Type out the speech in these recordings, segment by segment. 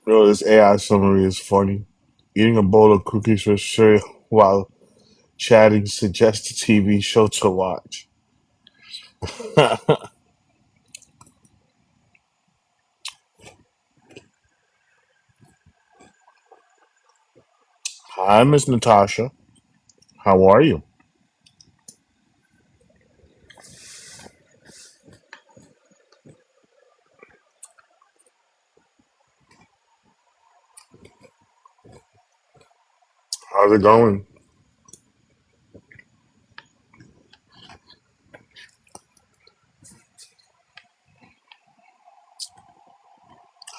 Yo, this AI summary is funny. Eating a bowl of cookies with cereal while chatting suggests a TV show to watch. Hi, Miss Natasha. How are you? How's it going?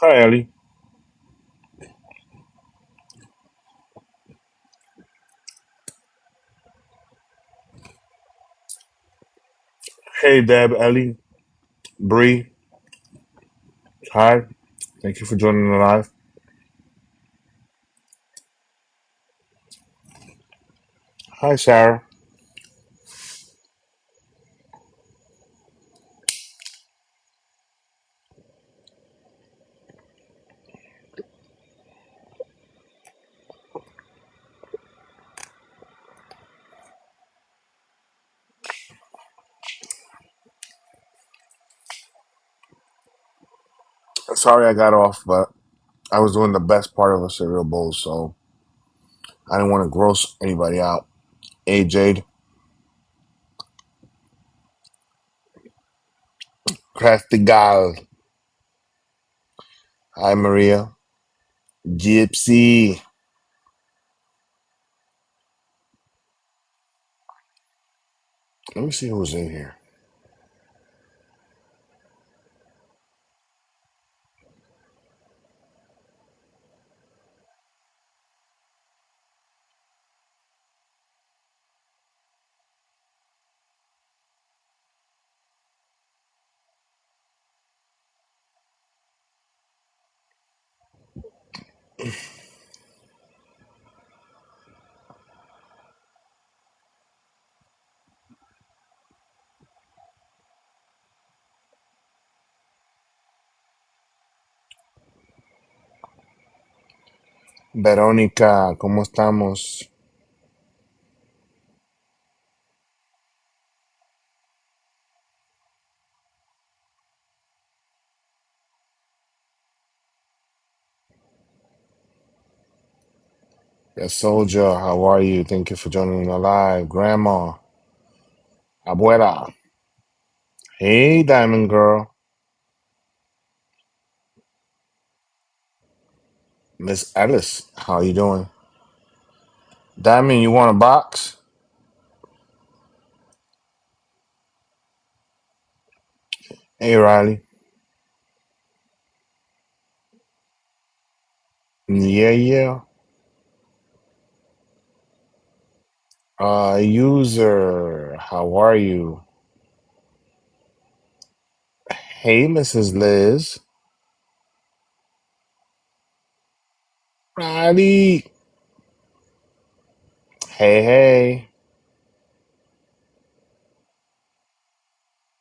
Hi, Ellie. Hey, Deb, Ellie, Bree. Hi. Thank you for joining the live. Hi, Sarah. Sorry I got off, but I was doing the best part of a cereal bowl, so I didn't want to gross anybody out. Hey, Jade. Crafty Gal. Hi, Maria. Gypsy. Let me see who's in here. Verónica, ¿cómo estamos? Yes, Soldier, how are you? Thank you for joining the live. Grandma, Abuela. Hey, Diamond Girl. Miss Ellis, how you doing? Diamond, you want a box? Hey, Riley. Yeah, yeah. User, how are you? Hey, Mrs. Liz. Riley. Hey, hey.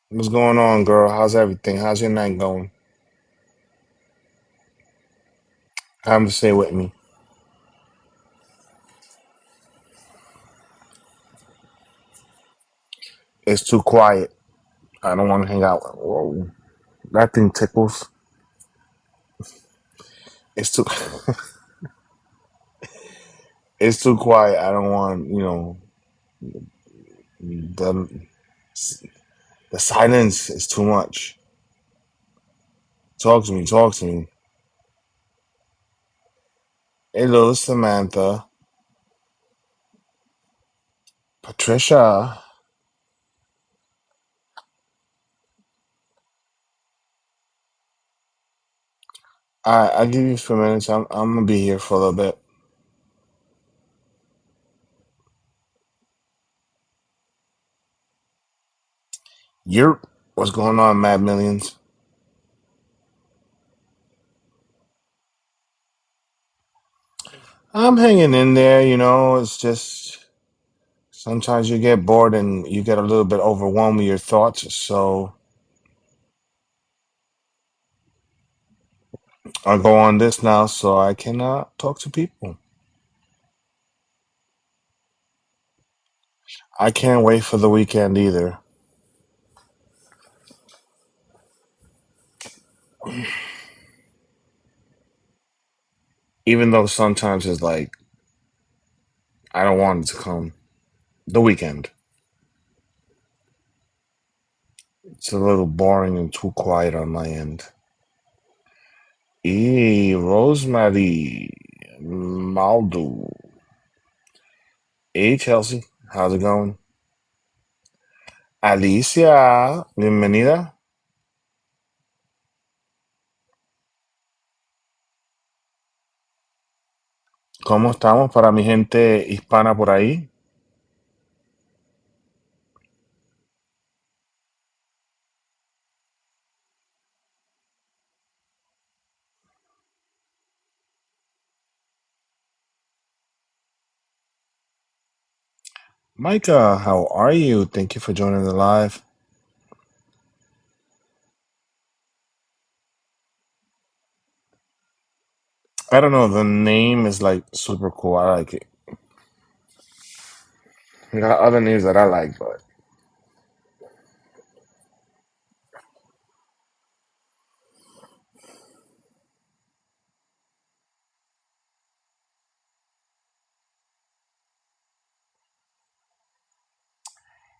What's going on, girl? How's everything? How's your night going? Come to stay with me. It's too quiet. I don't want to hang out. Whoa, that thing tickles. It's too. It's too quiet. I don't want. The the silence is too much. Talk to me. Talk to me. Hello, Samantha. Patricia. I'll give you a few minutes. I'm gonna be here for a little bit. You're what's going on, Mad Millions? I'm hanging in there. It's just sometimes you get bored and you get a little bit overwhelmed with your thoughts. So I'll go on this now so I can talk to people. I can't wait for the weekend either. Even though sometimes it's like I don't want it to come. The weekend. It's a little boring and too quiet on my end. Rosemary Maldo. Hey, Chelsea. How's it going? Alicia, bienvenida. ¿Cómo estamos para mi gente hispana por ahí? Micah, how are you? Thank you for joining the live. I don't know, the name is like super cool. I like it. We got other names that I like, but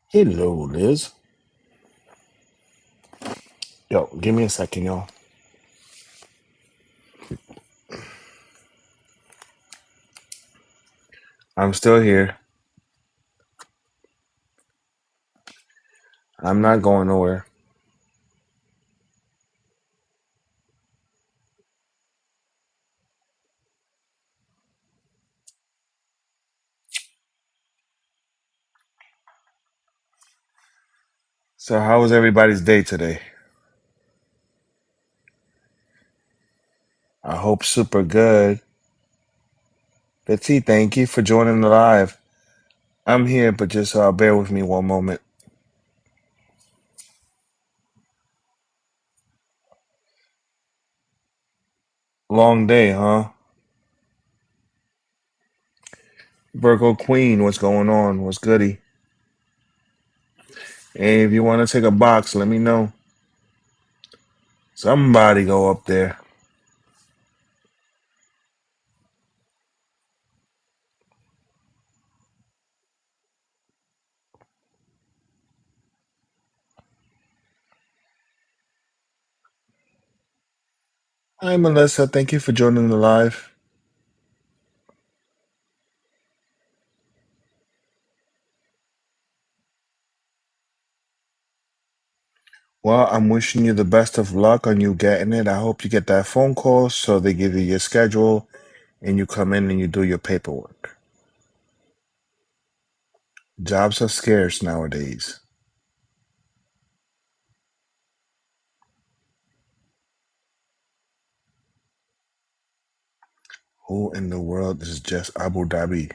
hello, Liz. Yo, give me a second, y'all. I'm still here. I'm not going nowhere. So, how was everybody's day today? I hope super good. Betsy, thank you for joining the live. I'm here, but just bear with me one moment. Long day, huh? Virgo Queen, what's going on? What's goody? Hey, if you want to take a box, let me know. Somebody go up there. Hi, Melissa. Thank you for joining the live. Well, I'm wishing you the best of luck on you getting it. I hope you get that phone call so they give you your schedule and you come in and you do your paperwork. Jobs are scarce nowadays. Who in the world is just Abu Dhabi?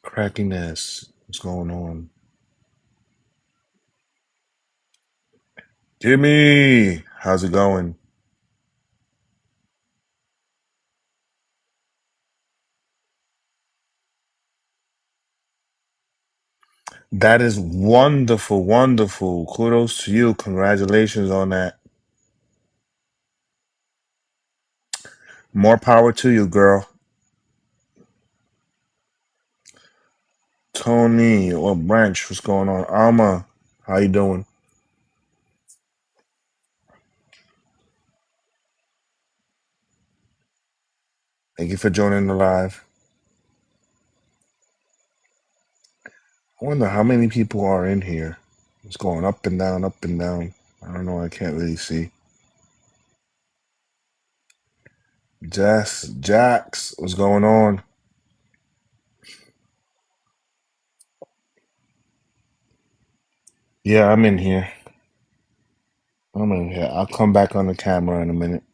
Crackiness. What's going on? Jimmy, how's it going? That is wonderful, wonderful. Kudos to you. Congratulations on that. More power to you, girl. Tony or Branch, what's going on? Alma, how you doing? Thank you for joining the live. I wonder how many people are in here. It's going up and down, up and down. I don't know. I can't really see. Jax, what's going on? Yeah, I'm in here. I'm in here. I'll come back on the camera in a minute.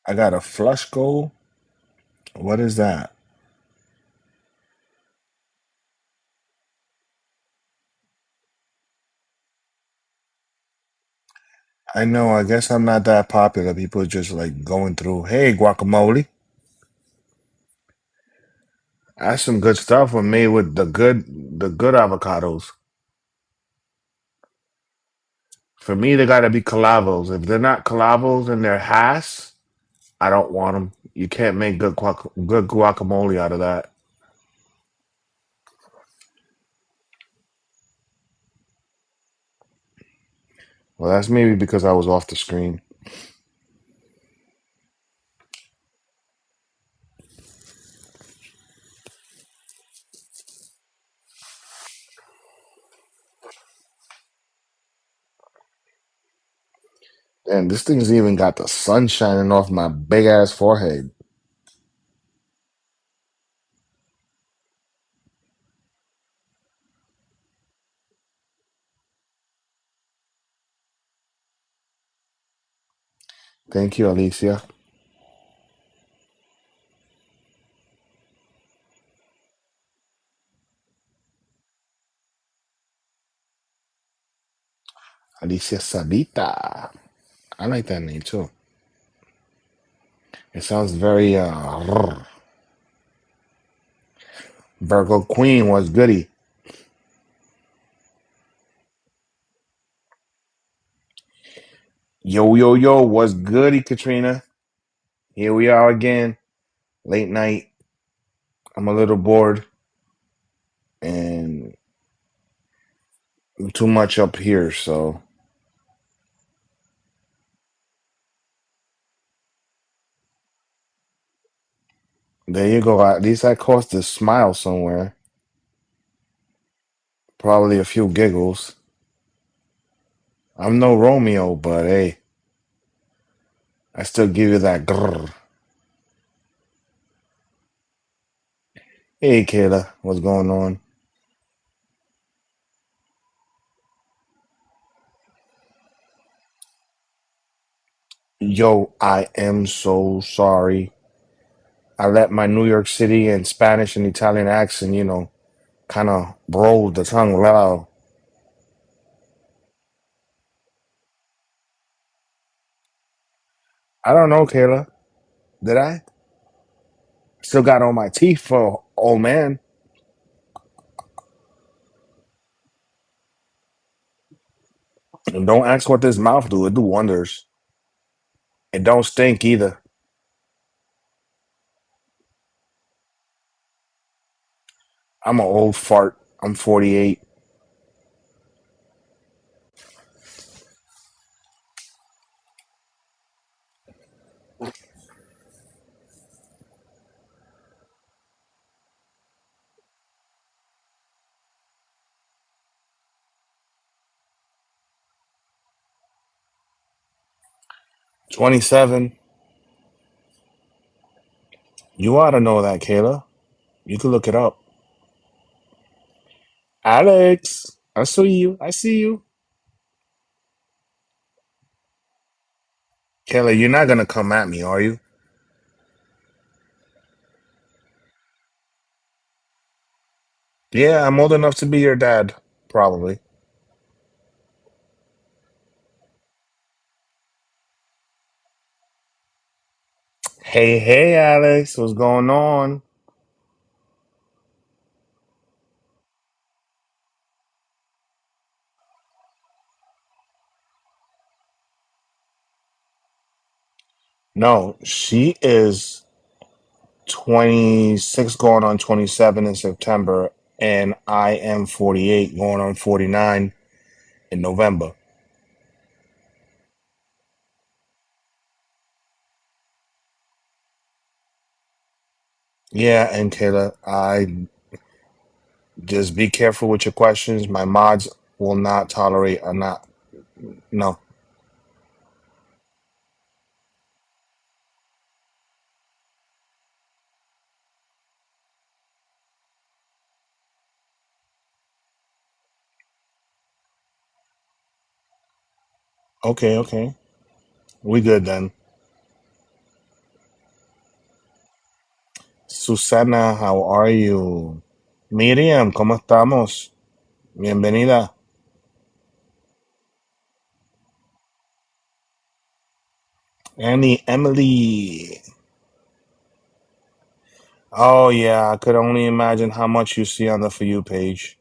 I got a flush goal. What is that? I know. I guess I'm not that popular. People just like going through. Hey, guacamole. That's some good stuff when made with the good avocados. For me, they gotta be calavos. If they're not calavos and they're Hass, I don't want them. You can't make good guacamole out of that. Well, that's maybe because I was off the screen. And this thing's even got the sun shining off my big ass forehead. Thank you, Alicia. Alicia Sabita. I like that name too. It sounds very Virgo Queen was goody. Yo yo yo was goody, Katrina. Here we are again. Late night. I'm a little bored and too much up here, so there you go. At least I caused a smile somewhere. Probably a few giggles. I'm no Romeo, but hey, I still give you that grrr. Hey, Kayla, what's going on? Yo, I am so sorry. I let my New York City and Spanish and Italian accent, kind of roll the tongue loud. I don't know, Kayla. Did I? Still got all my teeth for old man. And don't ask what this mouth do. It do wonders. It don't stink either. I'm an old fart. I'm 48. 27. You ought to know that, Kayla. You can look it up. Alex, I see you. I see you. Kayla, you're not going to come at me, are you? Yeah, I'm old enough to be your dad. Probably. Hey, hey, Alex. What's going on? No, she is 26 going on 27 in September, and I am 48 going on 49 in November. Yeah, and Kayla, I just be careful with your questions. My mods will not tolerate a not. No. Okay, okay. We good then. Susana, how are you? Miriam, ¿cómo estamos? Bienvenida. Annie, Emily. Oh, yeah, I could only imagine how much you see on the For You page.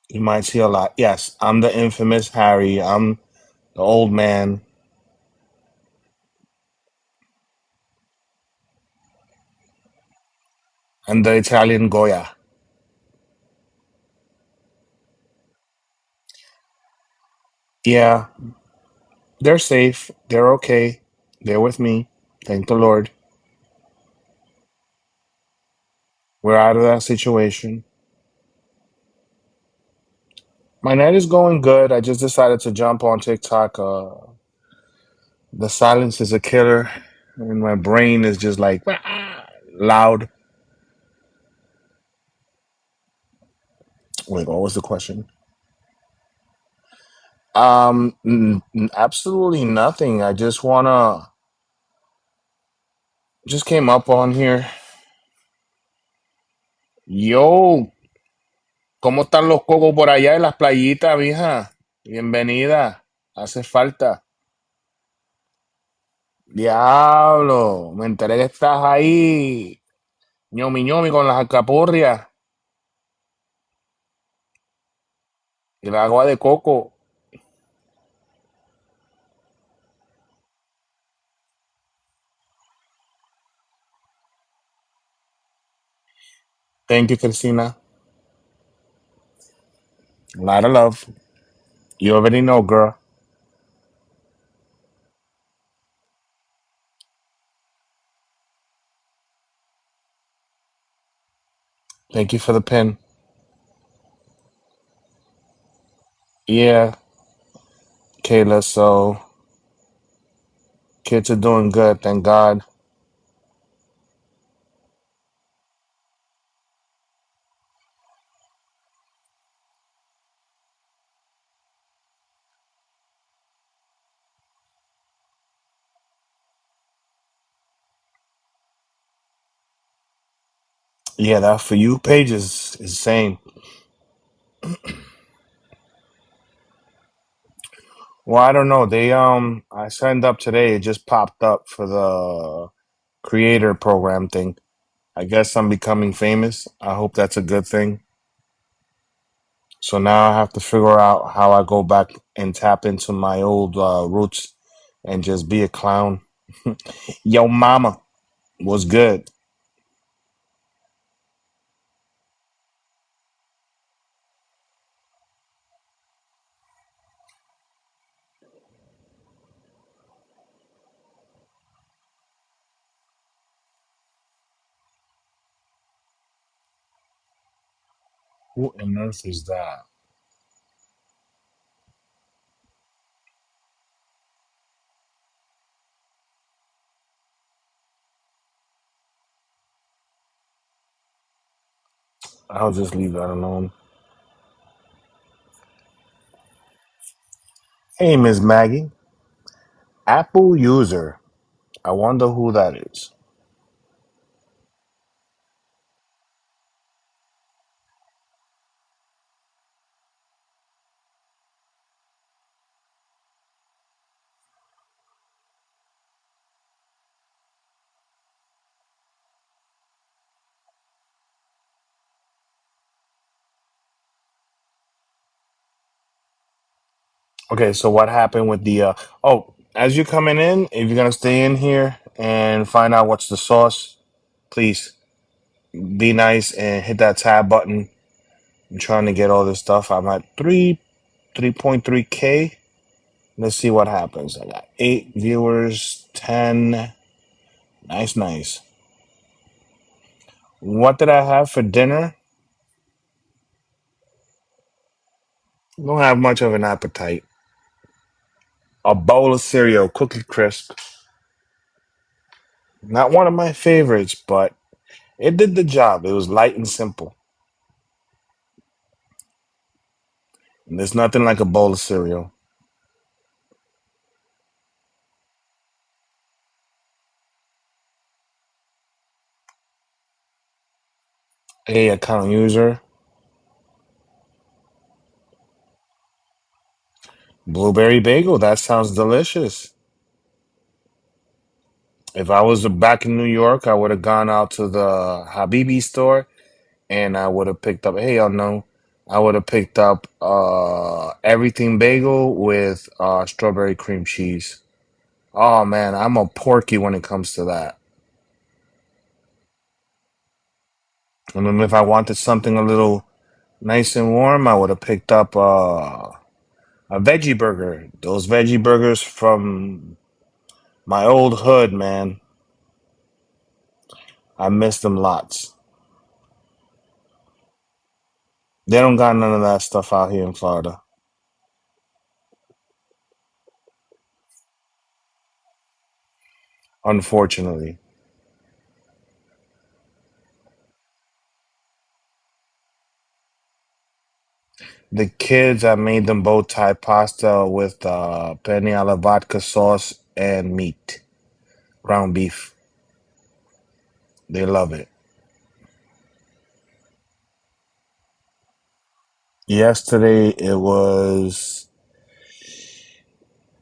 You might see a lot. Yes, I'm the infamous Harry. I'm the old man and the Italian Goya. Yeah, they're safe. They're okay. They're with me. Thank the Lord. We're out of that situation. My night is going good. I just decided to jump on TikTok. The silence is a killer, and my brain is just like loud. Wait, what was the question? Absolutely nothing. I just wanna, just came up on here. Yo, ¿cómo están los cocos por allá en las playitas, mija? Bienvenida. Hace falta. Diablo, me enteré que estás ahí, ñomi ñomi con las alcapurrias y el agua de coco. Thank you, Christina. A lot of love. You already know, girl. Thank you for the pin. Yeah, Kayla. So kids are doing good, thank God. Yeah, that For You page is insane. Well, I don't know. I signed up today. It just popped up for the creator program thing. I guess I'm becoming famous. I hope that's a good thing. So now I have to figure out how I go back and tap into my old roots and just be a clown. Yo, mama was good. Who on earth is that? I'll just leave that alone. Hey, Miss Maggie, Apple user. I wonder who that is. Okay, so what happened with the oh, as you're coming in, if you're gonna stay in here and find out what's the sauce, please be nice and hit that tab button. I'm trying to get all this stuff. I'm at 3.3K. Let's see what happens. I got 8 viewers, 10. Nice, nice. What did I have for dinner? Don't have much of an appetite. A bowl of cereal, Cookie Crisp. Not one of my favorites, but it did the job. It was light and simple. And there's nothing like a bowl of cereal. A account user. Blueberry bagel. That sounds delicious. If I was back in New York, I would have gone out to the Habibi store and I would have picked up. Hey, y'all know. I would have picked up everything bagel with strawberry cream cheese. Oh man, I'm a porky when it comes to that. And then if I wanted something a little nice and warm, I would have picked up a veggie burger. Those veggie burgers from my old hood, man. I miss them lots. They don't got none of that stuff out here in Florida, unfortunately. The kids, I made them both Thai pasta with penne alla vodka sauce and meat, ground beef. They love it. Yesterday it was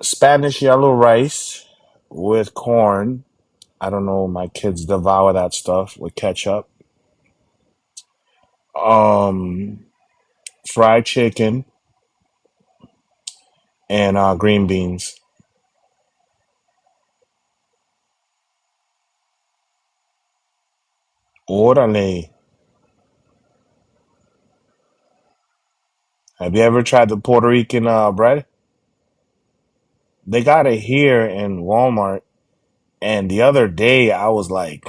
Spanish yellow rice with corn. I don't know, my kids devour that stuff with ketchup. Um, Fried chicken and green beans. Orale. Have you ever tried the Puerto Rican bread? They got it here in Walmart. And the other day, I was like,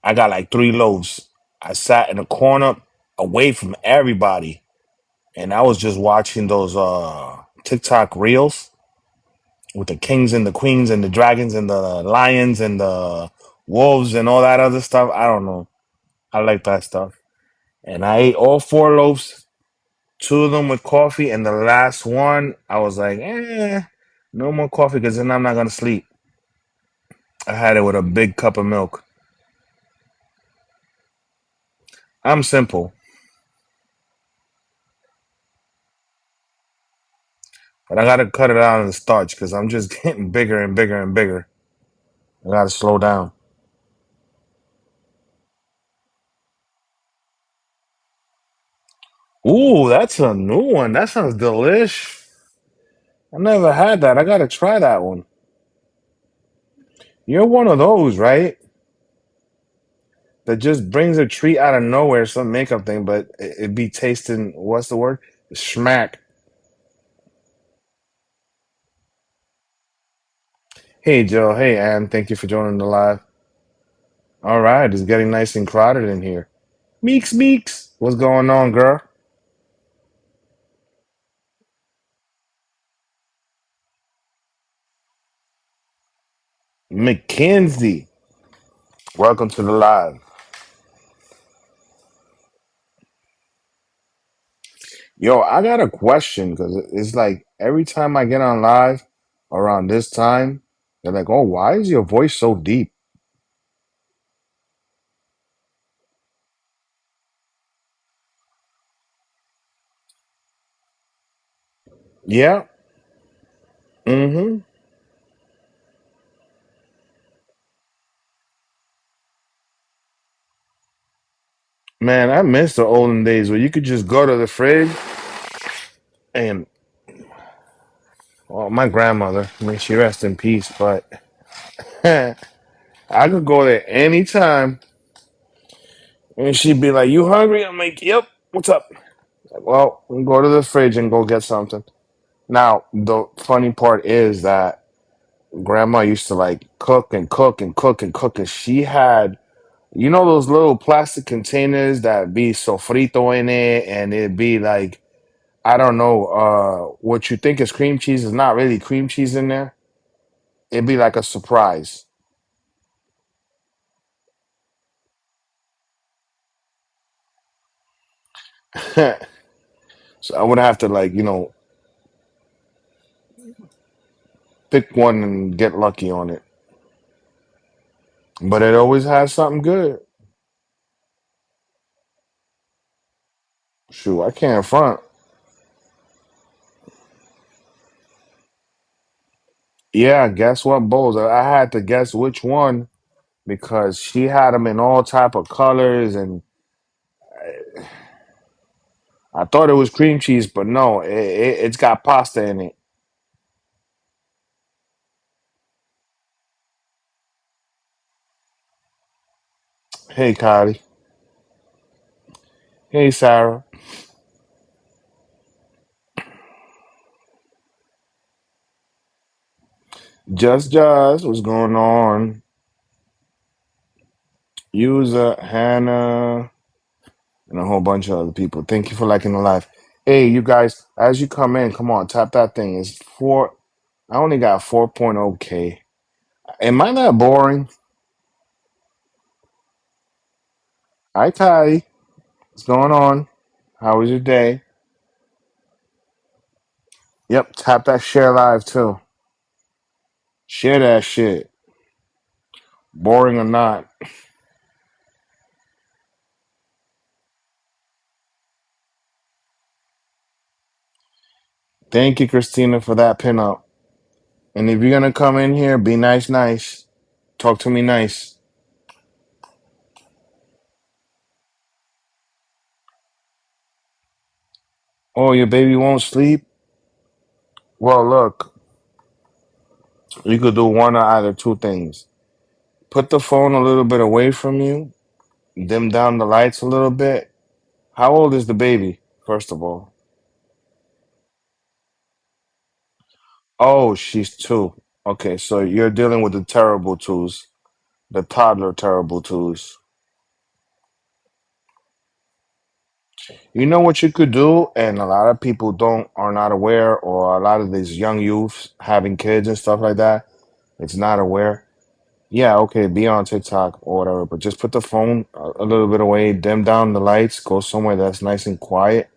I got like 3 loaves. I sat in a corner away from everybody, and I was just watching those TikTok reels with the kings and the queens and the dragons and the lions and the wolves and all that other stuff. I don't know. I like that stuff. And I ate all 4 loaves, two of them with coffee, and the last one, I was like, no more coffee because then I'm not gonna sleep. I had it with a big cup of milk. I'm simple, but I gotta cut it out in the starch because I'm just getting bigger and bigger and bigger. I gotta slow down. Ooh, that's a new one. That sounds delish. I never had that. I gotta try that one. You're one of those, right? That just brings a treat out of nowhere, some makeup thing, but it be tasting, what's the word? Smack. Hey, Joe. Hey, Ann. Thank you for joining the live. All right, it's getting nice and crowded in here. Meeks, Meeks. What's going on, girl? Mackenzie. Welcome to the live. Yo, I got a question because it's like every time I get on live around this time, they're like, "Oh, why is your voice so deep?" Yeah. Mm-hmm. Man, I miss the olden days where you could just go to the fridge and, well, my grandmother, may she rest in peace, but I could go there anytime and she'd be like, "You hungry?" I'm like, "Yep. What's up?" Like, well, we go to the fridge and go get something. Now, the funny part is that grandma used to like cook and cook and cook and cook, and she had, you know, those little plastic containers that be sofrito in it, and it'd be like, I don't know, what you think is cream cheese is not really cream cheese in there. It'd be like a surprise. So I would have to like, pick one and get lucky on it. But it always has something good. Shoot, I can't front. Yeah, guess what, Bowles? I had to guess which one because she had them in all type of colors, and I thought it was cream cheese, but no, it's got pasta in it. Hey, Kylie. Hey, Sarah. Just, what's going on? User, Hannah, and a whole bunch of other people. Thank you for liking the live. Hey, you guys, as you come in, come on, tap that thing. It's four. I only got 4.0K. Am I not boring? Hi, Kylie. What's going on? How was your day? Yep, tap that share live too. Share that shit. Boring or not. Thank you, Christina, for that pinup. And if you're gonna come in here, be nice, nice. Talk to me nice. Oh, your baby won't sleep? Well, look, you could do one or either two things. Put the phone a little bit away from you, dim down the lights a little bit. How old is the baby, first of all? Oh, she's two. Okay, so you're dealing with the terrible twos, the toddler terrible twos. You know what you could do, and a lot of people don't are not aware, or a lot of these young youths having kids and stuff like that, it's not aware. Yeah, okay, be on TikTok or whatever, but just put the phone a little bit away, dim down the lights, go somewhere that's nice and quiet.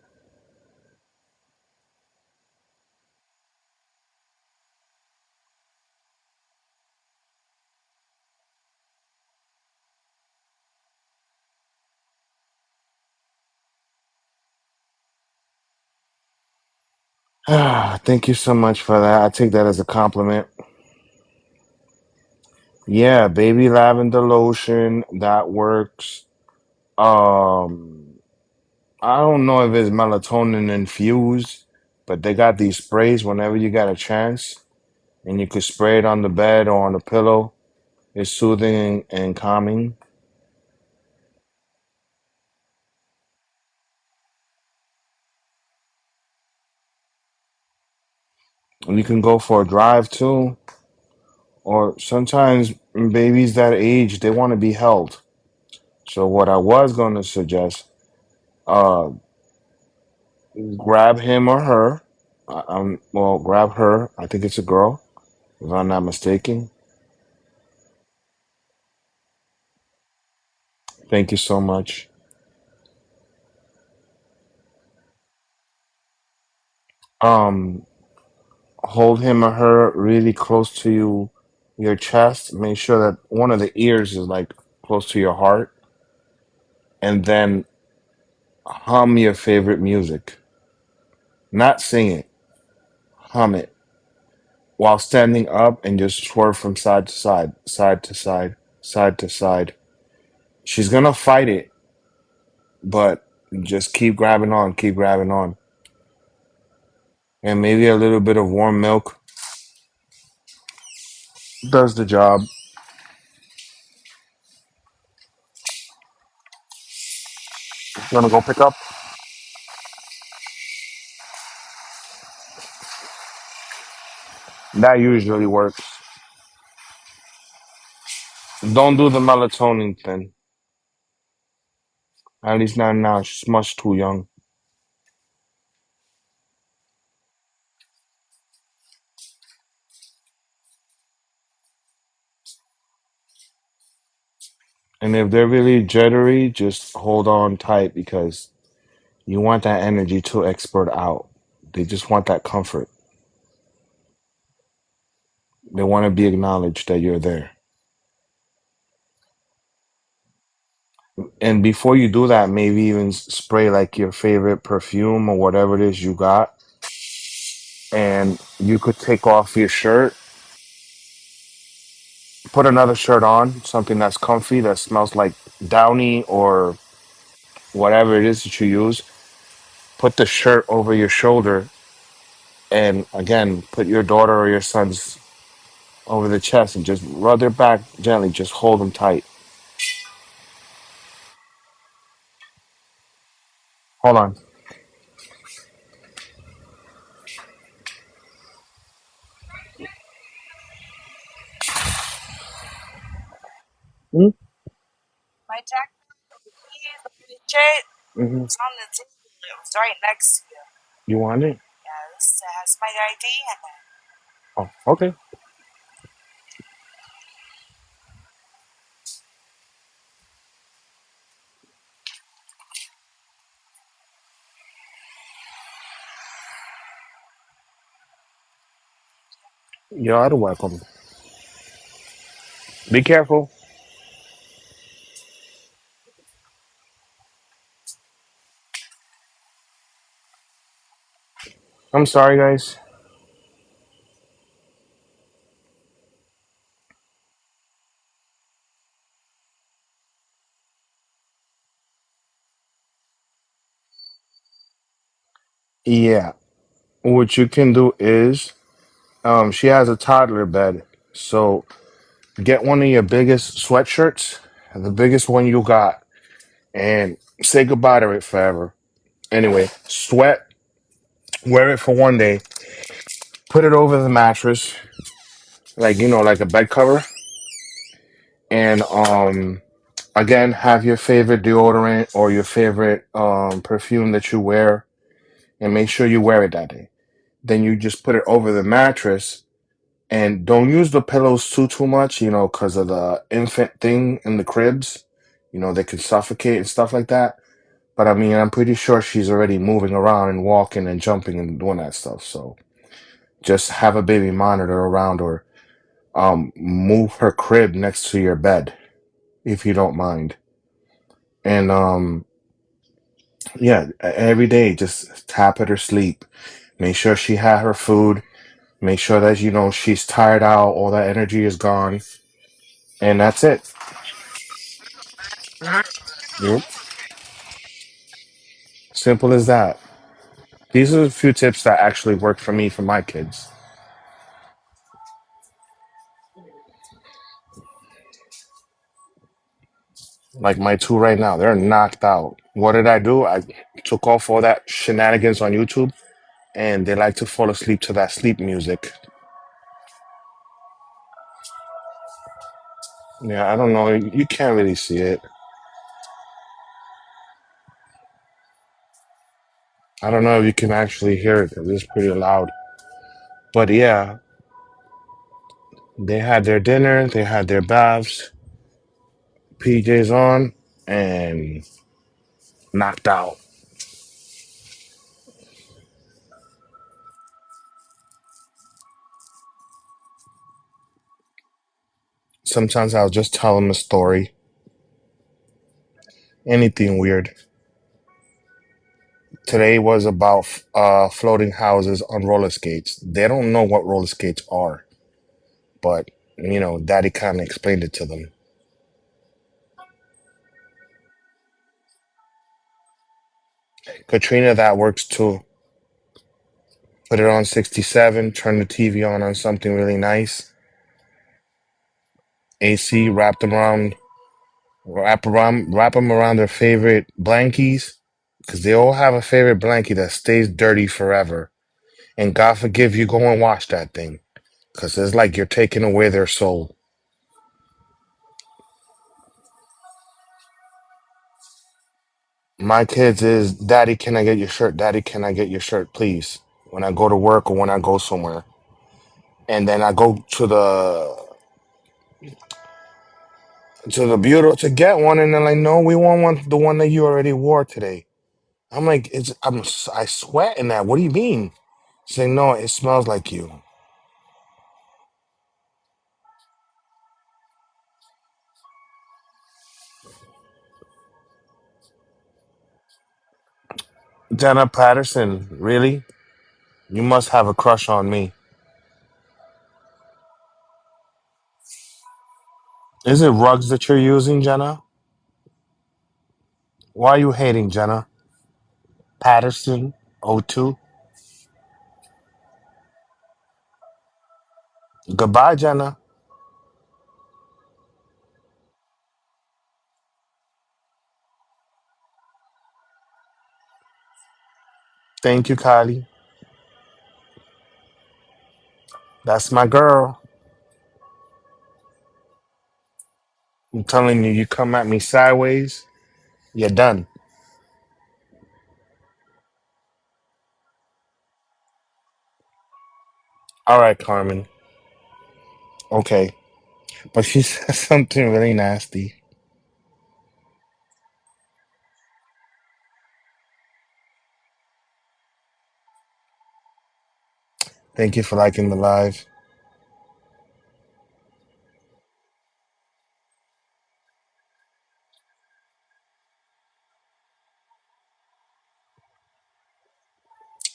Thank you so much for that. I take that as a compliment. Yeah, baby lavender lotion, that works. Um, I don't know if it's melatonin infused, but they got these sprays whenever you got a chance, and you could spray it on the bed or on the pillow. It's soothing and calming. And you can go for a drive too. Or sometimes babies that age, they want to be held. So what I was going to suggest, uh, grab him or her. Well, grab her. I think it's a girl, if I'm not mistaken. Thank you so much. Um, hold him or her really close to your chest. Make sure that one of the ears is like close to your heart, and then hum your favorite music. Not sing it, hum it while standing up and just swerve from side to side, side to side, side to side. She's gonna fight it, but just keep grabbing on, keep grabbing on. And maybe a little bit of warm milk does the job. You wanna go pick up? That usually works. Don't do the melatonin thing. At least not now. She's much too young. And if they're really jittery, just hold on tight because you want that energy to expert out. They just want that comfort. They want to be acknowledged that you're there. And before you do that, maybe even spray like your favorite perfume or whatever it is you got. And you could take off your shirt, put another shirt on, something that's comfy that smells like Downy or whatever it is that you use. Put the shirt over your shoulder, and again, put your daughter or your son's over the chest and just rub their back gently. Just hold them tight. Hold on. Mm-hmm. You want it? Oh, okay. You're welcome. Be careful. I'm sorry, guys. Yeah. What you can do is, she has a toddler bed, so get one of your biggest sweatshirts, the biggest one you got, and say goodbye to it forever. Anyway, wear it for one day, put it over the mattress, like like a bed cover, and again, have your favorite deodorant or your favorite perfume that you wear, and make sure you wear it that day. Then you just put it over the mattress, and don't use the pillows too much, because of the infant thing in the cribs. They can suffocate and stuff like that. But I mean, I'm pretty sure she's already moving around and walking and jumping and doing that stuff. So just have a baby monitor around, or move her crib next to your bed if you don't mind. And yeah, every day just tap at her sleep. Make sure she had her food. Make sure that she's tired out, all that energy is gone, and that's it. Yep. Simple as that. These are a few tips that actually work for me for my kids. Like my two right now, they're knocked out. What did I do? I took off all that shenanigans on YouTube, and they like to fall asleep to that sleep music. Yeah, I don't know. You can't really see it. I don't know if you can actually hear it because it's pretty loud. But yeah, they had their dinner, they had their baths, PJs on, and knocked out. Sometimes I'll just tell them a story, anything weird. Today was about floating houses on roller skates. They don't know what roller skates are, but Daddy kind of explained it to them. Katrina, that works too. Put it on 67, turn the TV on something really nice. AC, wrap them around their favorite blankies, because they all have a favorite blankie that stays dirty forever. And God forgive you, go and wash that thing, because it's like you're taking away their soul. My kids is, Daddy, can I get your shirt? Daddy, can I get your shirt, please? When I go to work or when I go somewhere. And then I go to the bureau to get one, and they're like, no, we want the one that you already wore today. I'm like, I sweat in that. What do you mean? Saying, no, it smells like you. Jenna Patterson, really? You must have a crush on me. Is it rugs that you're using, Jenna? Why are you hating, Jenna? Patterson, O2. Goodbye, Jenna. Thank you, Kylie. That's my girl. I'm telling you, you come at me sideways, you're done. All right, Carmen. Okay. But she said something really nasty. Thank you for liking the live.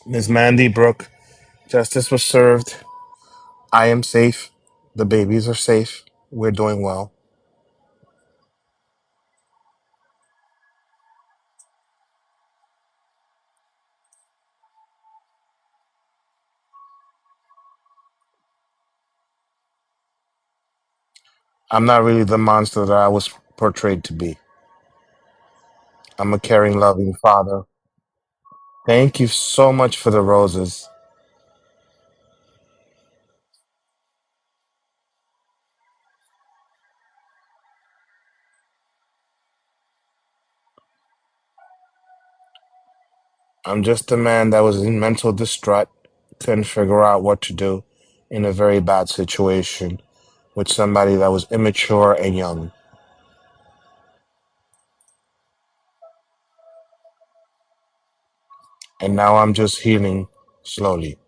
Miss Mandy Brooke, justice was served. I am safe. The babies are safe. We're doing well. I'm not really the monster that I was portrayed to be. I'm a caring, loving father. Thank you so much for the roses. I'm just a man that was in mental distraught, couldn't figure out what to do in a very bad situation with somebody that was immature and young. And now I'm just healing slowly.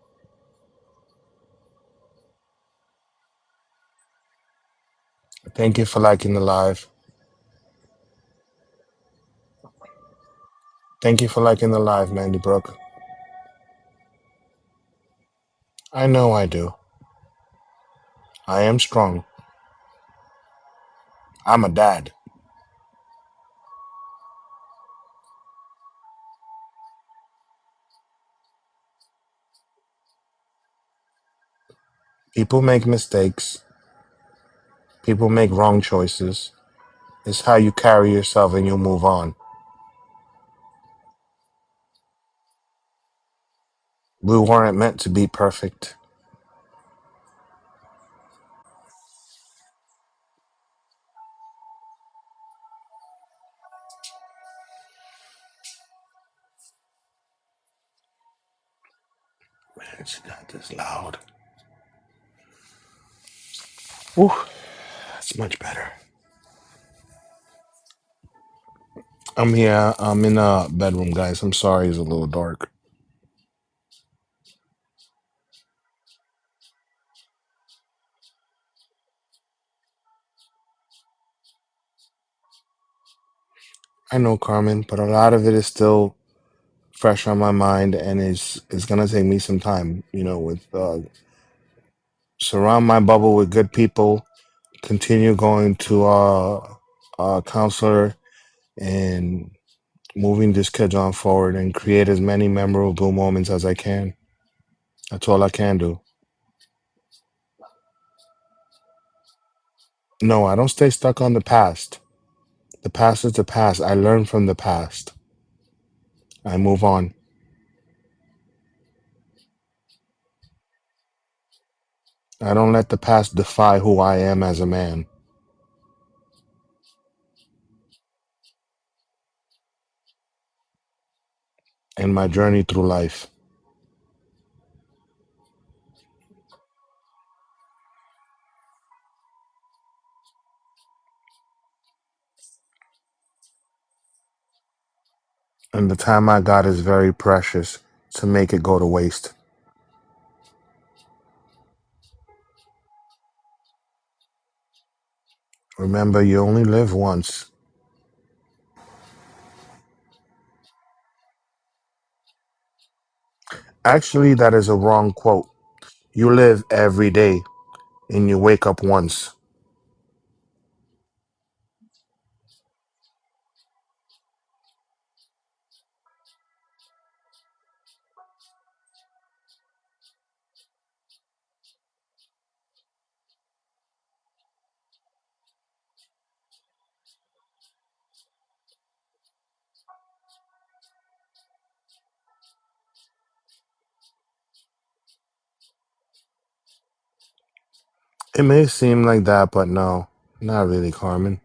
Thank you for liking the live. Thank you for liking the live, Mandy Brooke. I know I do. I am strong. I'm a dad. People make mistakes. People make wrong choices. It's how you carry yourself and you move on. We weren't meant to be perfect. Man, she got this loud. Whew, that's much better. I'm here. I'm in a bedroom, guys. I'm sorry it's a little dark. I know, Carmen, but a lot of it is still fresh on my mind, and it's gonna take me some time. With surround my bubble with good people, continue going to a counselor, and moving this kid on forward, and create as many memorable moments as I can. That's all I can do. No, I don't stay stuck on the past. The past is the past. I learn from the past. I move on. I don't let the past define who I am as a man and my journey through life. And the time I got is very precious to make it go to waste. Remember, you only live once. Actually, that is a wrong quote. You live every day and you wake up once. It may seem like that, but no, not really, Carmen.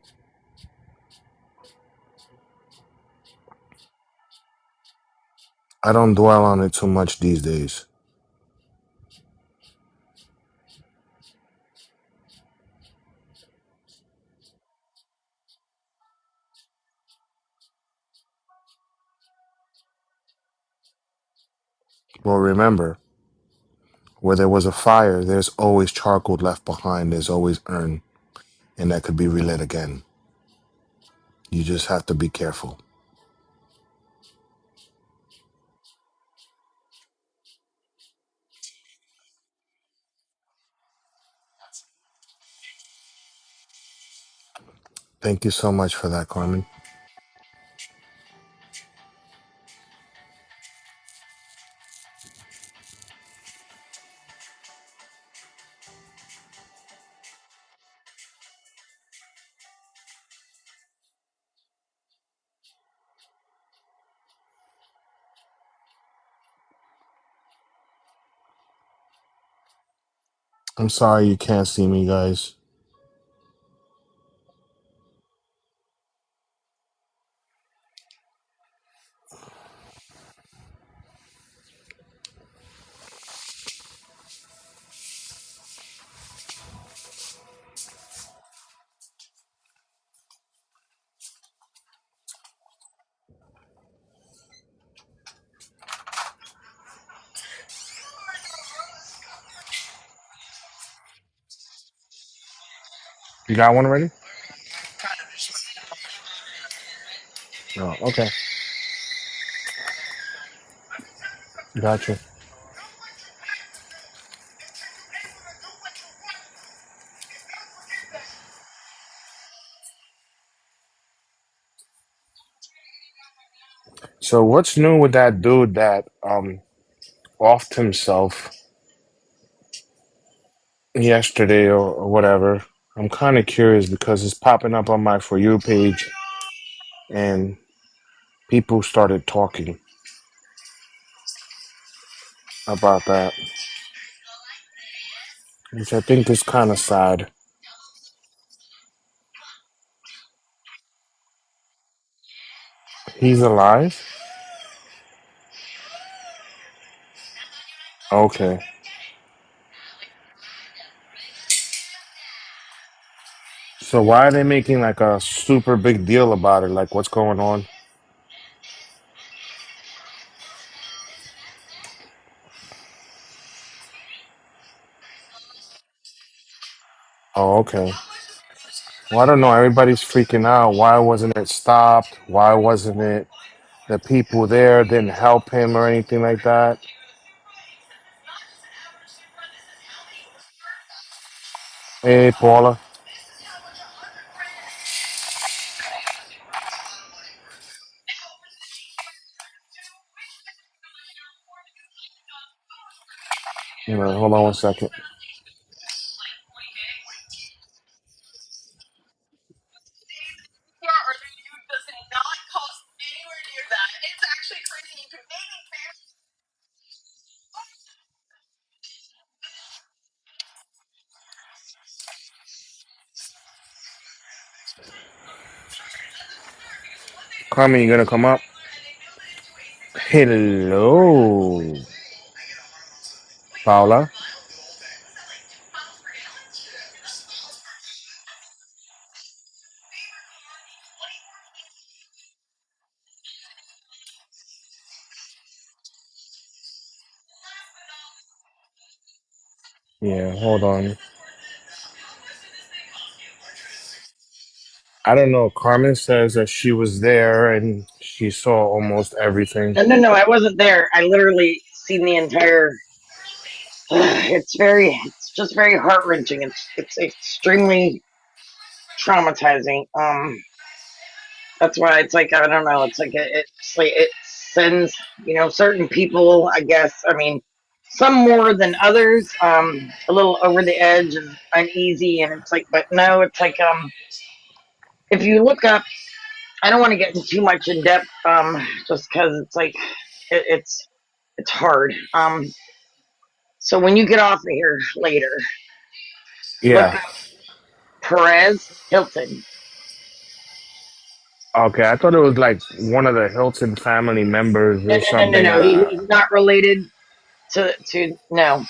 I don't dwell on it too much these days. Well, remember, where there was a fire, there's always charcoal left behind, there's always urn, and that could be relit again. You just have to be careful. Thank you so much for that, Carmen. I'm sorry you can't see me, guys. You got one already? Oh, okay. Gotcha. So what's new with that dude that offed himself yesterday or whatever? I'm kind of curious because it's popping up on my For You page and people started talking about that, which I think is kind of sad. He's alive? Okay. So why are they making like a super big deal about it? Like what's going on? Oh, okay. Well, I don't know. Everybody's freaking out. Why wasn't it stopped? Why wasn't it the people there didn't help him or anything like that? Hey, Paula. Hold on 1 second. Carmen, you gonna come up? Hello, Paula. Yeah, hold on. I don't know. Carmen says that she was there and she saw almost everything. No, no, no, I wasn't there. I literally seen the entire. It's just very heart wrenching. It's extremely traumatizing. That's why it's like I don't know. It's like it sends certain people. I guess I mean some more than others. A little over the edge and uneasy, and it's like, but no, it's like if you look up, I don't want to get into too much in depth. Just because it's like it, it's it's hard. So when you get off of here later, look Yeah. up Perez Hilton. Okay, I thought it was like one of the Hilton family members No, or no, no, no, something. no. He's not related to no.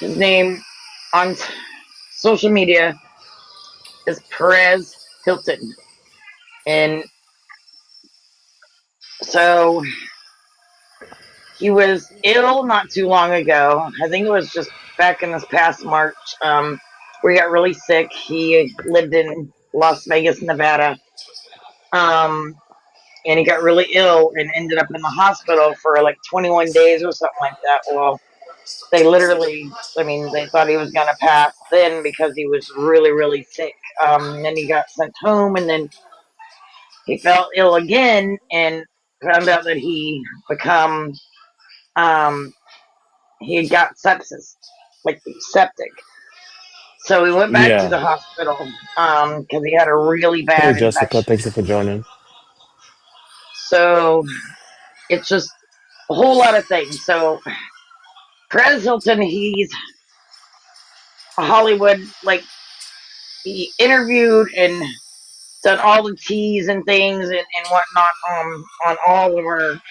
His name on social media is Perez Hilton, and so he was ill not too long ago. I think it was just back in this past March, where he got really sick. He lived in Las Vegas, Nevada, um, and he got really ill and ended up in the hospital for like 21 days or something like that. Well, they literally, I mean, they thought he was going to pass then because he was really, really sick. Then he got sent home, and then he fell ill again and found out that become, um, he had got sepsis, like septic. So he went back to Yeah. the hospital because he had a really Hey, bad Jessica, infection. thank you for joining. So it's just a whole lot of things. So Perez Hilton, he's a Hollywood, like he interviewed and done all the teas and things and whatnot on all of our,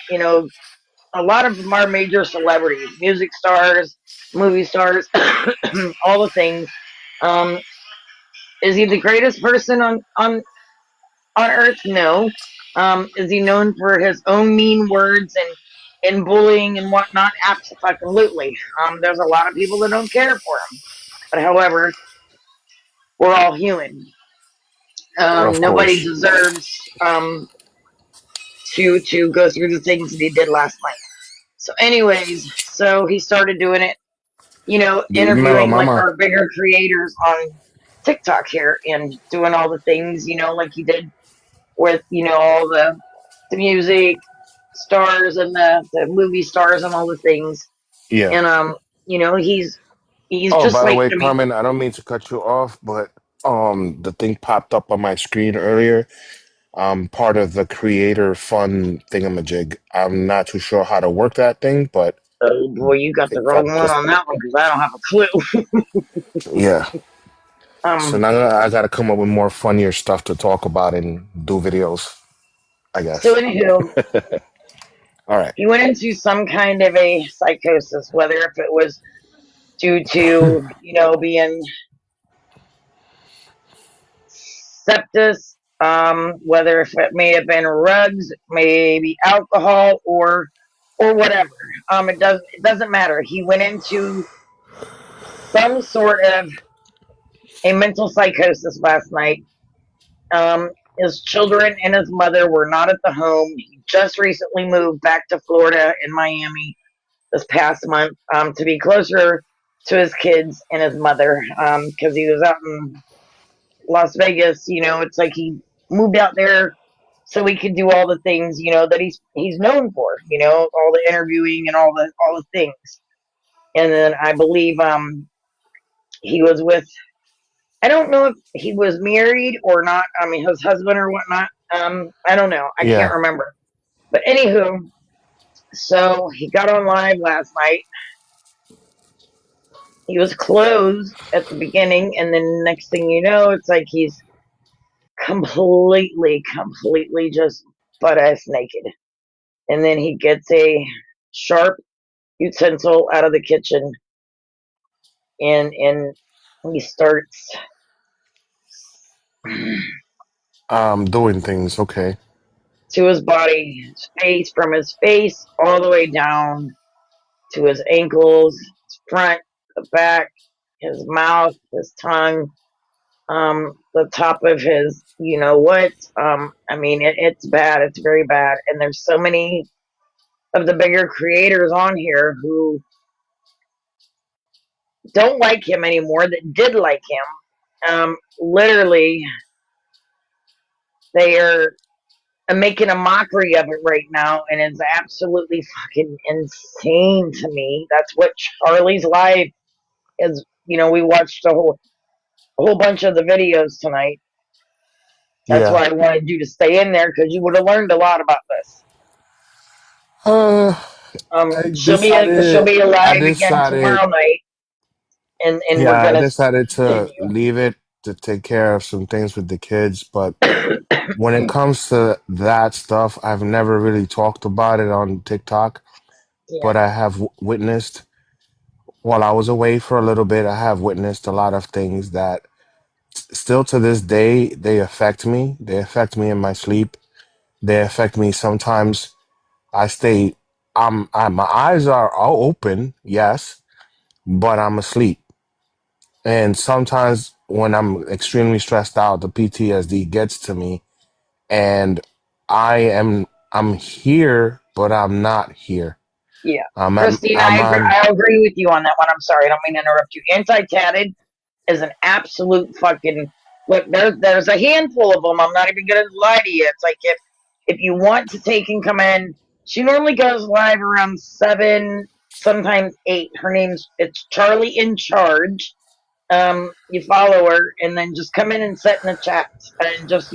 a lot of them are major celebrities, music stars, movie stars, all the things. Um, is he the greatest person on earth? No. Is he known for his own mean words and bullying and whatnot? Absolutely. There's a lot of people that don't care for him, but however, we're all human. Of Nobody course. deserves to go through the things that he did last night. So, anyways, so he started doing it, Dímelo, interviewing like mama. our bigger creators on TikTok here and doing all the things, like he did with, all the music stars and the movie stars and all the things. Yeah. And he's Oh, just by the like way, I mean, Carmen, I don't mean to cut you off, but the thing popped up on my screen earlier. Part of the creator fund thingamajig. I'm not too sure how to work that thing, but oh boy, you I got the think wrong that one just on that one because I don't have a clue. yeah. So um now I got to come up with more funnier stuff to talk about and do videos, I so guess. anywho, All right. he went into some kind of a psychosis, whether if it was due to being septus, whether if it may have been rugs, maybe alcohol, or whatever. It doesn't matter. He went into some sort of a mental psychosis last night. His children and his mother were not at the home. He just recently moved back to Florida and Miami this past month to be closer to his kids and his mother because he was out in Las Vegas. It's like he moved out there so he could do all the things that he's known for. All the interviewing and all the things. And then I believe he was with. I don't know if he was married or not. I mean, his husband or whatnot. I don't know. I can't Yeah. remember. But anywho, so he got on live last night. He was closed at the beginning, and then next thing you know, it's like he's completely just butt ass naked. And then he gets a sharp utensil out of the kitchen and he starts Doing things. Okay. to his body, his face, from his face all the way down to his ankles, his front, the back, his mouth, his tongue, the top of his, I mean, it's bad. It's very bad. And there's so many. of the bigger creators on here who don't like him anymore that did like him. Literally, they are making a mockery of it right now, and it's absolutely fucking insane to me. That's what Charlie's life is. You know, we watched a whole bunch of the videos tonight. That's Yeah. why I wanted you to stay in there because you would have learned a lot about this. Uh, I She'll decided. be I alive again decided. tomorrow night, and we're Yeah, I gonna decided to continue. leave it to take care of some things with the kids. But when it comes to that stuff, I've never really talked about it on TikTok. Yeah, But I have witnessed while I was away for a little bit. I have witnessed a lot of things that still to this day they affect me. They affect me in my sleep. They affect me sometimes. I stay. My eyes are all open, yes, but I'm asleep. And sometimes when I'm extremely stressed out, the PTSD gets to me, and I'm here, but I'm not here. yeah. I'm at, Christine, I'm on. I agree with you on that one. I'm sorry, I don't mean to interrupt you. Anti-tatted is an absolute fucking look. There's a handful of them. I'm not even gonna lie to you. It's like if you want to take and come in, she normally goes live around 7, sometimes 8. Her name's it's Charlie in Charge. You follow her and then just come in and sit in the chat and just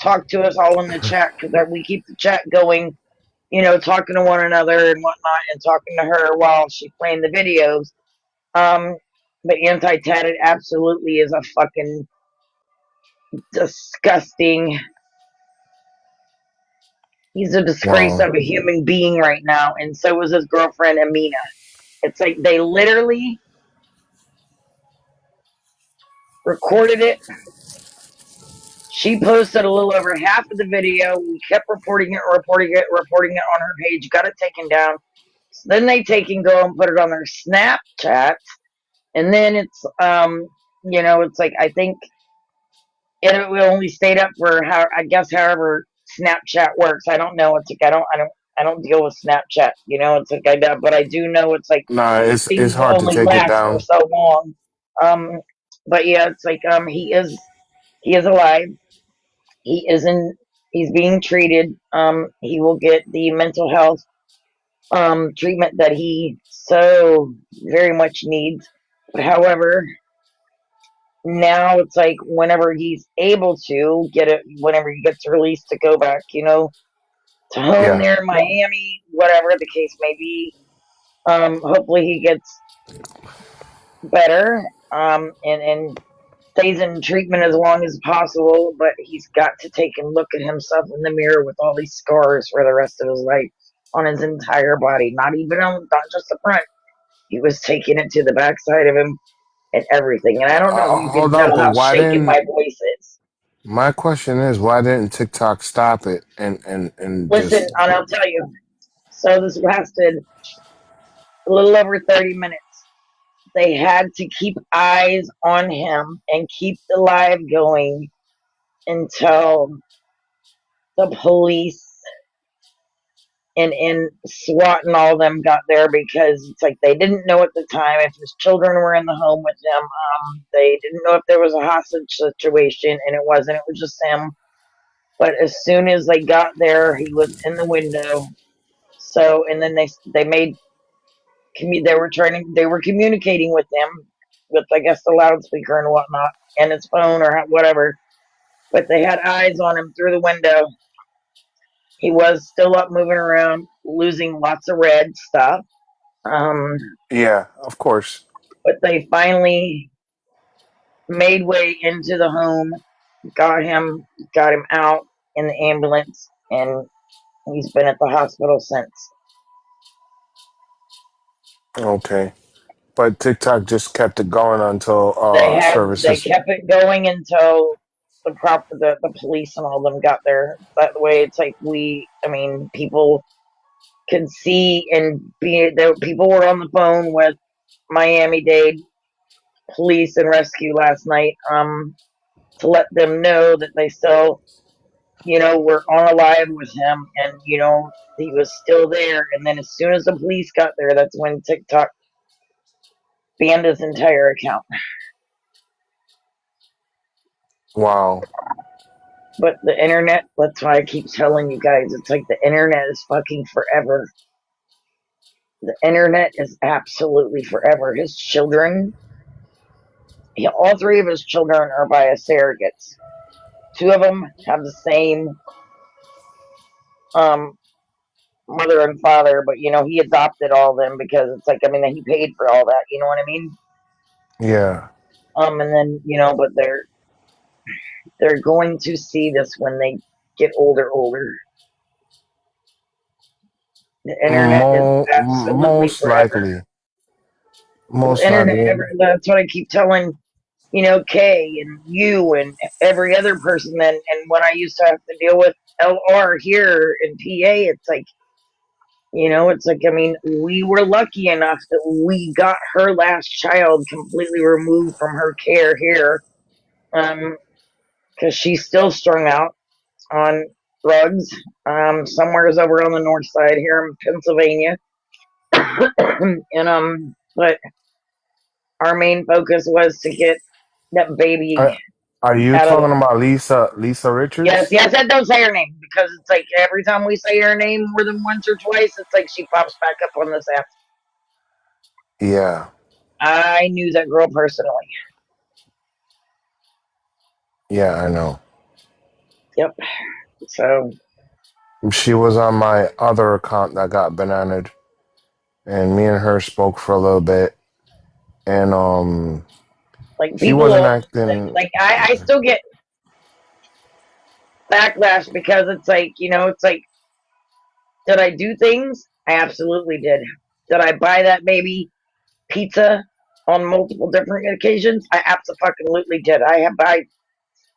talk to us all in the chat because we keep the chat going. Talking to one another and whatnot, and talking to her while she's playing the videos. Um, but anti-tatted absolutely is a fucking disgusting. He's a disgrace Wow. of a human being right now, and so was his girlfriend Amina. It's like they literally recorded it. She posted a little over half of the video. We kept reporting it on her page. Got it taken down. So then they take and go and put it on their Snapchat, and then it's like I think it only stayed up for how I guess however Snapchat works. I don't know. It's like I don't deal with Snapchat. It's like but I do know it's like No, it's things hard to only take it last for down. so long. Um, but yeah, it's like he is alive. He is in. He's being treated. He will get the mental health treatment that he so very much needs. But however, now it's like whenever he's able to get it, whenever he gets released to go back, to home Yeah. there in Miami, whatever the case may be. Hopefully he gets better, and stays in treatment as long as possible. But he's got to take and look at himself in the mirror with all these scars for the rest of his life on his entire body, not just the front. He was taking it to the backside of him and everything. And I don't know if you can Hold on, tell but how why shaken didn't my voice is. my question is why didn't TikTok stop it and Listen, just and I'll tell you. So this lasted a little over 30 minutes. They had to keep eyes on him and keep the live going until the police and SWAT and all of them got there because it's like they didn't know at the time if his children were in the home with him. They didn't know if there was a hostage situation, and it wasn't. It was just him. But as soon as they got there, he was in the window. So, and then they made they were communicating with him with I guess the loudspeaker and whatnot and his phone or whatever. But they had eyes on him through the window. He was still up, moving around, losing lots of red stuff. Um, yeah, of course. but they finally made way into the home, got him out in the ambulance, and he's been at the hospital since. Okay. But TikTok just kept it going until They services. kept it going until the police and all of them got there. That way, it's like I mean, people can see and be there. People were on the phone with Miami Dade police and rescue last night, to let them know that they still, were on alive with him, and he was still there. And then as soon as the police got there, that's when TikTok banned his entire account. Wow. But the internet, that's why I keep telling you guys, it's like the internet is fucking forever. The internet is absolutely forever. His children, all three of his children are by a surrogates. Two of them have the same um, mother and father, but he adopted all of them because it's like, I mean, he paid for all that. You know what I mean? Yeah. And then but they're going to see this when they get older. The internet is absolutely Most forever. likely. The Most internet, likely. that's what I keep telling Kay and you and every other person. And when I used to have to deal with LR here in PA, it's like, it's like, I mean, we were lucky enough that we got her last child completely removed from her care here, because she's still strung out on drugs, somewhere's over on the north side here in Pennsylvania. And but our main focus was to get that baby Are, are you out of talking there. about Lisa Yes, Richards? yes, I don't say her name because it's like every time we say her name more than once or twice, it's like she pops back up on this app. Yeah. I knew that girl personally. Yeah, I know. Yep. So, She was on my other account that got bananaed, and me and her spoke for a little bit, and like, she people wasn't will, acting. I still get backlash because it's like, it's like, did I do things? I absolutely did. Did I buy that baby pizza on multiple different occasions? I absolutely did. I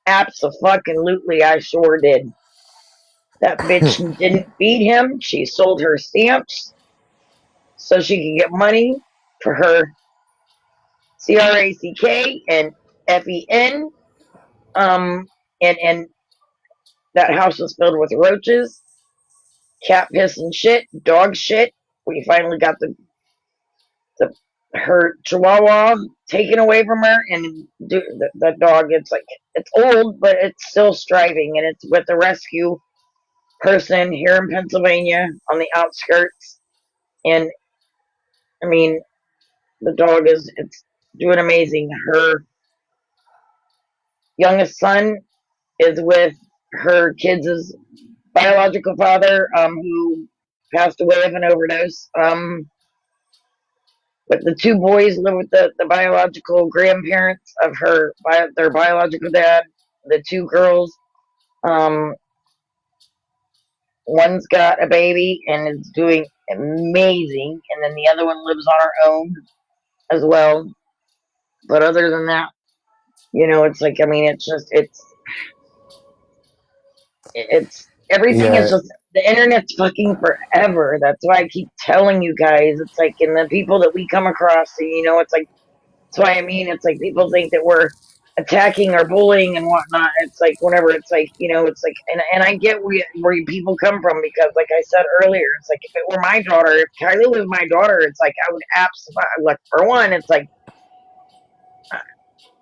absolutely, I sure did. That bitch didn't feed him. She sold her stamps so she could get money for her CRACK and FEN. And that house was filled with roaches, cat piss and shit, dog shit. We finally got the her chihuahua taken away from her, and the dog, it's like, it's old but it's still striving, and it's with the rescue person here in Pennsylvania on the outskirts. And I mean, the dog it's doing amazing. Her youngest son is with her kids' biological father, who passed away of an overdose. But the two boys live with the biological grandparents of their biological dad. The two girls, um, one's got a baby and is doing amazing, and then the other one lives on her own as well. But other than that, it's like, I mean, it's everything is Yeah, just, the internet's fucking forever. That's why I keep telling you guys. It's like, and the people that we come across, it's like, that's why I mean, it's like people think that we're attacking or bullying and whatnot. It's like, whenever it's like, it's like, and I get where people come from, because like I said earlier, it's like, if it were my daughter, if Kylie was my daughter, it's like, I would absolutely, like, for one, it's like,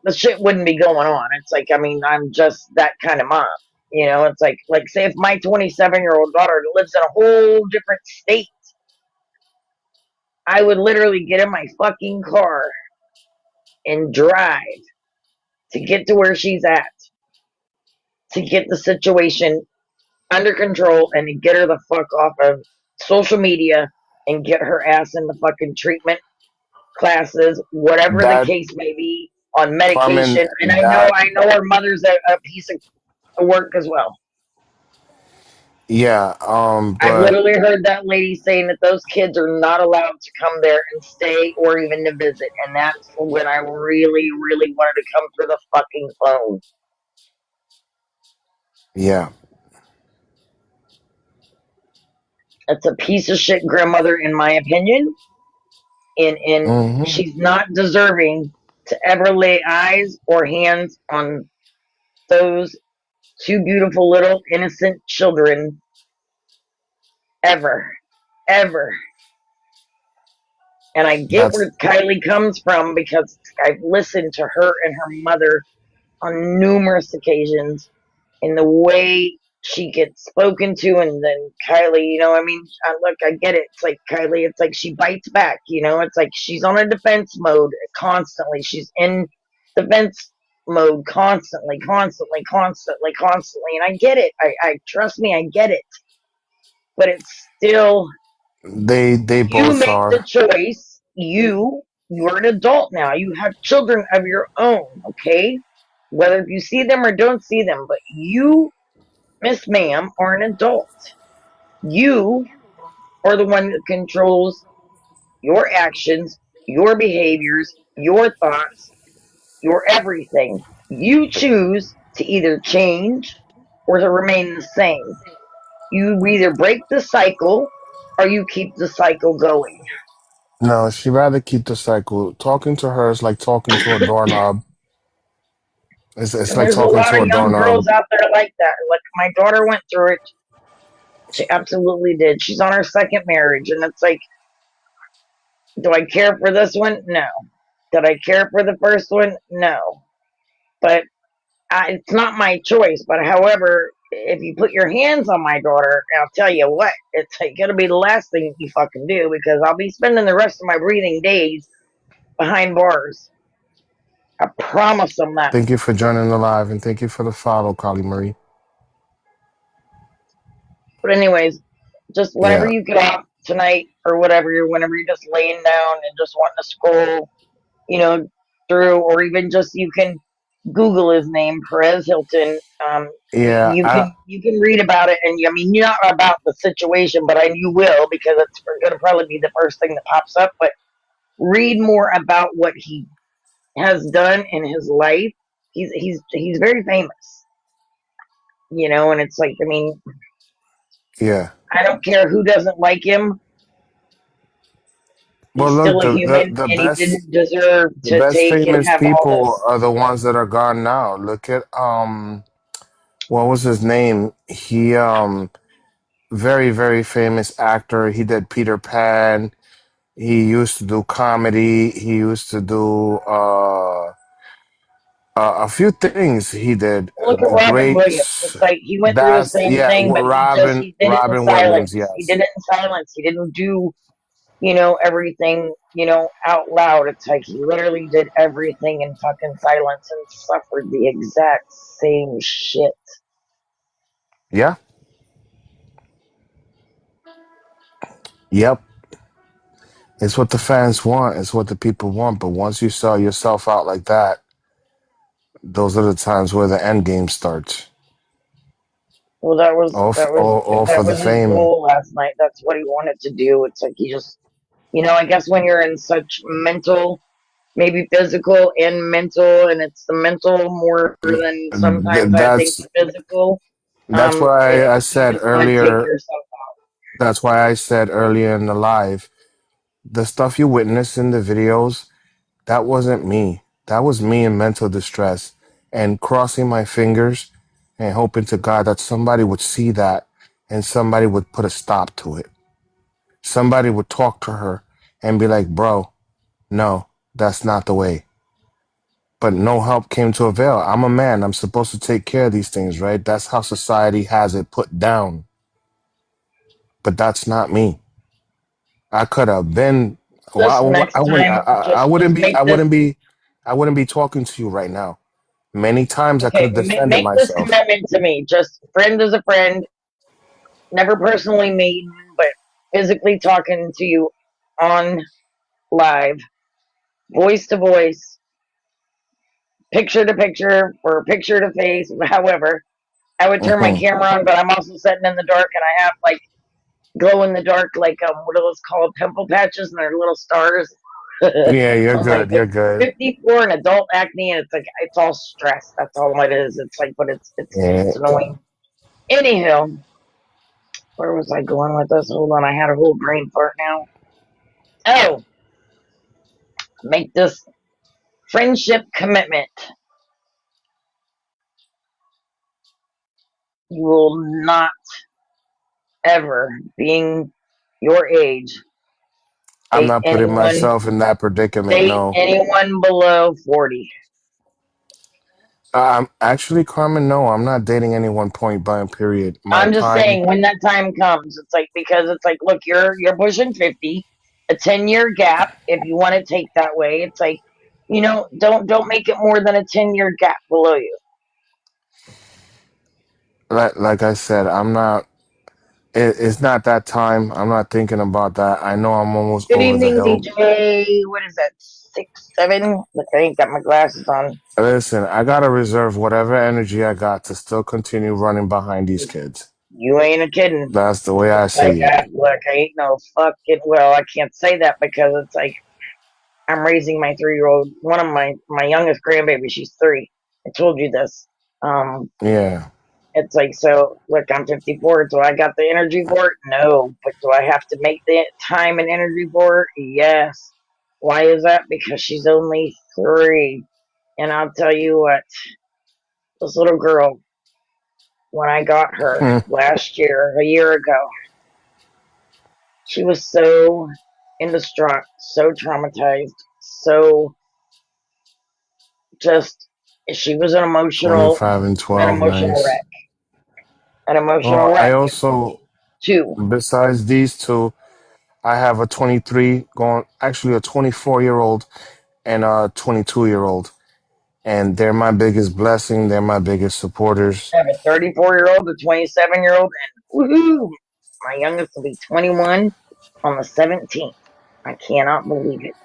the shit wouldn't be going on. It's like, I mean, I'm just that kind of mom. It's like, say if my 27-year-old daughter lives in a whole different state, I would literally get in my fucking car and drive to get to where she's at, to get the situation under control and to get her the fuck off of social media and get her ass into fucking treatment classes, whatever the that case may be, on Carmen, medication. And that I know her mother's a piece of work as well. yeah, I've but literally heard that lady saying that those kids are not allowed to come there and stay or even to visit. And that's when I really, really wanted to come through the fucking phone. yeah, It's a piece of shit grandmother, in my opinion. And hmm, she's not deserving to ever lay eyes or hands on those two beautiful little innocent children ever, ever. And I get That's where Kylie comes from because I've listened to her and her mother on numerous occasions in the way she gets spoken to, and then Kylie, I mean, look, I get it. It's like Kylie, it's like she bites back, it's like she's on a defense mode constantly. She's in defense mode constantly, constantly, constantly, constantly. And I get it. I trust me, I get it. But it's still, they you both make the are. choice. You're an adult now. You have children of your own, okay? Whether you see them or don't see them, but you, Miss Ma'am, are an adult. You are the one that controls your actions, your behaviors, your thoughts, your everything. You choose to either change or to remain the same. You either break the cycle or you keep the cycle going. No, she'd rather keep the cycle. Talking to her is like talking to a doorknob. It's And like there's a talking lot to of a young doorknob. girls out there like that. Like my daughter went through it. She absolutely did. She's on her second marriage, and it's like, do I care for this one? No. Did I care for the first one? No. But it's not my choice. But however, if you put your hands on my daughter, I'll tell you what, it's like, gonna be the last thing you fucking do because I'll be spending the rest of my breathing days behind bars. I promise them that. Thank you for joining the live and thank you for the follow, Carly Marie. But anyways, just whenever Yeah, you get off tonight or whatever, whenever you're just laying down and just wanting to scroll, you know, through, or even just you can Google his name, Perez Hilton. yeah. You can read about it, and I mean, not about the situation, but you will because it's going to probably be the first thing that pops up. But read more about what he has done in his life. He's very famous, and it's like, I mean, Yeah. I don't care who doesn't like him. Well, He's look, still a human, and he didn't deserve the to best take and famous have all people this. are the ones that are gone now. Look at what was his name? He very very famous actor. He did Peter Pan. He used to do comedy. He used to do a few things. He did Look at the Robin great. Williams. It's like he went through the That's same yeah, thing, but he did it in Robin Williams. silence. He Yes. did it in silence. He didn't do, everything, out loud. It's like he literally did everything in fucking silence and suffered the exact same shit. Yeah. Yep. It's what the fans want. It's what the people want. But once you sell yourself out like that, those are the times where the end game starts. Well, All that for the was his fame. goal last night. That's what he wanted to do. It's like he just, I guess when you're in such mental, maybe physical and mental, and it's the mental more than sometimes I think That's the physical. why I You said just got to take earlier. yourself. That's why I said earlier in the live, the stuff you witnessed in the videos, that wasn't me. That was me in mental distress and crossing my fingers and hoping to God that somebody would see that and somebody would put a stop to it. Somebody would talk to her and be like, bro, no, that's not the way. But no help came to avail. I'm a man. I'm supposed to take care of these things, right? That's how society has it put down. But that's not me. I could have been. This Well, next time, I make this. wouldn't be. I wouldn't be talking to you right now. Many times I could Okay, have defended make this myself. commitment to me. Just friend as a friend, never personally meeting, but physically talking to you on live, voice to voice, picture to picture, or picture to face, however. I would turn my Hmm. camera on, but I'm also sitting in the dark, and I have like glow in the dark, like what are those called? Pimple patches, and they're little stars Yeah, you're on my good. You're face. good. 54 and adult acne, and it's like it's all stress. That's all it is. It's like, but Yeah. it's annoying. Anyhow, where was I going with this? Hold on, I had a whole brain fart now. Oh, make this friendship commitment. You will not ever, being your age, I'm date not putting anyone myself in that predicament. date No. anyone below 40. I'm actually, Carmen. No, I'm not dating anyone. Point blank. Period. My I'm just time. saying when that time comes, it's like because it's like, look, you're pushing 50, a 10-year gap. If you want to take that way, it's like, don't make it more than a 10-year gap below you. Like I said, I'm not. It's not that time. I'm not thinking about that. I know I'm almost Good over the evening, hill. DJ. What is that? 6, 7. Look, I ain't got my glasses on. Listen, I gotta reserve whatever energy I got to still continue running behind these kids. You ain't a kidding. That's the way I Like, see it. look, I ain't no fucking. Well, I can't say that because it's like I'm raising my 3-year-old. One of my youngest grandbaby. She's 3. I told you this. Yeah. It's like, so look, I'm 54. Do I got the energy for it? No. But do I have to make the time and energy for it? Yes. Why is that? Because she's only 3. And I'll tell you what, this little girl, when I got her Hmm. last year, a year ago, she was so distraught, so traumatized, so just, she was $25 and an 12. emotional Nice. wreck, an emotional Well, I wreck also, too. besides these two, I have a 23 going, actually a 24-year-old and a 22-year-old. And they're my biggest blessing. They're my biggest supporters. I have a 34-year-old, a 27-year-old, and woohoo! My youngest will be 21 on the 17th. I cannot believe it.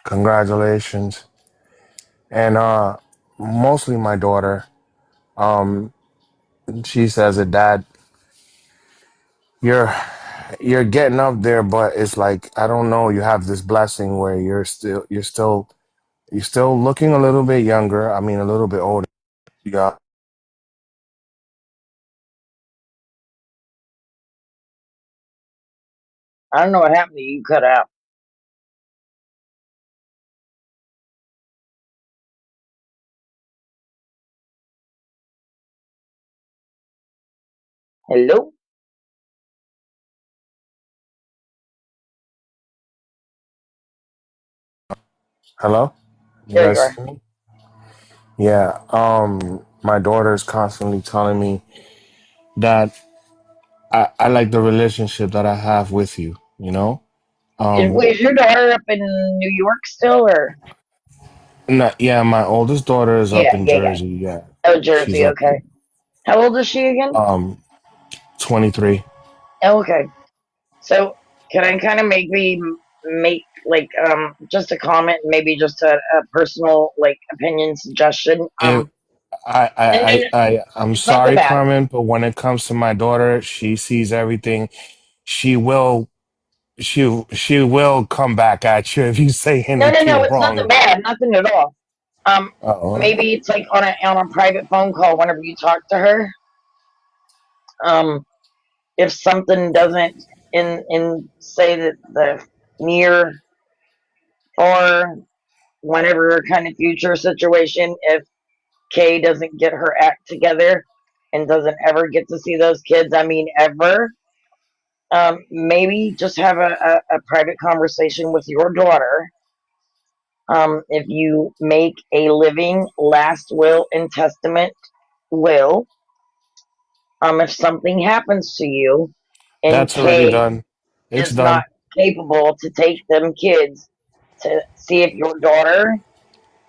Congratulations. And mostly my daughter. Um, she says it, Dad, you're you're getting up there, but it's like I don't know, you have this blessing where you're still looking a little bit younger. I mean a little bit older. You got I don't know what happened to you. You cut out. Hello? hello? You There you guys are. see me? Yeah. My daughter is constantly telling me that I like the relationship that I have with you, you know? Um Is your daughter up in New York still, or? not, yeah, my oldest daughter is up Yeah, in yeah, yeah. Jersey, yeah. Oh, She's Jersey. up Okay. How old is she again? um 23. Oh, okay. So, can I kind of maybe make like just a comment, maybe just a personal like opinion suggestion? If And I'm it's nothing sorry, bad. Carmen, but when it comes to my daughter, she sees everything. She will she will come back at you if you say No, no, no. anything It's nothing wrong. bad. Nothing at all. Oh, Maybe it's like on a private phone call whenever you talk to her. Um, if something doesn't in say that the near or whenever kind of future situation, if Kay doesn't get her act together and doesn't ever get to see those kids, I mean ever, maybe just have a private conversation with your daughter. If you make a living last will and testament will, if something happens to you and that's already Kay done. It's is not done. capable to take them kids to see if your daughter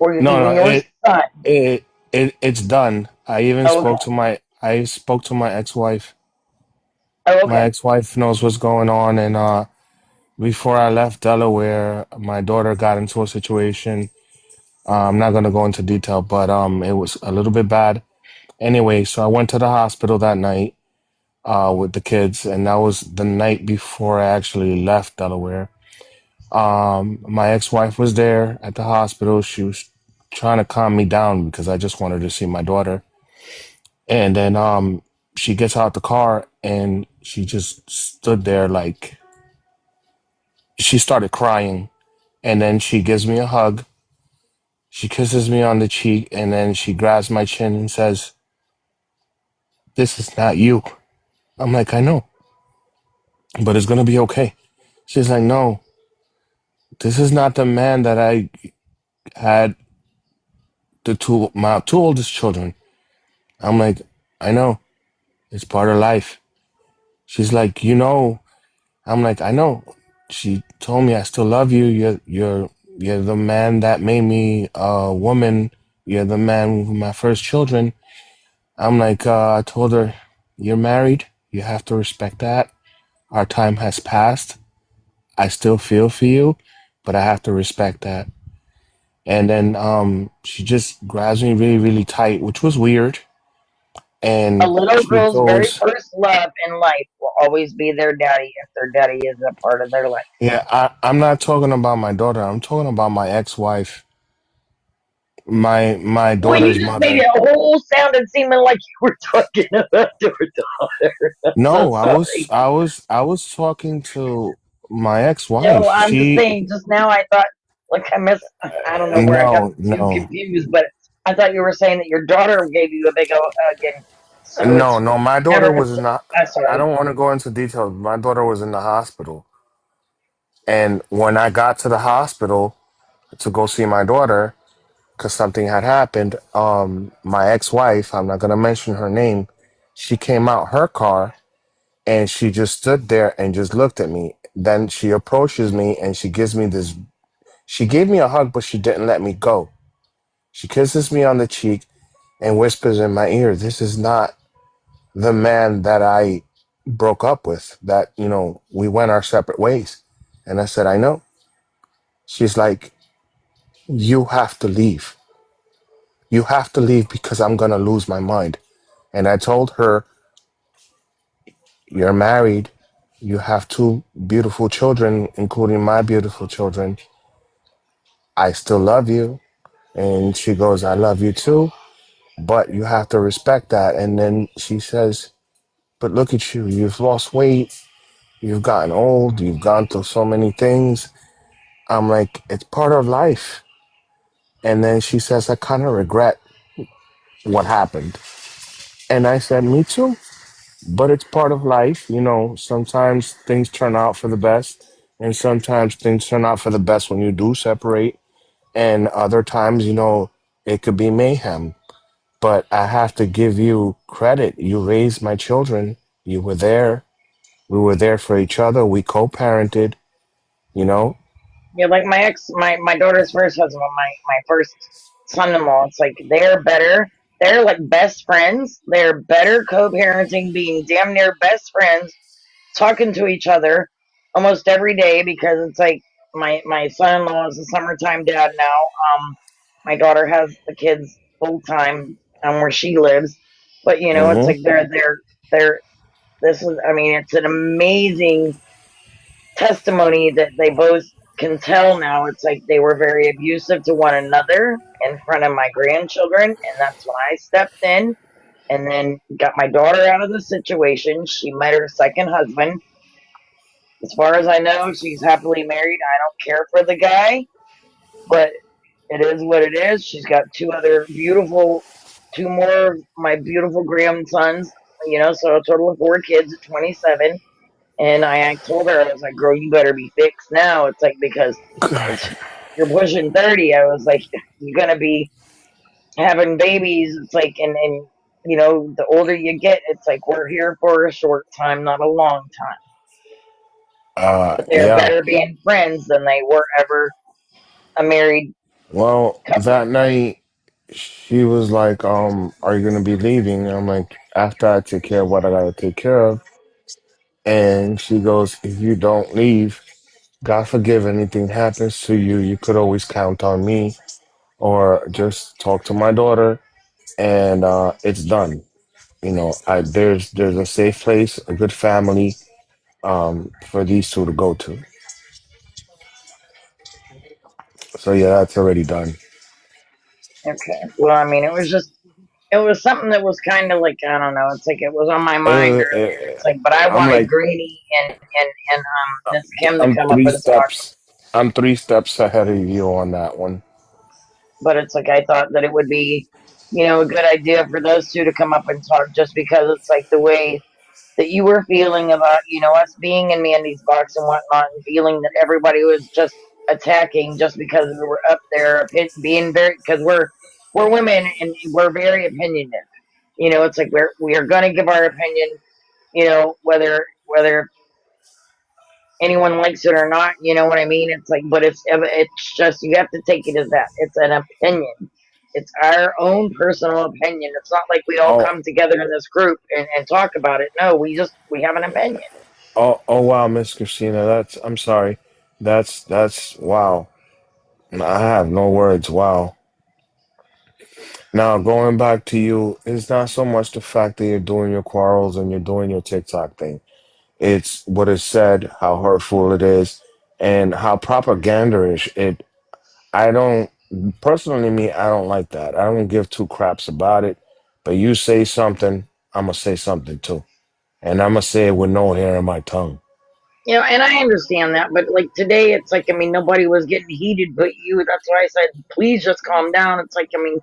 or No, no, even your son. it's done. Oh, okay. I spoke to my ex-wife. Oh, My okay. ex-wife knows what's going on, and before I left Delaware, my daughter got into a situation. I'm not gonna go into detail, but it was a little bit bad. Anyway, so I went to the hospital that night with the kids, and that was the night before I actually left Delaware. My ex-wife was there at the hospital. She was trying to calm me down because I just wanted to see my daughter. And then she gets out the car and she just stood there like she started crying. And then she gives me a hug. She kisses me on the cheek and then she grabs my chin and says, "This is not you." I'm like, I know, but it's gonna be okay. She's like, no, this is not the man that I had my two oldest children. I'm like, I know, it's part of life. She's like, you know, I'm like, I know. She told me I still love you. You're the man that made me a woman. You're the man with my first children. I'm like, I told her, you're married. You have to respect that. Our time has passed. I still feel for you, but I have to respect that. And then she just grabs me really, really tight, which was weird. A And little she girl's very goes, first love in life will always be their daddy if their daddy is a part of their life. yeah, I'm not talking about my daughter. I'm talking about my ex-wife, my Well, you daughter's just made mother. it whole sounded seeming like you were talking about your daughter. I'm so No, sorry. I was talking to my No, ex-wife. I'm just She saying. Just now, I thought, like, I missed. I don't know where I got no, the two no. confused, but I thought you were saying that your daughter gave you a big hug, and so No, it's no, my daughter never. was not. I'm I sorry. don't want to go into details. My daughter was in the hospital. And when I got to the hospital to go see my daughter, because something had happened, my ex-wife, I'm not going to mention her name, she came out her car and she just stood there and just looked at me. Then she approaches me and she gave me a hug, but she didn't let me go. She kisses me on the cheek and whispers in my ear, this is not the man that I broke up with, that, we went our separate ways. And I said, I know. She's like, you have to leave. You have to leave because I'm going to lose my mind. And I told her, you're married. You have two beautiful children, including my beautiful children. I still love you. And she goes, I love you too, but you have to respect that. And then she says, but look at you. You've lost weight. You've gotten old. You've gone through so many things. I'm like, it's part of life. And then she says, I kind of regret what happened. And I said, me too. But it's part of life. Sometimes things turn out for the best. And sometimes things turn out for the best when you do separate. And other times, it could be mayhem. But I have to give you credit. You raised my children. You were there. We were there for each other. We co-parented, you know? Yeah, like my daughter's first husband, my first son-in-law. It's like they're better. They're like best friends. They're better co-parenting, being damn near best friends, talking to each other almost every day because it's like my son-in-law is a summertime dad now. My daughter has the kids full time where she lives, but it's Mm-hmm. like they're this is, I mean, it's an amazing testimony that they both can tell now. It's like they were very abusive to one another in front of my grandchildren, and that's when I stepped in and then got my daughter out of the situation. She met her second husband. As far as I know, she's happily married. I don't care for the guy, but it is what it is. She's got two more of my beautiful grandsons, so a total of four kids at 27. And I told her, I was like, girl, you better be fixed now. It's like, because it's, you're pushing 30. I was like, you're going to be having babies. It's like, and the older you get, it's like, we're here for a short time, not a long time. But they're Yeah. better being friends than they were ever a married Well, couple. that night she was like, are you gonna be leaving? I'm like, after I take care of what I gotta take care of. And she goes, if you don't leave, God forgive anything happens to you, you could always count on me or just talk to my daughter and it's done. There's a safe place, a good family for these two to go to. So yeah, that's already done. Okay. Well, I mean, it was something that was kind of like, I don't know. It's like it was on my mind earlier. It's like, but I I'm wanted like, Greenie and Miss Kim to I'm come up three and talk. steps. I'm 3 steps ahead of you on that one. But it's like I thought that it would be, a good idea for those two to come up and talk, just because it's like the way. that you were feeling about, us being in Mandy's box and whatnot, and feeling that everybody was just attacking just because we were up there, being very, because we're women and we're very opinionated. It's like we are going to give our opinion, whether anyone likes it or not. You know what I mean? It's like, but it's just, you have to take it as that. It's an opinion. It's our own personal opinion. It's not like we all Oh, come together in this group and talk about it. No, we have an opinion. oh, wow, Miss Christina. I'm sorry. That's wow. I have no words. Wow. Now, going back to you, it's not so much the fact that you're doing your quarrels and you're doing your TikTok thing. It's what is said, how hurtful it is, and how propagandaish it. I don't personally, me, I don't like that. I don't give two craps about it. But you say something, I'm gonna say something too, and I'm gonna say it with no hair in my tongue. And I understand that, but like today, it's like, I mean, nobody was getting heated but you. That's why I said, please just calm down. It's like, I mean,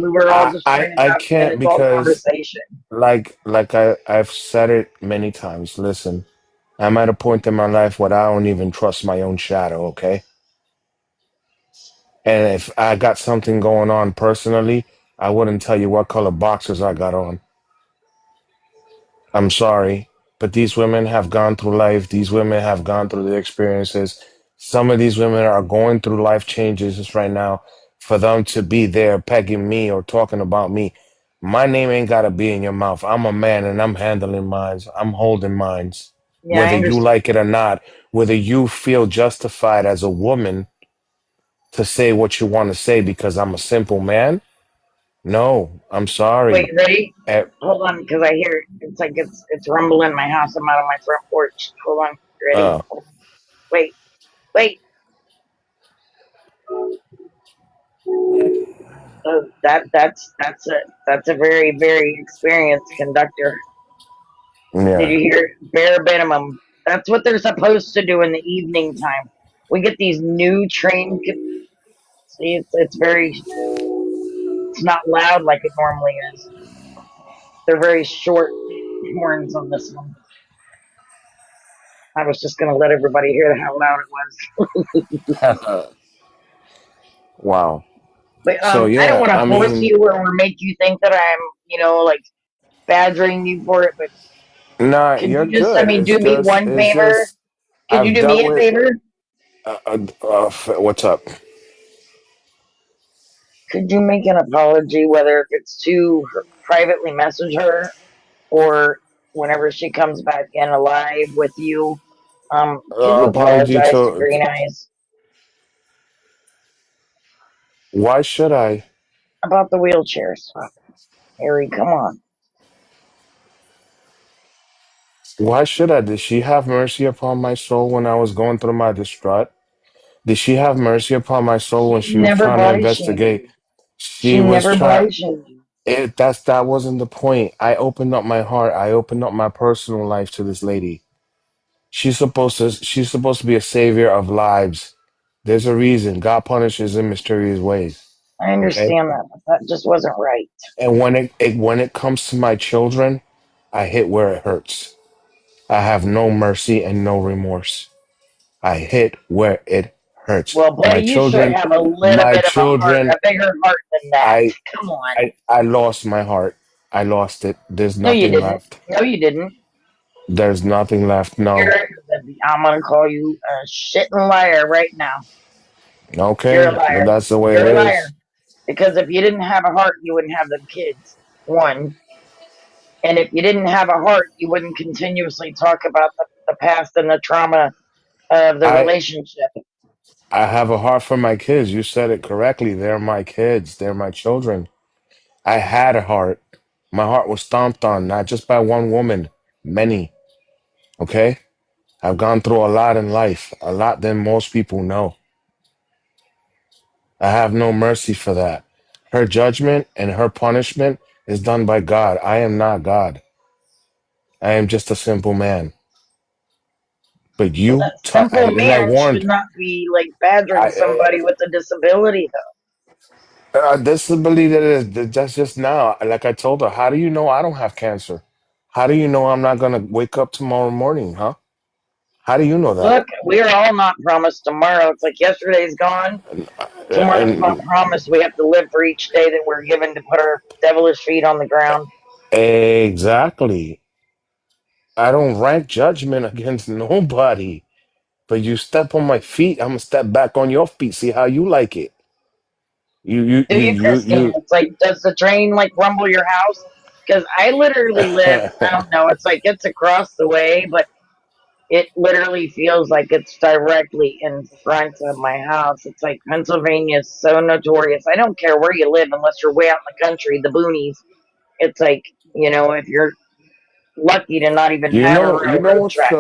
we were all just trying to I have an can't adult because conversation. like I've said it many times. Listen, I'm at a point in my life where I don't even trust my own shadow, okay? And if I got something going on personally, I wouldn't tell you what color boxers I got on. I'm sorry, but these women have gone through life. These women have gone through the experiences. Some of these women are going through life changes right now. For them to be there pegging me or talking about me, my name ain't got to be in your mouth. I'm a man and I'm handling mines. I'm holding mines. Yeah, I Whether you understand. like it or not, whether you feel justified as a woman to say what you want to say because I'm a simple man, no, I'm Wait, sorry. ready? Eh, Hold on, because I hear it's like it's rumbling in my house. I'm out on my front porch. Hold on, ready? Uh, Wait, wait. That's a very very experienced conductor. Did yeah. you hear? Bare minimum. That's what they're supposed to do in the evening time. We get these new train. See, it's not loud like it normally is. They're very short horns on this one. I was just gonna let everybody hear how loud it was. Wow. But So I don't yeah, want to I force mean, you or make you think that I'm, like badgering you for it. But nah, could you're you just, I good. mean, do me one It's favor? just Could you I've do dealt me a with. favor? What's up? Could you make an apology, whether if it's to privately message her or whenever she comes back in alive with you? Could you Apology apologize to to. Green Eyes Why should I? about the wheelchairs? Harry, come on. Why should I? Did she have mercy upon my soul when I was going through my distraught? Did she have mercy upon my soul when She she was never trying to body shamed investigate? you. She She was never trying. body shamed you. That wasn't the point. I opened up my heart. I opened up my personal life to this lady. She's supposed to be a savior of lives. There's a reason God punishes in mysterious ways. I Okay? understand that, but that just wasn't right. And when it comes to my children, I hit where it hurts. I have no mercy and no remorse. I hit where it hurts. Well, buddy, you should have a little My bit of a heart, children, a bigger heart than that. I Come on. I lost my heart. I lost it. There's No, you nothing didn't. left. No, you didn't. There's nothing left. No. You're, I'm going to call you a shitting liar right now. You're a Okay, but liar. that's the way it You're a liar. is. Because if you didn't have a heart, you wouldn't have them kids. One. And if you didn't have a heart, you wouldn't continuously talk about the past and the trauma of the I relationship. I have a heart for my kids. You said it correctly. They're my kids. They're my children. I had a heart. My heart was stomped on, not just by one woman, many. Okay? I've gone through a lot in life, a lot than most people know. I have no mercy for that. Her judgment and her punishment is done by God. I am not God. I am just a simple man. But Well, you, that simple and I man should warned, not be like badgering I, somebody with a disability, though. disability that's just now. Like I told her, how do you know I don't have cancer? How do you know I'm not gonna wake up tomorrow morning, huh? How do you know that? Look, we are all not promised tomorrow. It's like yesterday's gone. Tomorrow's not And promised. We have to live for each day that we're given to put our devilish feet on the ground. exactly. I don't rank judgment against nobody. But you step on my feet, I'm gonna step back on your feet. See how you like it. You you Do you you, Christine? you It's like, does the train like rumble your house? Because I literally live, I you. don't know, it's like it's across the way, but it literally feels like it's directly in front of my house. It's like Pennsylvania is so notorious. I don't care where you live unless you're way out in the country, the boonies. It's like, if you're lucky to not even You have a know, railroad track.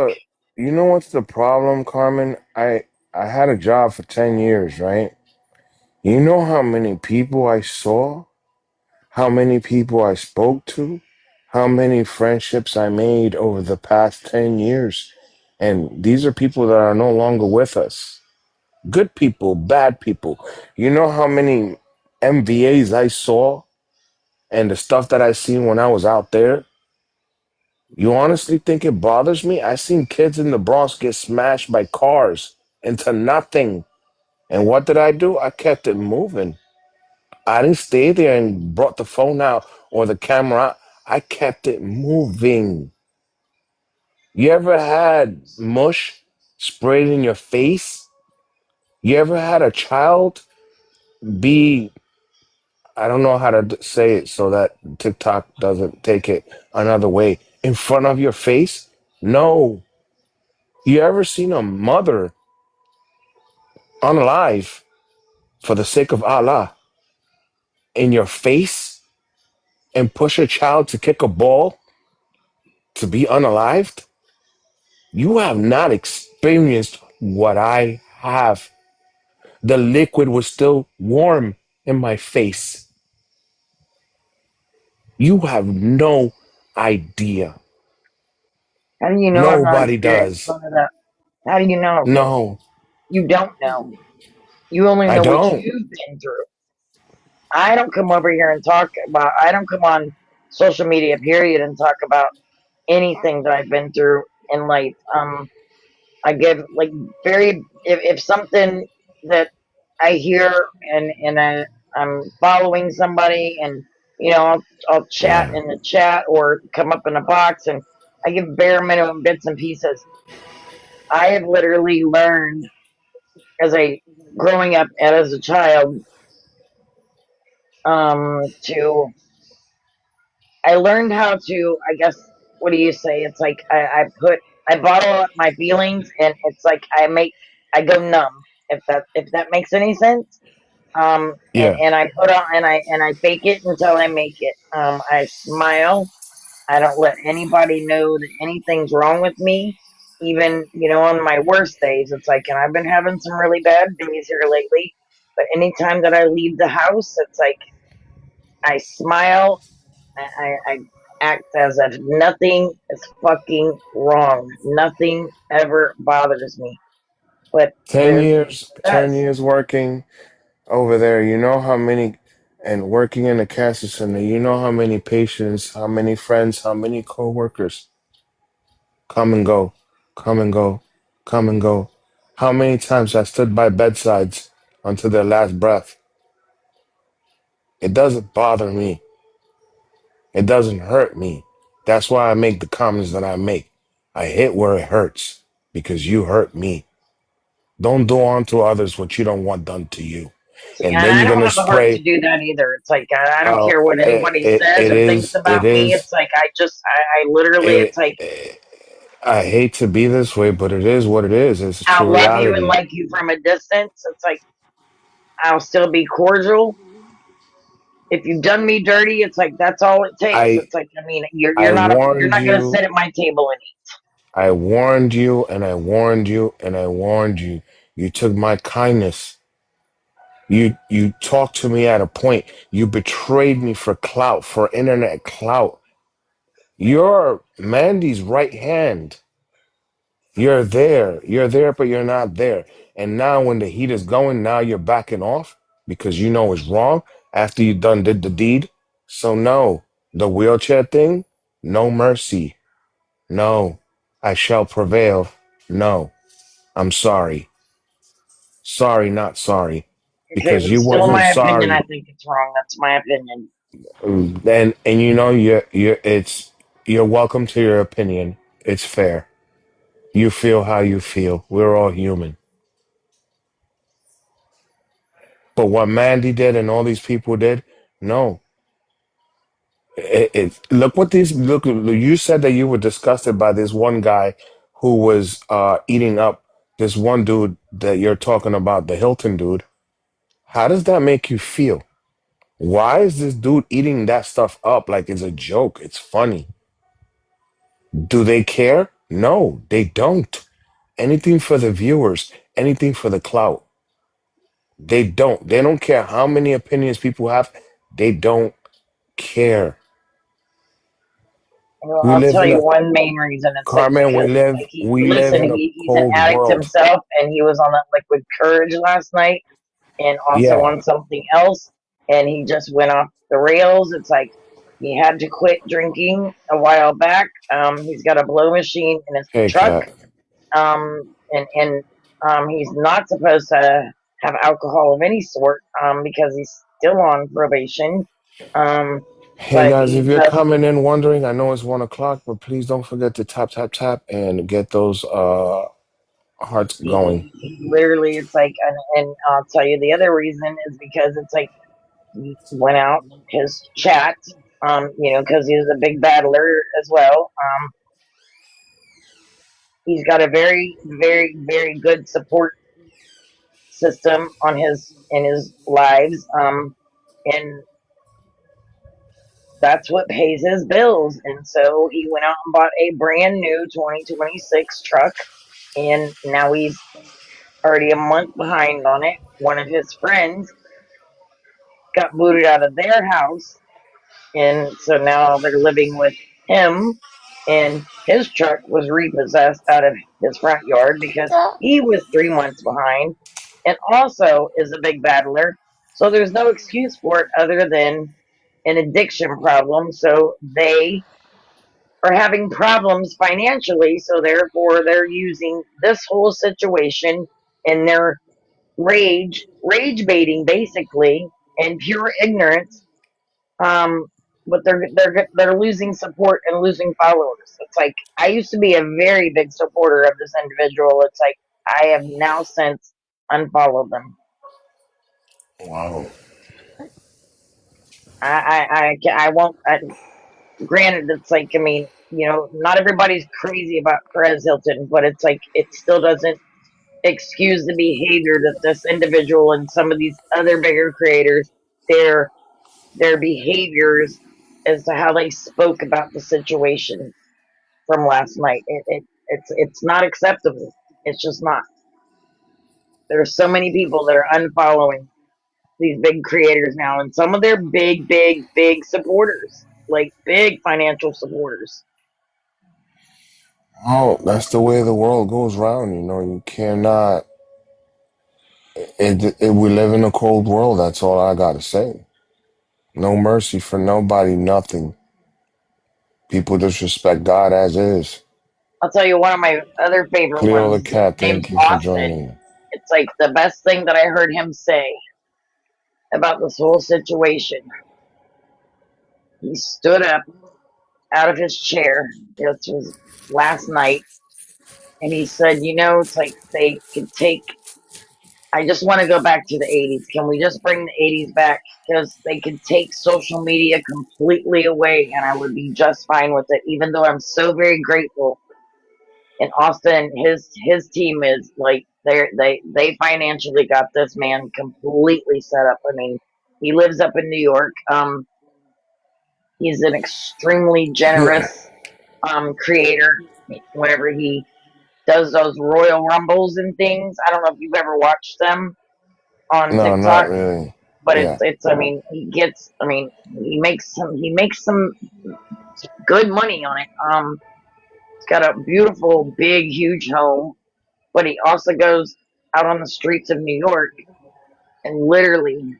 you know what's the problem, Carmen? I had a job for 10 years, right? You know how many people I saw, how many people I spoke to, how many friendships I made over the past 10 years. And these are people that are no longer with us. Good people, bad people. You know how many MVAs I saw and the stuff that I seen when I was out there? You honestly think it bothers me? I seen kids in the Bronx get smashed by cars into nothing. And what did I do? I kept it moving. I didn't stay there and brought the phone out or the camera out. I kept it moving. You ever had mush sprayed in your face? You ever had a child be, I don't know how to say it so that TikTok doesn't take it another way, in front of your face? No. You ever seen a mother unalive for the sake of Allah in your face and push a child to kick a ball to be unalived? You have not experienced what I have. The liquid was still warm in my face. You have no idea. How do you know I've not Nobody experienced does. some of that? How do you know? No, You don't know. You only I know what don't. you've been through. I don't come over here and talk about, I don't come on social media, period, and talk about anything that I've been through in life. I give like if something that I hear I'm following somebody and I'll chat in the chat or come up in a box and I give bare minimum bits and pieces. I have literally learned as a growing up and as a child to I learned how to, I guess, what do you say? It's like I bottle up my feelings, and it's like I go numb. If that makes any sense. And Yeah. and I put on and I fake it until I make it. I smile. I don't let anybody know that anything's wrong with me. Even on my worst days, it's like, and I've been having some really bad days here lately. But anytime that I leave the house, it's like I smile. I act as if nothing is fucking wrong. Nothing ever bothers me. But 10 there years, it 10 does. years working over there. You know how many, and working in a cancer center, you know how many patients, how many friends, how many coworkers come and go, come and go, come and go. How many times I stood by bedsides until their last breath. It doesn't bother me. It doesn't hurt me. That's why I make the comments that I make. I hit where it hurts because you hurt me. Don't do unto others what you don't want done to you. See, And and then I you're don't gonna have a heart to spray. do that either. It's like I don't Oh, care what anybody says or thinks it about me. is. It's like I literally, it's It, like I hate to be this way, but it is what it is. It's a I'll true love you and reality. like you from a distance. It's like I'll still be cordial. If you've done me dirty, it's like that's all it takes. I It's like, I mean, you're I not you're warned not gonna you. sit at my table and eat. I warned you, and I warned you, and I warned you. You took my kindness. You talked to me at a point. You betrayed me for clout, for internet clout. You're Mandy's right hand. You're there, but you're not there. And now when the heat is going, now you're backing off because you know it's wrong after you done did the deed. So no, the wheelchair thing. No mercy. No. I shall prevail. No. I'm sorry. Sorry, not sorry. Okay, Because but you still, wasn't my opinion, I sorry. think it's wrong. That's my opinion. And you know you're welcome to your opinion. It's fair. You feel how you feel. We're all human. But what Mandy did and all these people did, no. Look what these look. You said that you were disgusted by this one guy who was eating up this one dude that you're talking about, the Hilton dude. How does that make you feel? Why is this dude eating that stuff up like it's a joke? It's funny. Do they care? No, they don't. Anything for the viewers, anything for the clout. They don't. They don't care how many opinions people have. They don't care. Well, We I'll live tell in you a one main reason. It's like Carmen, because it's like we live listen, in a he's an cold addict world. himself, and he was on that liquid courage last night, and also Yeah. on something else, and he just went off the rails. It's like he had to quit drinking a while back. He's got a blow machine in his Hey, truck, cat. and he's not supposed to have alcohol of any sort, because he's still on probation. Um, Hey but guys, if he you're does. coming in wondering, I know it's 1 o'clock, but please don't forget to tap tap tap and get those hearts going. He literally, it's like, and I'll tell you the other reason is because it's like he went out his chat, because he was a big battler as well. He's got a very, very, very good support system on his in his lives, and that's what pays his bills. And so he went out and bought a brand new 2026 truck, and now he's already a month behind on it. One of his friends got booted out of their house, and so now they're living with him, and his truck was repossessed out of his front yard because he was 3 months behind and also is a big battler. So there's no excuse for it other than an addiction problem. So they are having problems financially, so therefore they're using this whole situation in their rage baiting basically, and pure ignorance. um, but they're losing support and losing followers. It's like I used to be a very big supporter of this individual. It's like I have now since unfollowed them. Wow. I won't. Granted, it's like, I mean, not everybody's crazy about Perez Hilton, but it's like it still doesn't excuse the behavior that this individual and some of these other bigger creators, their their behaviors as to how they spoke about the situation from last night. It's not acceptable. It's just not. There are so many people that are unfollowing these big creators now, and some of their big, big, big supporters, like big financial supporters. Oh, that's the way the world goes round. You know, you cannot. We live in a cold world. That's all I gotta say. No mercy for nobody, nothing. People disrespect God as is. I'll tell you one of my other favorite Cleo the ones. His cat, name's thank you for Austin. joining. It's like the best thing that I heard him say about this whole situation. He stood up out of his chair. This was last night, and he said, it's like they could take. I just want to go back to the 80s. Can we just bring the 80s back? Because they could take social media completely away, and I would be just fine with it. Even though I'm so very grateful. And Austin, his team is like they financially got this man completely set up. I mean, he lives up in New York. He's an extremely Yeah. generous creator. Whenever he does those Royal Rumbles and things, I don't know if you've ever watched them on No, TikTok, not really. but Yeah. it's I mean he makes some good money on it. He's got a beautiful, big, huge home, but he also goes out on the streets of New York and literally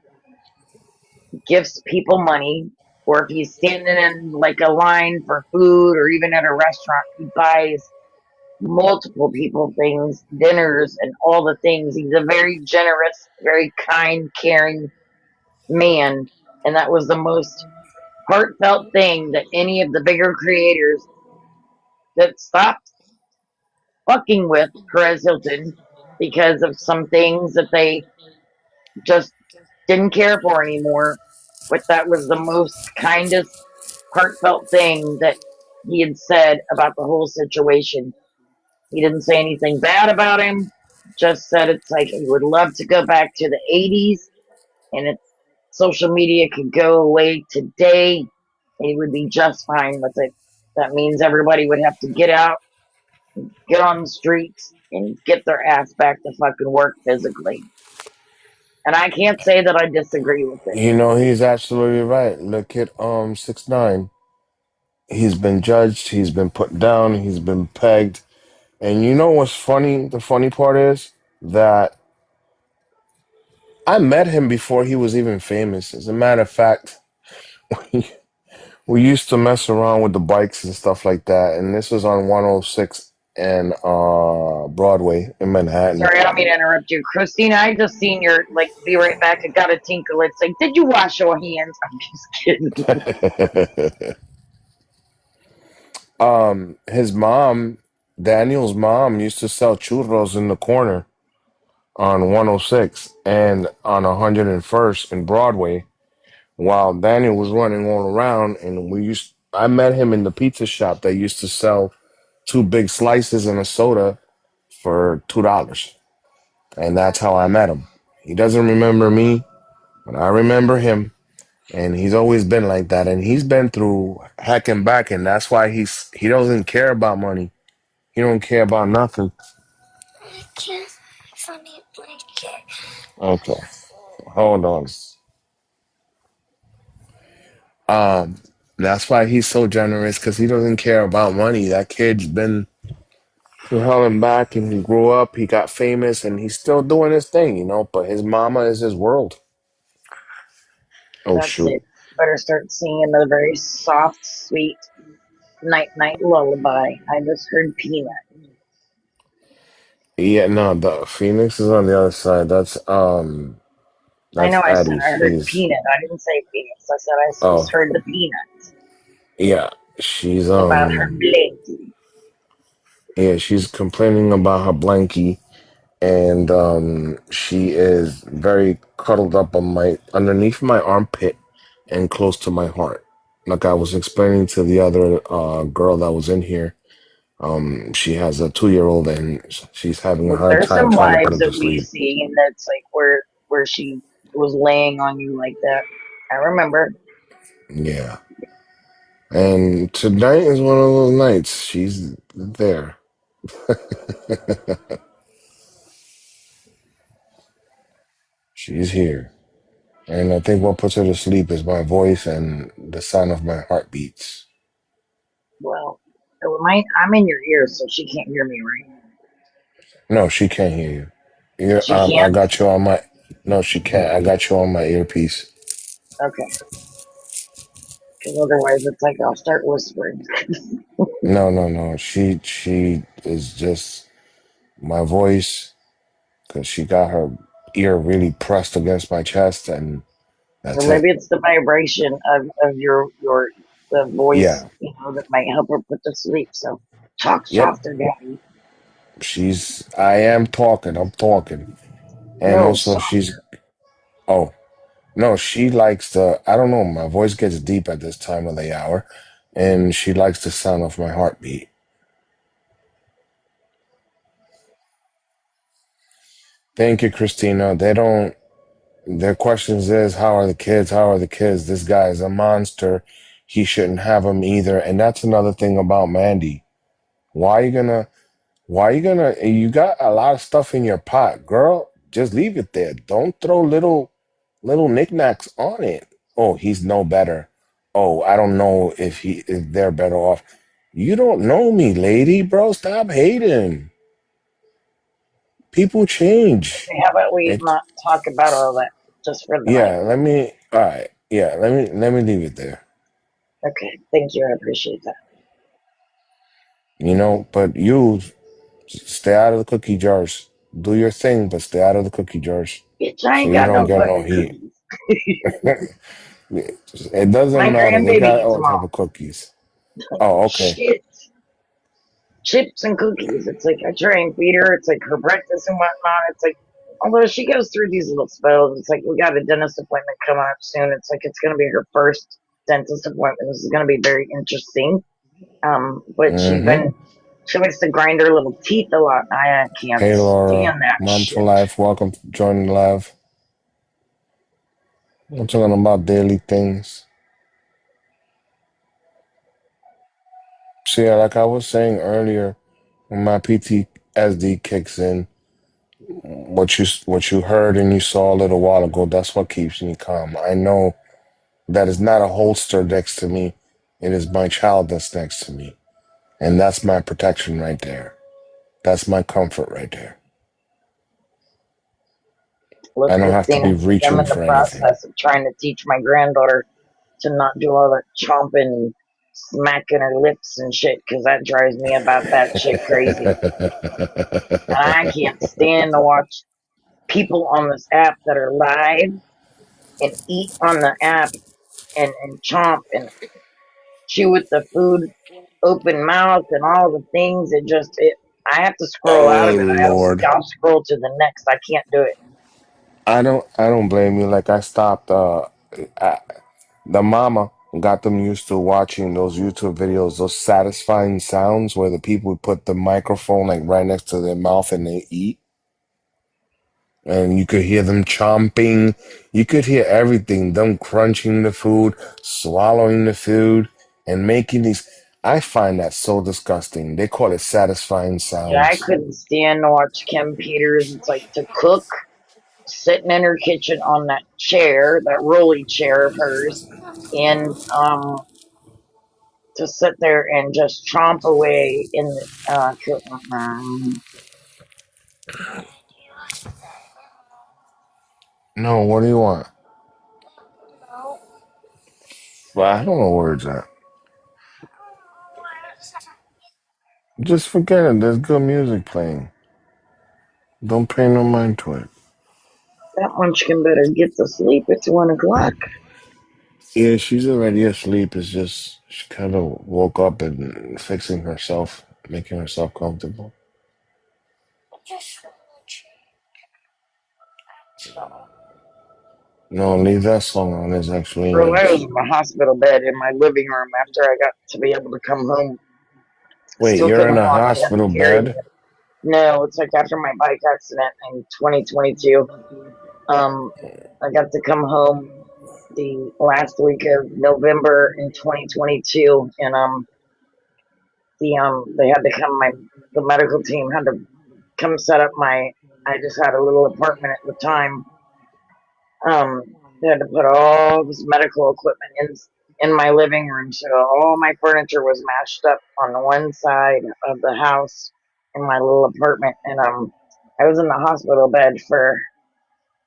gives people money. or if he's standing in like a line for food or even at a restaurant, he buys multiple people things, dinners, and all the things. He's a very generous, very kind, caring man. And that was the most heartfelt thing that any of the bigger creators that stopped fucking with Perez Hilton because of some things that they just didn't care for anymore. But that was the most kindest, heartfelt thing that he had said about the whole situation. He didn't say anything bad about him, just said it's like he would love to go back to the 80s and if social media could go away today, he would be just fine with it. That means everybody would have to get out, get on the streets, and get their ass back to fucking work physically. And I can't say that I disagree with it. You know, he's absolutely right. Look at 6ix9ine. He's been judged, he's been put down, he's been pegged. And you know what's funny? The funny part is that I met him before he was even famous. As a matter of fact, we used to mess around with the bikes and stuff like that. And this was on 106 and Broadway in Manhattan. Sorry, I don't mean to interrupt you. Christina, I just seen your, like, be right back. I got a tinkle. It's like, did you wash your hands? I'm just kidding. His mom, Daniel's mom, used to sell churros in the corner on 106 and on 101st in Broadway while Daniel was running all around. And I met him in the pizza shop that used to sell two big slices and a soda for $2. And that's how I met him. He doesn't remember me, but I remember him. And he's always been like that. And he's been through heck and back. And that's why he doesn't care about money. He don't care about nothing. Okay, hold on. Um, that's why he's so generous because he doesn't care about money. That kid's been through hell and back, and he grew up. He got famous, and he's still doing his thing, you know. But his mama is his world. Oh That's shoot! it. Better start singing a very soft, sweet night night lullaby. I just heard Peanut. Yeah, no, the Phoenix is on the other side. I That's know I said Addie. I heard She's Peanut. I didn't say Phoenix. I said I just oh heard the Peanuts yeah, she's about her blankie. yeah, she's complaining about her blankie, and she is very cuddled up on my underneath my armpit and close to my heart. Like I was explaining to the other girl that was in here, she has a 2-year old and she's having a hard There's time some trying to put lives him to that we sleep. see, and that's like where she was laying on you like that. I remember. Yeah. And tonight is one of those nights. She's there. She's here. And I think what puts her to sleep is my voice and the sound of my heartbeats. Well, I'm in your ears, so she can't hear me, right? No, she can't hear you. She I can't. got you on my. No, she can't. I got you on my earpiece. Okay, because otherwise it's like I'll start whispering. No, no, no. She is just my voice because she got her ear really pressed against my chest, and So that's it. maybe it's the vibration of your the voice, Yeah. that might help her put to sleep. So talk Yep. softer, Daddy. I am talking. I'm talking, and No, also soft. she's. Oh no, she likes the. I don't know. My voice gets deep at this time of the hour, and she likes the sound of my heartbeat. Thank you, Christina. They don't. Their questions is, how are the kids? How are the kids? This guy is a monster. He shouldn't have them either. And that's another thing about Mandy. Why you gonna, you got a lot of stuff in your pot, girl. Just leave it there. Don't throw little knickknacks on it. Oh, he's no better. Oh, I don't know if they're better off. You don't know me, lady, bro. Stop hating. People change. Okay, how about we It, not talk about all that just for the night? yeah, all right. Yeah, let me leave it there. Okay, thank you. I appreciate that. But you stay out of the cookie jars. Do your thing, but stay out of the cookie jars Bitch, I so ain't you got don't no get no fucking heat. cookies. It doesn't My matter. They grandbaby got eats all them type all. of cookies. Oh, okay. Shit. Chips and cookies. It's like I try and feed her. It's like her breakfast and whatnot. It's like, although she goes through these little spells, it's like we got a dentist appointment coming up soon. It's like it's going to be her first dentist appointment. This is going to be very interesting. But Mm-hmm. she likes to grind her little teeth a lot. I can't Hey, Laura. stand that Mom for shit. life. Welcome to joining the live. I'm talking about daily things. So yeah, like I was saying earlier, when my PTSD kicks in, what you heard and you saw a little while ago, that's what keeps me calm. I know that is not a holster next to me. It is my child that's next to me. And that's my protection right there. That's my comfort right there. Look, I don't have to Christina, be I'm reaching in the for anything. process of trying to teach my granddaughter to not do all that chomping, smacking her lips and shit, because that drives me about that shit crazy. And I can't stand to watch people on this app that are live and eat on the app and chomp and chew with the food open mouth and all the things. I have to scroll out Oh of it. Lord. I'll scroll to the next. I can't do it. I don't blame you. Like I stopped I, the mama got them used to watching those YouTube videos, those satisfying sounds where the people put the microphone like right next to their mouth and they eat. And you could hear them chomping. You could hear everything, them crunching the food, swallowing the food, and making these. I find that so disgusting. They call it satisfying Yeah, I sounds. couldn't stand to watch Kim Peters. It's like to cook, sitting in her kitchen on that chair, that rolly chair of hers, and to sit there and just chomp away in the No, what do you want? Well, I don't know where it's at. Just forget it. There's good music playing. Don't pay no mind to it. that munchkin better get to sleep. It's 1 o'clock. Yeah, she's already asleep. It's just she kind of woke up and fixing herself, making herself comfortable. No, leave that song on. It's actually Girl, I was English. in my hospital bed in my living room after I got to be able to come home. Wait, Still you're couldn't in a walk. They had to hospital carry me. bed? No, it's like after my bike accident in 2022. Um, I got to come home the last week of November in 2022, and they had to come. The medical team had to come set up my. I just had a little apartment at the time. Um, they had to put all this medical equipment in my living room, so all my furniture was mashed up on the one side of the house in my little apartment, and I was in the hospital bed for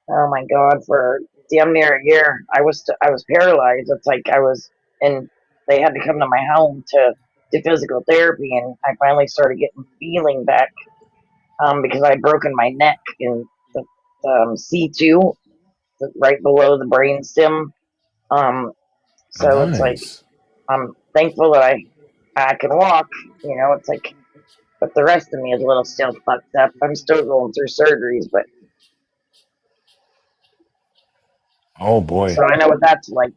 oh my god for damn near a year. I was paralyzed. It's like I was, and they had to come to my home to do physical therapy, and I finally started getting feeling back because I had broken my neck in the C2 right below the brain stem. Um, so it's like Nice. I'm thankful that I can walk. It's like, but the rest of me is a little still fucked up. I'm still going through surgeries, but Oh boy. so I know what that's like.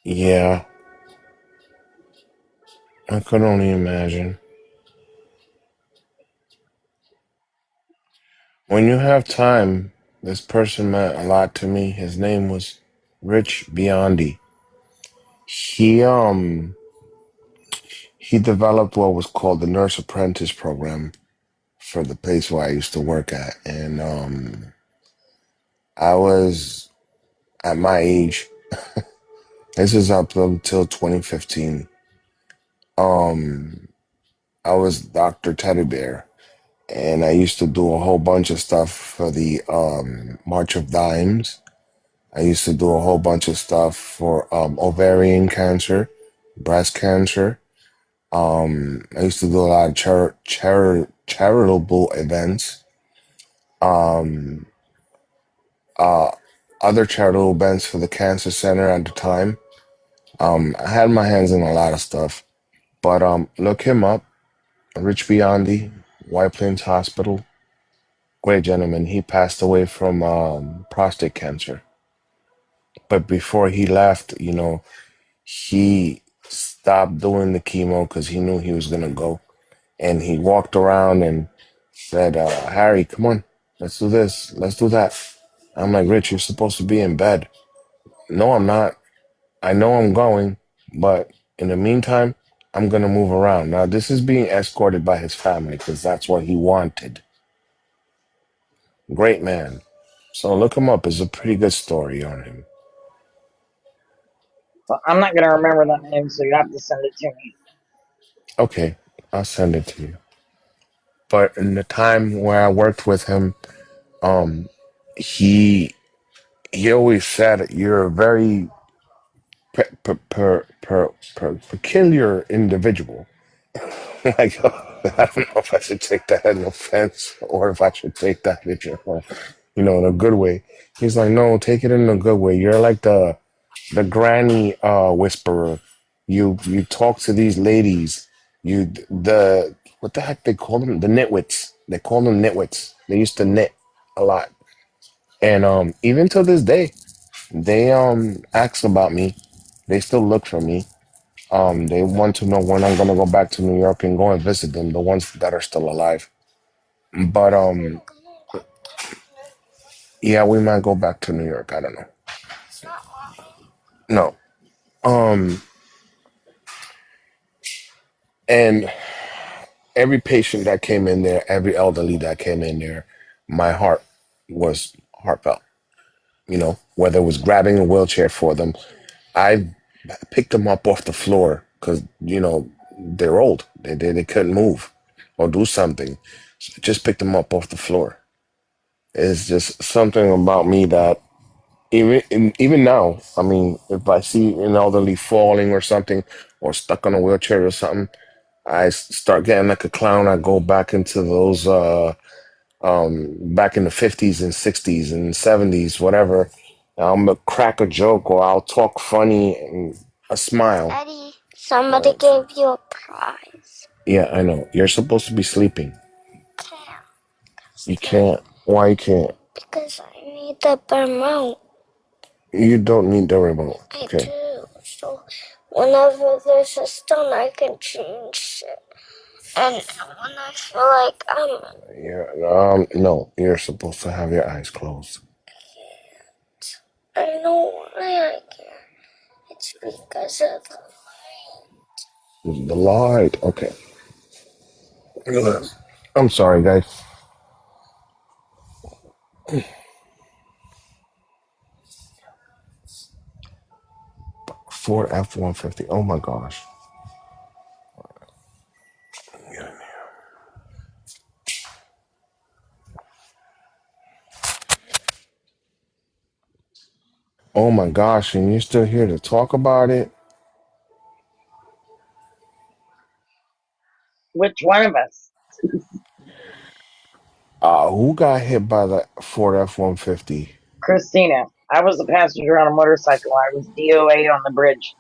Yeah, I could only imagine. When you have time, this person meant a lot to me. His name was Rich Biondi. He developed what was called the nurse apprentice program for the place where I used to work at. And I was at my age, this is up until 2015. Um I was Dr. Teddy Bear, and I used to do a whole bunch of stuff for the March of Dimes. I used to do a whole bunch of stuff for ovarian cancer, breast cancer. I used to do a lot of charitable events. Um, uh, Other charitable events for the cancer center at the time. I had my hands in a lot of stuff, but look him up, Rich Biondi, White Plains Hospital. Great gentleman. He passed away from prostate cancer. But before he left, he stopped doing the chemo because he knew he was gonna go. And he walked around and said, Harry, come on, let's do this, let's do that. I'm like, Rich, you're supposed to be in bed. No, I'm not. I know I'm going, but in the meantime, I'm gonna move around. Now, this is being escorted by his family because that's what he wanted. Great man. So look him up. It's a pretty good story on him. Well, I'm not going to remember that name, so you have to send it to me. Okay, I'll send it to you. But in the time where I worked with him, um, he he always said you're a very peculiar individual. Like, I don't know if I should take that as an offense or if I should take that in a good way. He's like, no, take it in a good way. You're like the granny whisperer. You talk to these ladies. The what the heck they call them? The nitwits. They call them nitwits. They used to knit a lot. And even to this day, they ask about me. They still look for me. They want to know when I'm gonna go back to New York and go and visit them, the ones that are still alive. But yeah, we might go back to New York. I don't know. No. Um, and every patient that came in there, every elderly that came in there, my heart was heartfelt. Whether it was grabbing a wheelchair for them, I picked them up off the floor because they're old. They couldn't move or do something. So I just picked them up off the floor. It's just something about me that even now, I mean, if I see an elderly falling or something, or stuck on a wheelchair or something, I start getting like a clown. I go back into those back in the 50s and 60s and 70s, whatever. I'm gonna crack a joke or I'll talk funny and a smile. Eddie, somebody Right. gave you a prize. Yeah, I know. You're supposed to be sleeping. Can't. You can't. Why you can't? Because I need the remote. You don't need the remote. I Okay. do. So whenever there's a stone, I can change it. And when I feel like Yeah. No. You're supposed to have your eyes closed. I know why I can't. It's because of the The light. Okay. I'm sorry, guys. Ford F-150. Oh my gosh. Oh my gosh. And you're still here to talk about it? Which one of us? Who got hit by the Ford F-150? Christina. I was a passenger on a motorcycle. I was DOA on the bridge.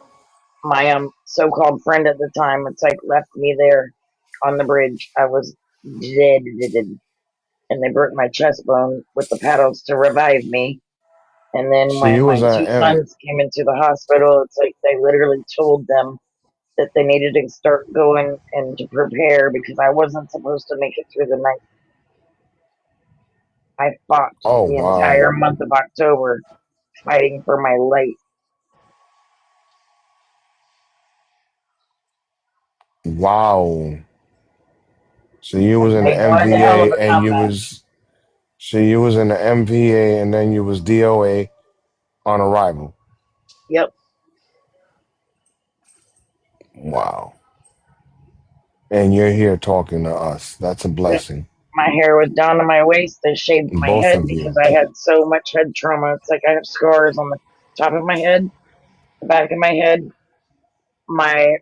My so-called friend at the time, it's like left me there on the bridge. I was dead, and they broke my chest bone with the paddles to revive me. And then So when you was my at two sons came into the hospital, it's like they literally told them that they needed to start going and to prepare because I wasn't supposed to make it through the night. I fought oh the wow. entire month of October fighting for my life. Wow. So you was in the Made one hell of MVA a and you comeback. was so you was in the MVA and then you was DOA on arrival. Yep. Wow. And you're here talking to us. That's a Yep. blessing. My hair was down to my waist. They shaved my Both head of because you. I had so much head trauma. It's like I have scars on the top of my head, the back of my head. My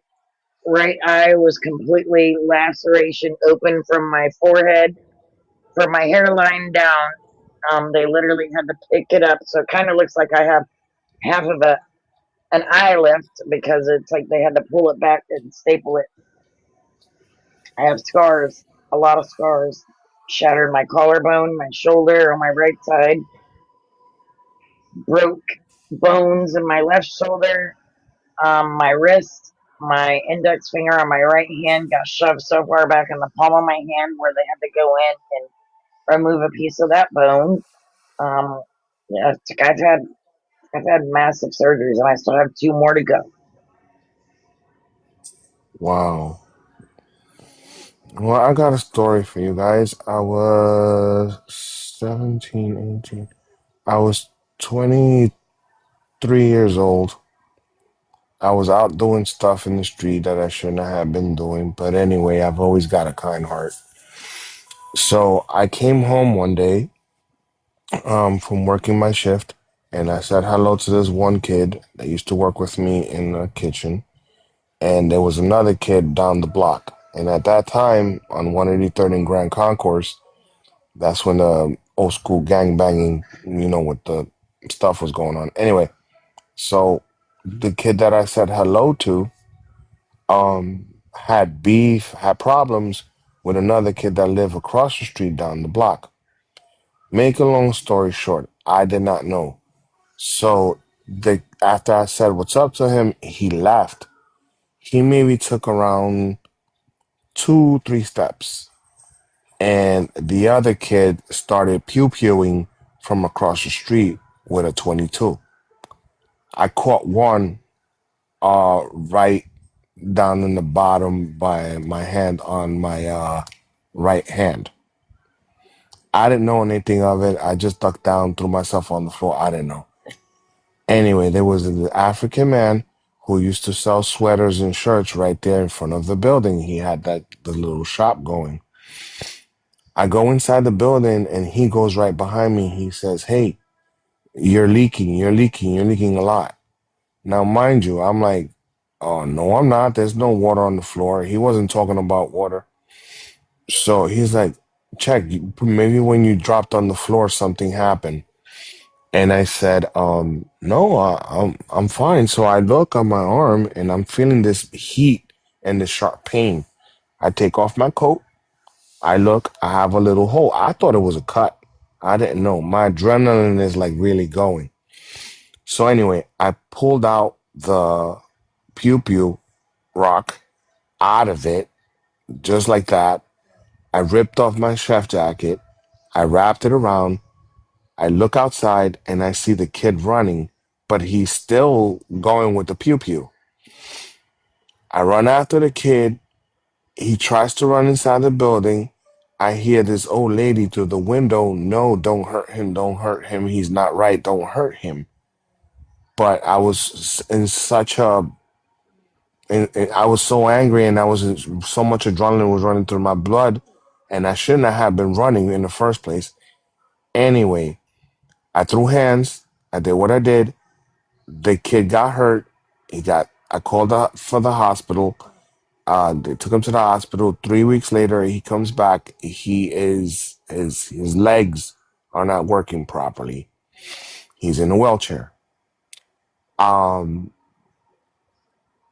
right eye was completely laceration open from my forehead, from my hairline down. They literally had to pick it up, so it kind of looks like I have half of an eye lift because it's like they had to pull it back and staple it. I have scars, a lot of scars. Shattered my collarbone, my shoulder on my right side, broke bones in my left shoulder, my wrist, my index finger on my right hand got shoved so far back in the palm of my hand where they had to go in and remove a piece of that bone. Um, yeah, I've had massive surgeries and I still have two more to go. Wow. Well, I got a story for you guys. I was 17, 18. I was 23 years old. I was out doing stuff in the street that I shouldn't have been doing. But anyway, I've always got a kind heart. So I came home one day from working my shift, and I said hello to this one kid that used to work with me in the kitchen. And there was another kid down the block. And at that time, on 183rd and Grand Concourse, that's when the old school gang banging, with the stuff was going on. Anyway, so the kid that I said hello to, had beef, had problems with another kid that lived across the street down the block. Make a long story short, I did not know. So after I said what's up to him, he left. He maybe took around 2, 3 steps, and the other kid started pew pewing from across the street with a 22. I caught one right down in the bottom by my hand on my right hand. I didn't know anything of it. I just ducked down, threw myself on the floor. I didn't know. Anyway, there was an African man who used to sell sweaters and shirts right there in front of the building. He had the little shop going. I go inside the building and he goes right behind me. He says, "Hey, you're leaking, you're leaking, you're leaking a lot." Now, mind you, I'm like, "Oh, no, I'm not. There's no water on the floor." He wasn't talking about water. So he's like, "Check, maybe when you dropped on the floor, something happened." And I said, no, I'm fine. So I look on my arm and I'm feeling this heat and this sharp pain. I take off my coat. I look, I have a little hole. I thought it was a cut. I didn't know. My adrenaline is like really going. So anyway, I pulled out the pew pew rock out of it just like that. I ripped off my chef jacket. I wrapped it around. I look outside and I see the kid running, but he's still going with the pew pew. I run after the kid. He tries to run inside the building. I hear this old lady through the window, "No, don't hurt him, don't hurt him. He's not right, don't hurt him." But I was in such a, and I was so angry and I was in, so much adrenaline was running through my blood, and I shouldn't have been running in the first place. Anyway, I threw hands. I did what I did. The kid got hurt. I called for the hospital. They took him to the hospital. 3 weeks later, he comes back. His legs are not working properly. He's in a wheelchair. Um,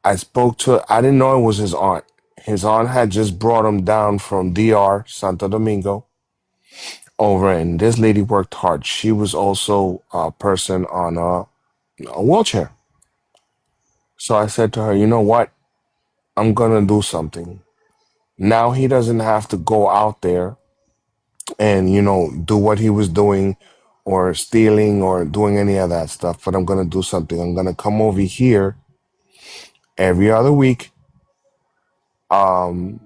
I didn't know it was his aunt. His aunt had just brought him down from DR, Santo Domingo, over, and this lady worked hard. She was also a person on a wheelchair. So I said to her, "You know what? I'm gonna do something. Now he doesn't have to go out there and, do what he was doing or stealing or doing any of that stuff, but I'm gonna do something. I'm gonna come over here every other week um,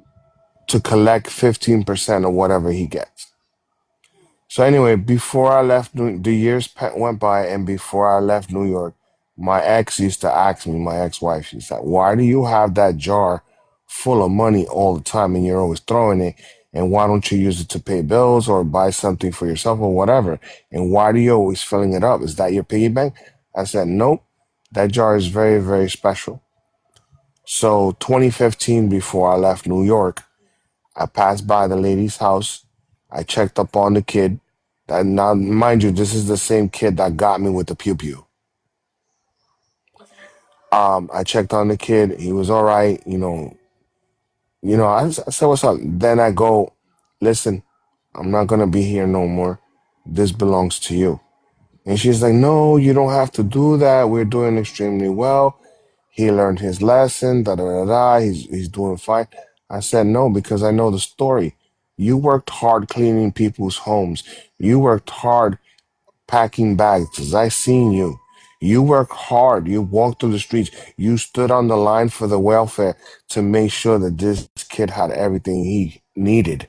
to collect 15% of whatever he gets." So anyway, before I left, the years went by, and before I left New York, my ex used to ask me, my ex-wife, she said, "Why do you have that jar full of money all the time, and you're always throwing it, And why don't you use it to pay bills or buy something for yourself or whatever? And why do you always filling it up? Is that your piggy bank? I said, nope. That jar is very, very special. So 2015, before I left New York, I passed by the lady's house. I checked up on the kid. And now, mind you, this is the same kid that got me with the pew pew. I checked on the kid. He was all right. I said, what's up? Then I go, listen, I'm not going to be here no more. This belongs to you. And she's like, no, you don't have to do that. We're doing extremely well. He learned his lesson, da da da da. He's doing fine. I said, no, because I know the story. You worked hard cleaning people's homes. You worked hard packing bags. I seen you. You worked hard. You walked through the streets. You stood on the line for the welfare to make sure that this kid had everything he needed.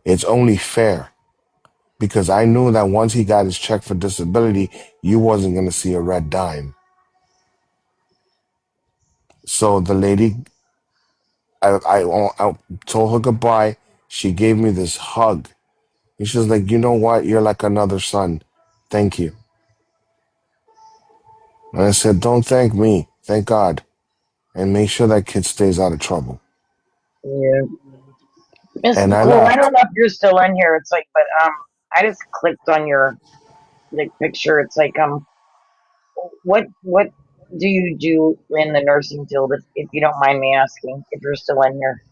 It's only fair because I knew that once he got his check for disability, you wasn't going to see a red dime. So the lady, I told her goodbye. She gave me this hug. And she was like, you know what? You're like another son. Thank you. And I said, don't thank me. Thank God. And make sure that kid stays out of trouble. Yeah. Miss And I Nicole, I don't left. know if you're still in here. It's like, but I just clicked on your like picture. It's like what do you do in the nursing field, if you don't mind me asking, if you're still in here?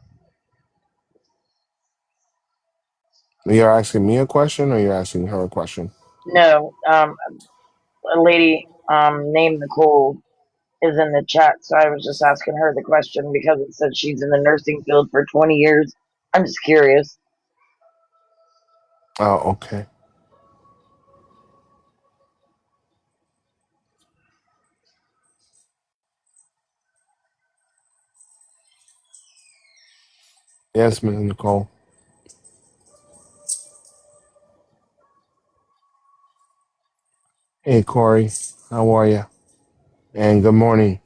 You're asking me a question or you're asking her a question? No, a lady named Nicole is in the chat, so I was just asking her the question because it said she's in the nursing field for 20 years. I'm just curious. Oh, okay. Yes, Miss Nicole. Hey, Corey. How are you? And good morning.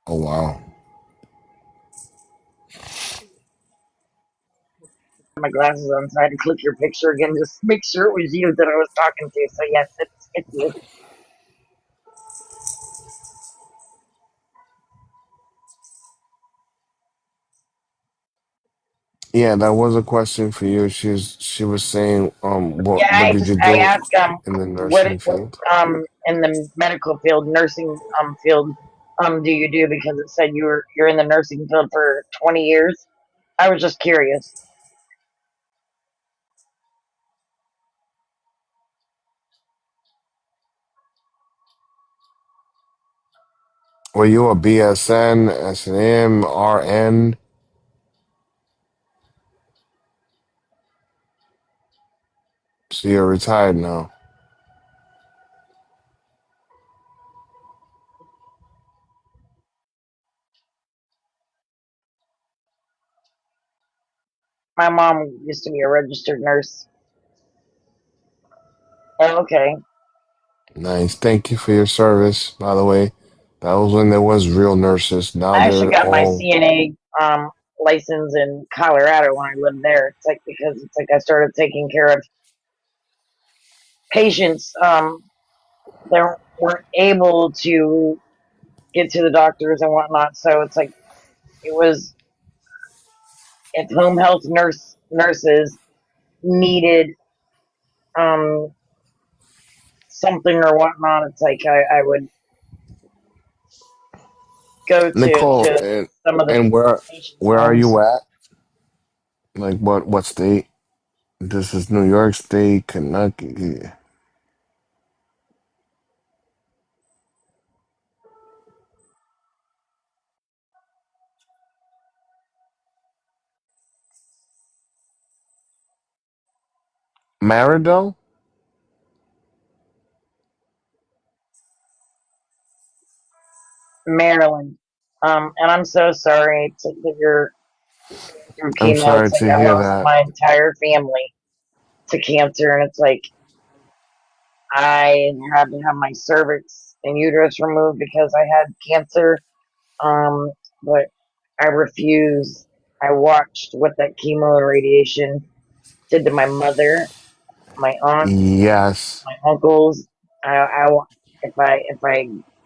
Oh, wow. My glasses on, so I had to click your picture again, just make sure it was you that I was talking to. So yes, it's you. Yeah, that was a question for you. She was saying, Yeah, what did you I do asked in the what nursing what field? in the medical field, nursing field do you do, because it said you're in the nursing field for 20 years. I was just curious. Were you a BSN, S&M, RN? So you're retired now. My mom used to be a registered nurse. Oh, okay. Nice. Thank you for your service, by the way. That was when there was real nurses. Now I actually they're got my all. CNA license in Colorado when I lived there. It's like because it's like I started taking care of patients that weren't able to get to the doctors and whatnot. So it's like it was if home health nurses needed um something or whatnot, it's like I would go Nicole, to some of the and patients' where are homes. you at? Like what state? This is New York State, Kentucky, Maryville? Maryland. And I'm so sorry that you're through I'm chemo. sorry It's like to I hear lost that. my entire family to cancer, and it's like I had to have my cervix and uterus removed because I had cancer. Um, but I refused. I watched what that chemo and radiation did to my mother, my aunts, Yes. my uncles. I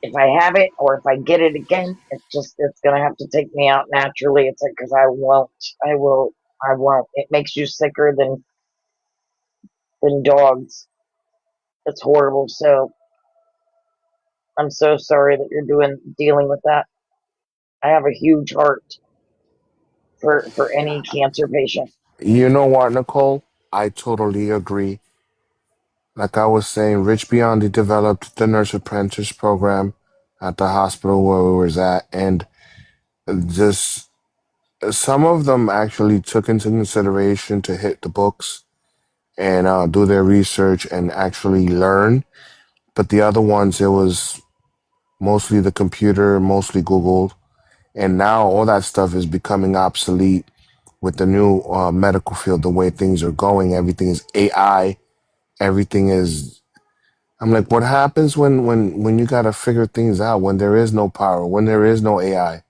if I have it or if I get it again, it's gonna have to take me out naturally. It's like because I won't. I will. I won't. It makes you sicker than dogs. It's horrible. So I'm so sorry that you're dealing with that. I have a huge heart for any cancer patient. You know what, Nicole? I totally agree. Like I was saying, Rich Biondi developed the nurse apprentice program at the hospital where we was at, and just some of them actually took into consideration to hit the books and do their research and actually learn. But the other ones, it was mostly the computer, mostly Google, and now all that stuff is becoming obsolete with the new medical field. The way things are going, everything is AI. Everything is. I'm like, what happens when you gotta figure things out when there is no power, when there is no AI?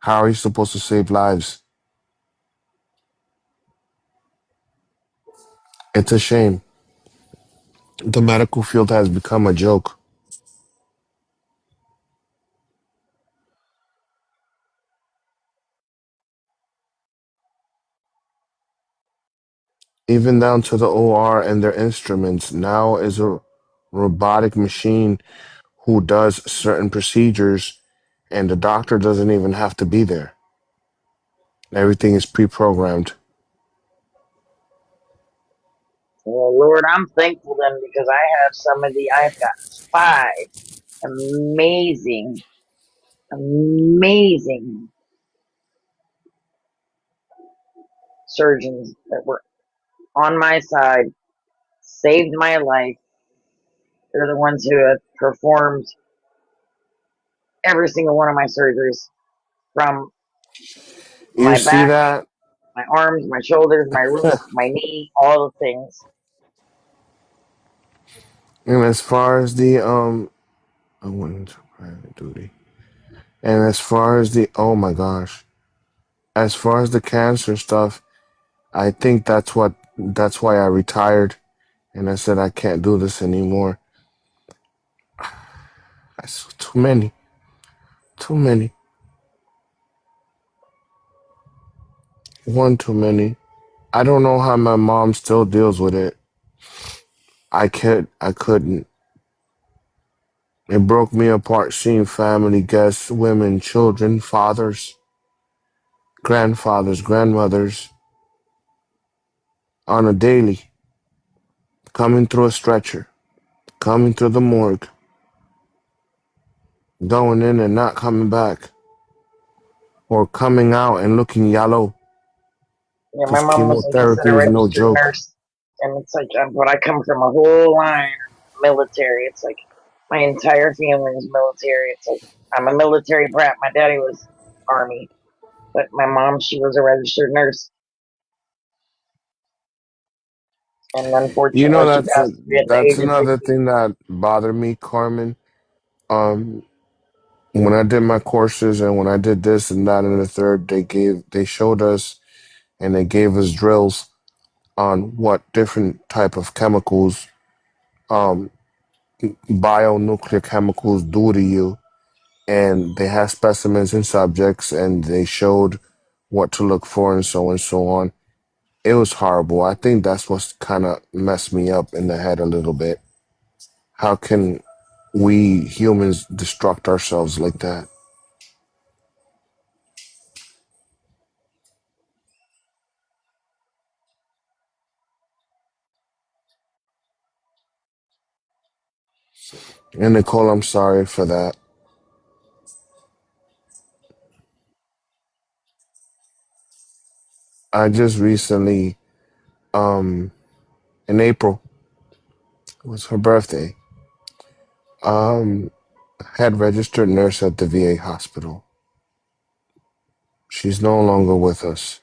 How are you supposed to save lives? It's a shame. The medical field has become a joke, even down to the OR and their instruments. Now is a robotic machine who does certain procedures, and the doctor doesn't even have to be there. Everything is pre-programmed. Well, Lord, I'm thankful then because I've got five amazing, amazing surgeons that were on my side, saved my life. They're the ones who have performed every single one of my surgeries from You my see back, that? my arms, my shoulders, my wrist, my knee, all the things. And as far as the I went into private duty. And as far as the oh my gosh, as far as the cancer stuff, I think that's why I retired and I said I can't do this anymore. That's too many, too many, one too many. I don't know how my mom still deals with it. I couldn't. It broke me apart seeing family, guests, women, children, fathers, grandfathers, grandmothers on a daily coming through a stretcher, coming through the morgue, going in and not coming back, or coming out and looking yellow Yeah, my because mom was just chemotherapy a is no registered joke. nurse, and it's like, but I come from a whole line of military. It's like my entire family is military. It's like I'm a military brat. My daddy was army, but my mom, she was a registered nurse, and You know unfortunately, she that's passed away at the that's age of another 60. thing that bothered me, Carmen. Um, when I did my courses and when I did this and that and the third, they showed us and they gave us drills on what different type of chemicals, um, bionuclear chemicals do to you, and they had specimens and subjects, and they showed what to look for and so on. It was horrible. I think that's what's kind of messed me up in the head a little bit. How can we humans destruct ourselves like that? And Nicole, I'm sorry for that. I just recently, um, in April, it was her birthday. head registered nurse at the VA hospital. She's no longer with us.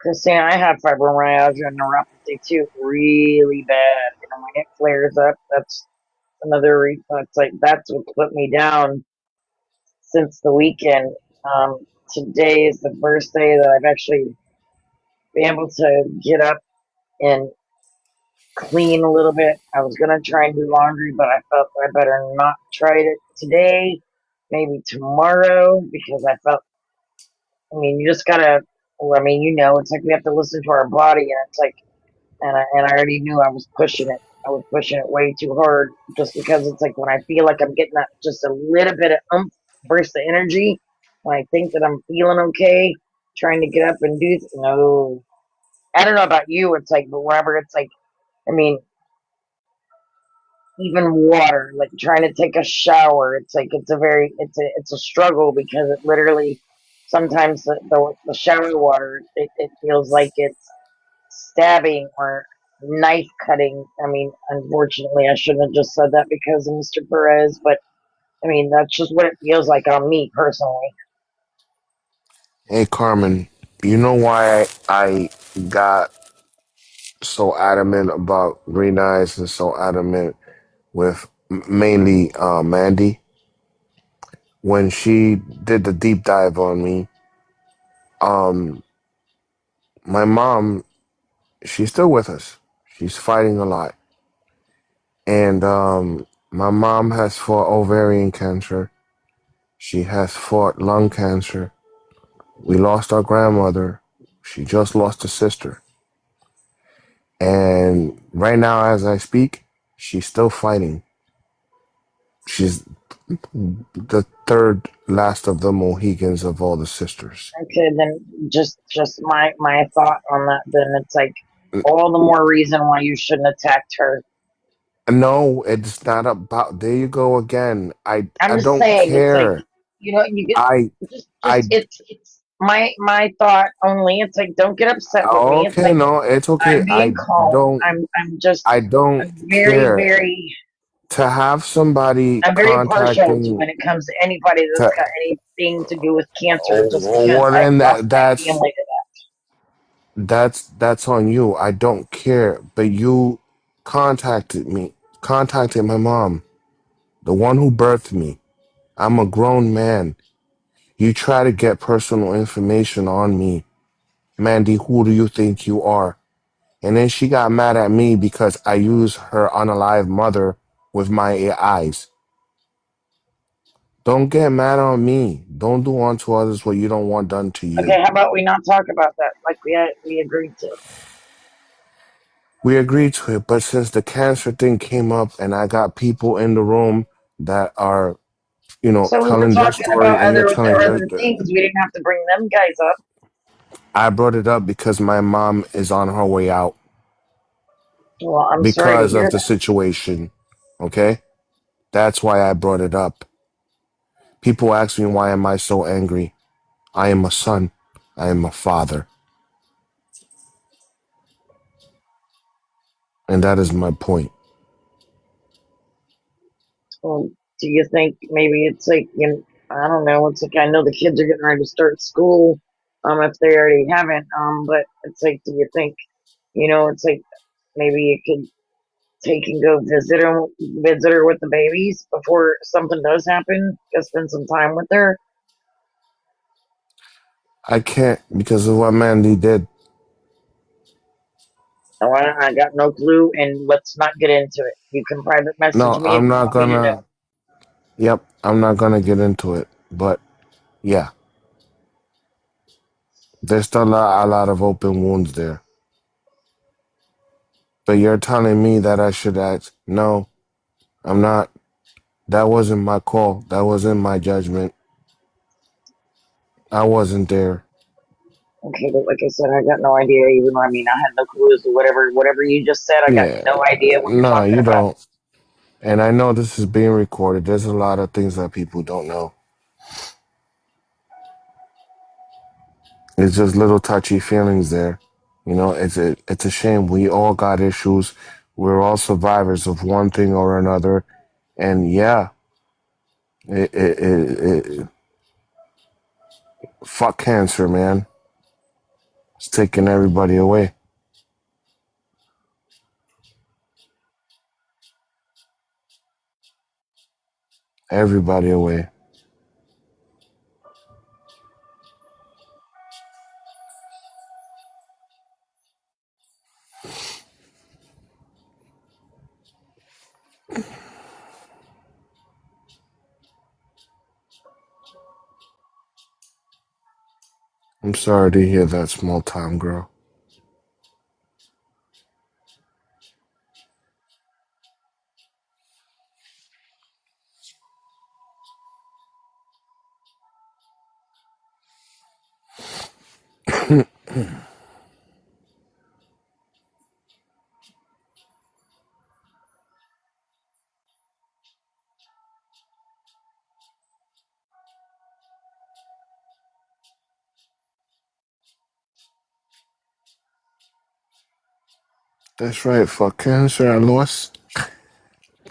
Christina, I have fibromyalgia and neuropathy too, really bad. When it flares up, that's another reason. It's like that's what put me down since the weekend. Today is the first day that I've actually been able to get up and clean a little bit. I was gonna try and do laundry, but I felt I better not try it today. Maybe tomorrow because I felt. I mean, you just gotta. Well, I mean, it's like we have to listen to our body, and it's like, and I already knew I was pushing it. I was pushing it way too hard, just because it's like when I feel like I'm getting that just a little bit of burst of energy, when I think that I'm feeling okay, trying to get up and do. No, I don't know about you. It's like, but whenever it's like, I mean, even water, like trying to take a shower, it's like it's a struggle because it literally sometimes the shower water it feels like it's stabbing or knife cutting. I mean, unfortunately, I shouldn't have just said that because of Mr. Perez, but I mean that's just what it feels like on me personally. Hey, Carmen, you know why I got so adamant about green eyes and so adamant with mainly Mandy? When she did the deep dive on me, um, my mom, she's still with us. She's fighting a lot. And my mom has fought ovarian cancer. She has fought lung cancer. We lost our grandmother. She just lost a sister. And right now, as I speak, she's still fighting. She's the third last of the Mohegans of all the sisters. Okay, then just my thought on that. Then it's like all the more reason why you shouldn't attack her. No, it's not about. There you go again. I I'm just don't saying, it's like care. you get I just I it's my thought only. It's like don't get upset with me. It's okay. like No, it's okay. I'm being calm. Don't. I I'm don't very care very to have somebody I'm very partial to contacting when it comes to anybody that's to. got anything to do with cancer. Just Oh, because well, I've then lost my that's family to that's on you. I don't care. But you contacted my mom, the one who birthed me. I'm a grown man. You try to get personal information on me. Mandy, who do you think you are? And then she got mad at me because I used her unalive mother with my eyes. Don't get mad on me. Don't do unto others what you don't want done to that. you. Okay, how about we not talk about that like we agreed to? We agreed to it, but since the cancer thing came up and I got people in the room that are, So we were telling their talking story about and you're telling other things. We didn't have to bring them guys up. I brought it up because my mom is on her way out Well, I'm sorry to because hear of the that. situation. Okay? That's why I brought it up. People ask me why am I so angry? I am a son. I am a father. And that is my point. Well, do you think maybe it's like I don't know. It's like I know the kids are getting ready to start school, if they already haven't, but it's like, do you think, it's like maybe you could take and go visit her with the babies before something does happen. Go spend some time with her. I can't because of what Mandy did. No, I got no clue, and let's not get into it. You can private message No, me if I'm you not want me to know. gonna. Yep, I'm not gonna get into it. But yeah, there's still a lot of open wounds there. But you're telling me that I should act. No, I'm not. That wasn't my call. That wasn't my judgment. I wasn't there. Okay, but like I said, I got no idea. Even though, I mean, I had no clue as to whatever you just said. I got Yeah, no idea what you're no, talking you about. don't. And I know this is being recorded. There's a lot of things that people don't know. It's just little touchy feelings there. It's a shame. We all got issues. We're all survivors of one thing or another. And yeah, Fuck cancer, man. It's taking everybody away. Everybody away. I'm sorry to hear that, small town girl. That's right. Fuck cancer. I lost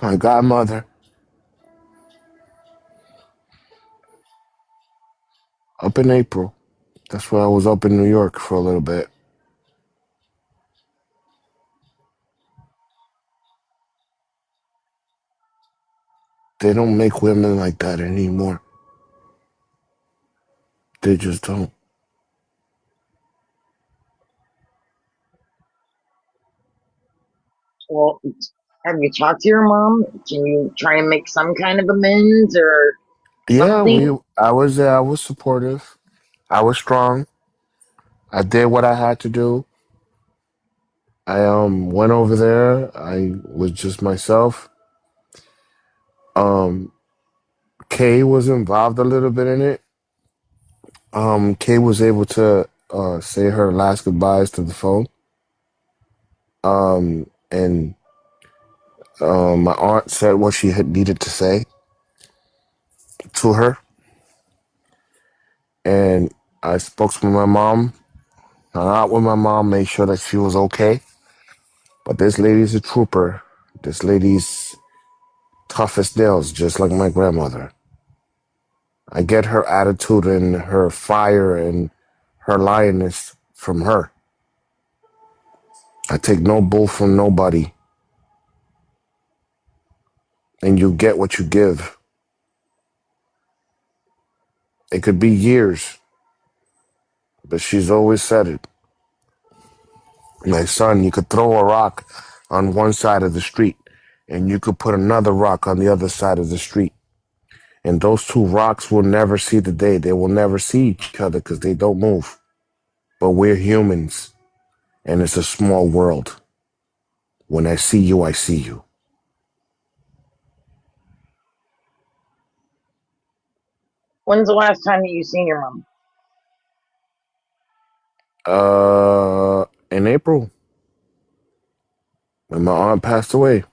my godmother up in April. That's why I was up in New York for a little bit. They don't make women like that anymore. They just don't. Well, have you talked to your mom? Can you try and make some kind of amends or Yeah, something? I was there. I was supportive. I was strong. I did what I had to do. I went over there. I was just myself. Um Kay was involved a little bit in it. Kay was able to say her last goodbyes to the phone. And my aunt said what she had needed to say to her, and I spoke to my mom, hung out with my mom, made sure that she was okay. But this lady's a trooper. This lady's tough as nails, just like my grandmother. I get her attitude and her fire and her lioness from her. I take no bull from nobody, and you get what you give. It could be years, but she's always said it. My son, you could throw a rock on one side of the street, and you could put another rock on the other side of the street. And those two rocks will never see the day. They will never see each other because they don't move. But we're humans, and it's a small world. When I see you, I see you. When's the last time that you seen your mom? In April, when my aunt passed away.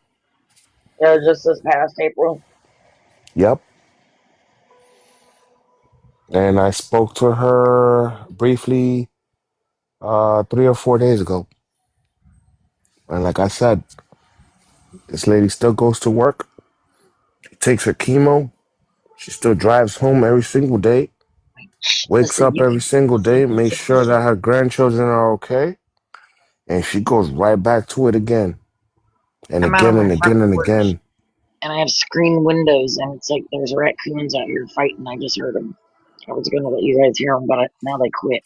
Just this past April. Yep. And I spoke to her briefly 3 or 4 days ago. And like I said, this lady still goes to work, takes her chemo, she still drives home every single day, wakes Listen, up you every can single day, makes listen, sure that her grandchildren are okay, and she goes right back to it again and I'm out on again my and front again and porch again. and I have screen windows and it's like there's raccoons out here fighting. I just heard them. I was gonna let you guys hear them, but now they quit.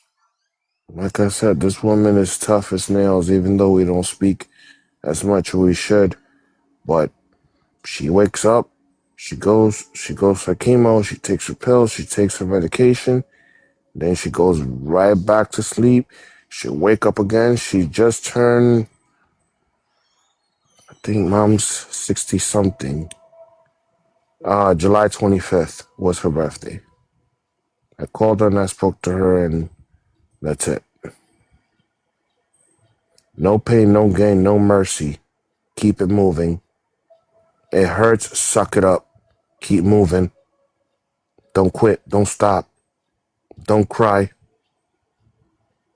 Like I said, this woman is tough as nails, even though we don't speak as much as we should. But she wakes up, she goes for chemo, she takes her pills, she takes her medication, then she goes right back to sleep. She'll wake up again. She just turned, I think mom's 60 something. July 25th was her birthday. I called her and I spoke to her, and that's it. No pain, no gain, no mercy. Keep it moving. It hurts, suck it up. Keep moving. Don't quit. Don't stop. Don't cry.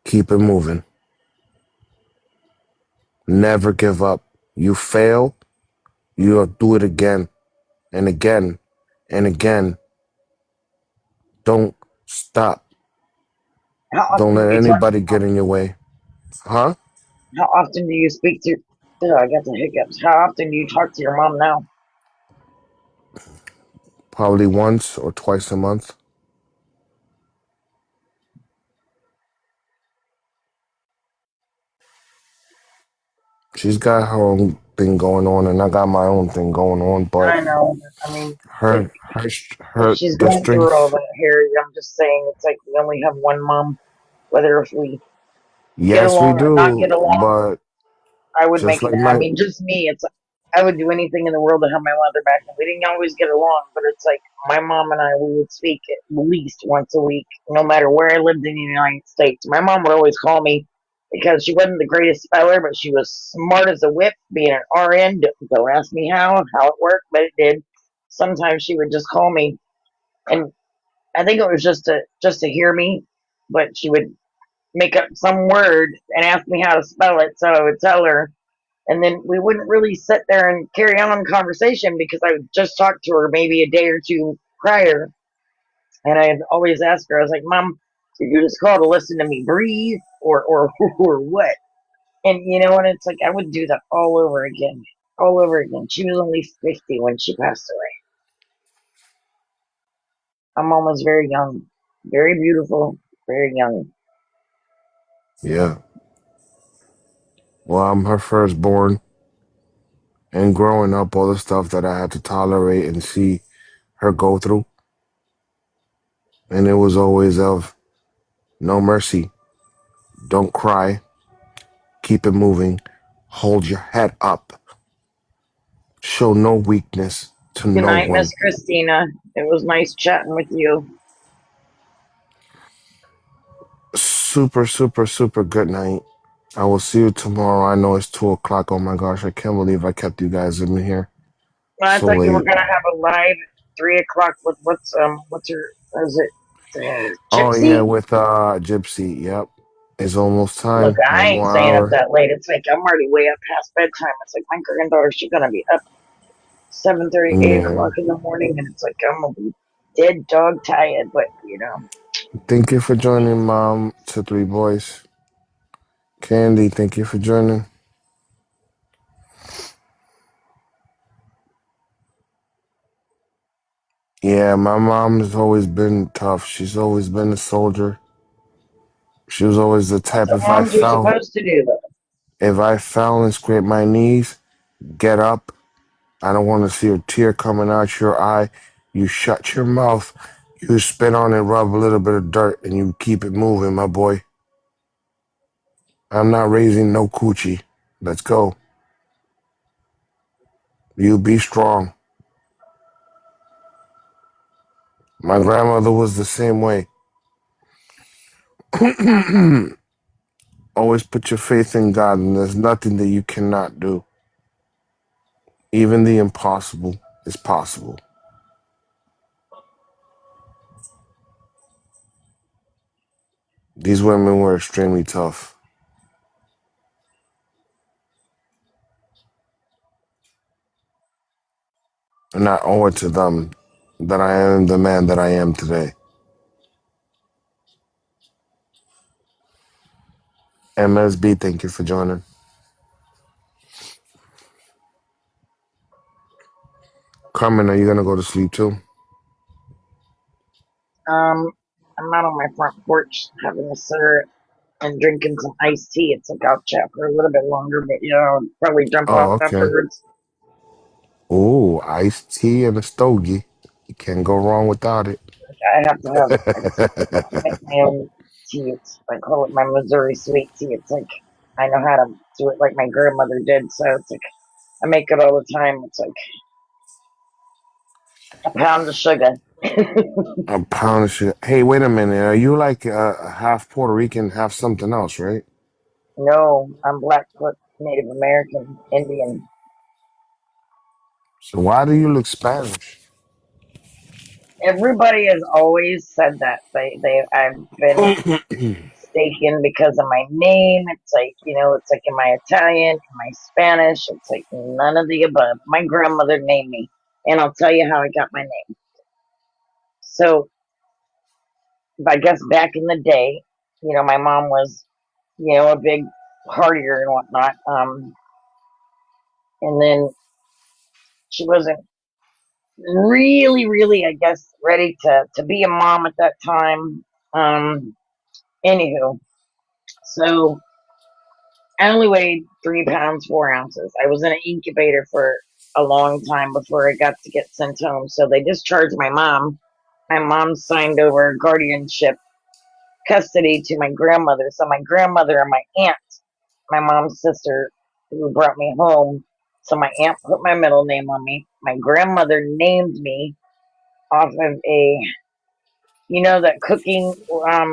Keep it moving. Never give up. You fail, you'll do it again and again And again, don't stop. How Don't often do let you talk to anybody your mom? get in your way. Huh? How often do you speak to? Oh, I got the hiccups. How often do you talk to your mom now? Probably once or twice a month. She's got her own thing going on, and I got my own thing going on. But I know. I mean, if, if her, she's the going through all strength. that, Harry, I'm just saying it's like we only have one mom. Whether if we get Yes, we along or not do. get along, But I would just make it. like I my, mean, just me. It's I would do anything in the world to have my mother back. And we didn't always get along, but it's like my mom and I. We would speak at least once a week, no matter where I lived in the United States. My mom would always call me because she wasn't the greatest speller, but she was smart as a whip. Being an RN, don't ask me how it worked, but it did. Sometimes she would just call me, and I think it was just to hear me, but she would make up some word and ask me how to spell it, so I would tell her, and then we wouldn't really sit there and carry on conversation because I would just talk to her maybe a day or two prior, and I'd always ask her, I was like, Mom, did you just call to listen to me breathe or or what? And and it's like I would do that all over again. All over again. She was only 50 when she passed away. My mom was very young, very beautiful, very young. yeah. Well, I'm her firstborn, and growing up, all the stuff that I had to tolerate and see her go through, and it was always of no mercy. Don't cry. Keep it moving. Hold your head up. Show no weakness to Good no night, Miss one. Christina. It was nice chatting with you. Super, super, super good night. I will see you tomorrow. I know it's 2 o'clock. Oh my gosh, I can't believe I kept you guys in here I so thought you were late. gonna have a live at 3 o'clock with what's her is it Oh yeah, Gypsy? with Gypsy. Yep. It's almost Look, time. I One ain't more staying up hour. that late. It's like I'm already way up past bedtime. It's like my granddaughter, she's gonna be up 7:30, 8 o'clock Yeah. in the morning, and it's like I'm gonna be dead dog tired. But Thank you for joining, Mom, to Three Boys. Candy, thank you for joining. Yeah, my mom has always been tough. She's always been a soldier. She was always the that's type what moms are supposed to do. if I fell and scraped my knees, get up. I don't want to see a tear coming out your eye. You shut your mouth. You spit on it, rub a little bit of dirt, and you keep it moving, my boy. I'm not raising no coochie. Let's go. You be strong. My grandmother was the same way. Always put your faith in God, and there's nothing that you cannot do. Even the impossible is possible. These women were extremely tough. And I owe it to them that I am the man that I am today. MSB, thank you for joining. Carmen, are you gonna go to sleep too? I'm out on my front porch having a cigarette and drinking some iced tea. It's like I'll chat for a little bit longer, but I'll probably jump off Oh, okay. afterwards. Ooh, iced tea and a stogie. You can't go wrong without it. I have to have. I make my own tea. I call it my Missouri sweet tea. It's like I know how to do it like my grandmother did. So it's like I make it all the time. It's like a pound of sugar. A pound of shit. Hey, wait a minute. Are you like half Puerto Rican, half something else, right? No, I'm Blackfoot, Native American, Indian. So why do you look Spanish? Everybody has always said that I've been mistaken because of my name. It's like it's like in my Italian, in my Spanish. It's like none of the above. My grandmother named me, and I'll tell you how I got my name. So I guess back in the day, my mom was, a big partier and whatnot. And then she wasn't really, really, I guess, ready to be a mom at that time. Anywho, so I only weighed 3 pounds 4 ounces. I was in an incubator for a long time before I got to get sent home. So they discharged my mom. My mom signed over guardianship custody to my grandmother. So my grandmother and my aunt, my mom's sister, who brought me home. So my aunt put my middle name on me. My grandmother named me off of that cooking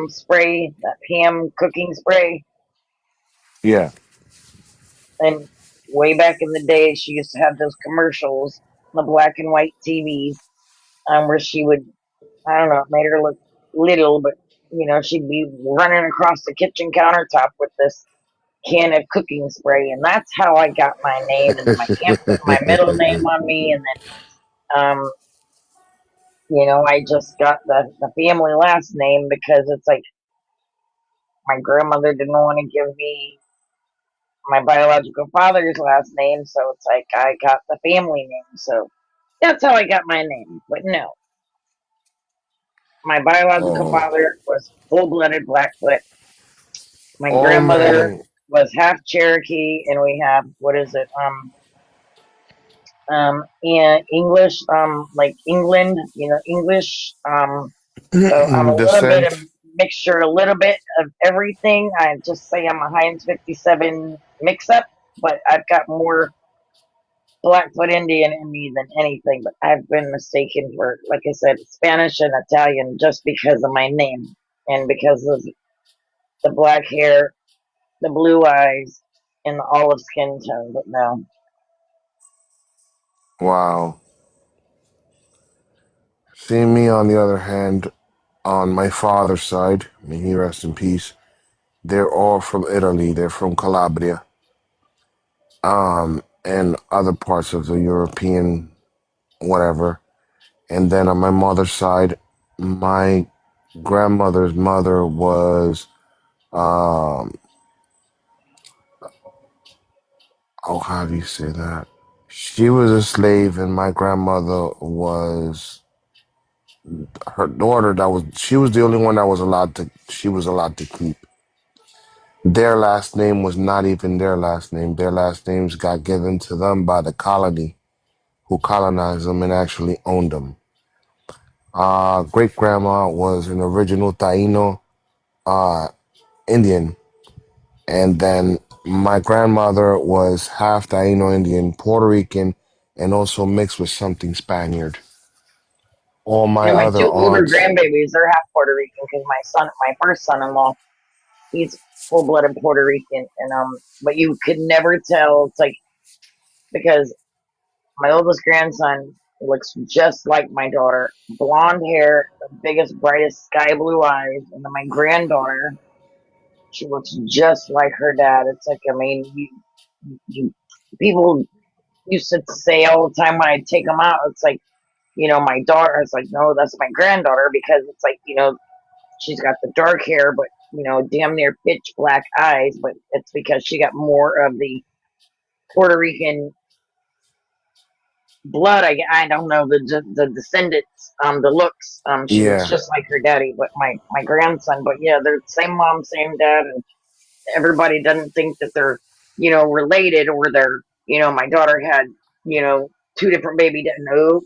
spray, that Pam cooking spray. Yeah. And way back in the day, she used to have those commercials, the black and white TVs, where she would, I don't know, it made her look little, but she'd be running across the kitchen countertop with this can of cooking spray, and that's how I got my name. And then my aunt put my middle name on me, and then I just got the family last name because it's like my grandmother didn't want to give me my biological father's last name, so it's like I got the family name. So that's how I got my name. But no, my biological Oh, father was full blooded Blackfoot. My oh grandmother man. was half Cherokee, and we have what is it? In English, like England, English. So I'm a little bit of Descent. mixture, a little bit of everything. I just say I'm a Heinz 57 mix up, but I've got more Blackfoot Indian in me than anything. But I've been mistaken for, like I said, Spanish and Italian just because of my name and because of the black hair, the blue eyes, and the olive skin tone. But no, Wow. See me on the other hand, on my father's side, may he rest in peace. They're all from Italy. They're from Calabria, and other parts of the European whatever. And then on my mother's side, my grandmother's mother was, um, oh, how do you say that? She was a slave, and my grandmother was her daughter. She was the only one that was allowed to. She was allowed to keep. Their last name was not even their last name. Their last names got given to them by the colony who colonized them and actually owned them. Great grandma was an original Taino uh, Indian, and then my grandmother was half Taino Indian, Puerto Rican, and also mixed with something Spaniard. All my and my other two older aunts, grandbabies, they're half Puerto Rican because my first son-in-law, he's full blooded Puerto Rican, and but you could never tell. It's like because my oldest grandson looks just like my daughter, blonde hair, the biggest, brightest sky blue eyes, and then my granddaughter, she looks just like her dad. It's like I mean, you people used to say all the time when I take them out, it's like my daughter. It's like no, that's my granddaughter because it's like she's got the dark hair, but damn near pitch black eyes. But it's because she got more of the Puerto Rican blood. I don't know the descendants, the looks. She looks yeah, just like her daddy, but my grandson. But yeah, they're the same mom, same dad, and everybody doesn't think that they're related or they're my daughter had two different baby didn't know,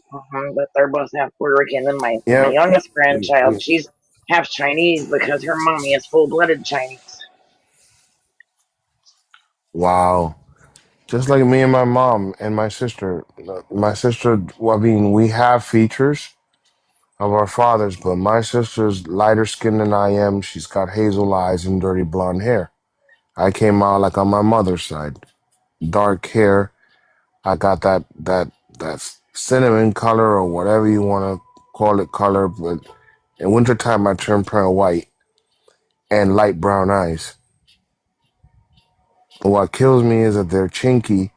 but they're both half Puerto Rican. And then my yep. youngest grandchild, she's half Chinese because her mommy is full blooded Chinese. Wow. Just like me and my mom and my sister. My sister, well, I mean, we have features of our fathers, but my sister's lighter skinned than I am. She's got hazel eyes and dirty blonde hair. I came out like on my mother's side. Dark hair. I got that cinnamon color or whatever you want to call it color, but in wintertime I turn pearl white and light brown eyes. But what kills me is that they're chinky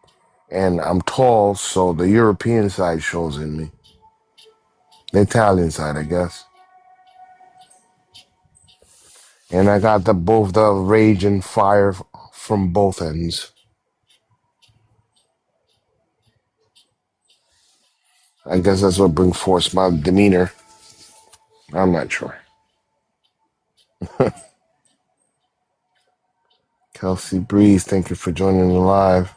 and I'm tall, so the European side shows in me. The Italian side, I guess. And I got both the rage and fire from both ends. I guess that's what brings forth my demeanor. I'm not sure. Kelsey Breeze, thank you for joining the live.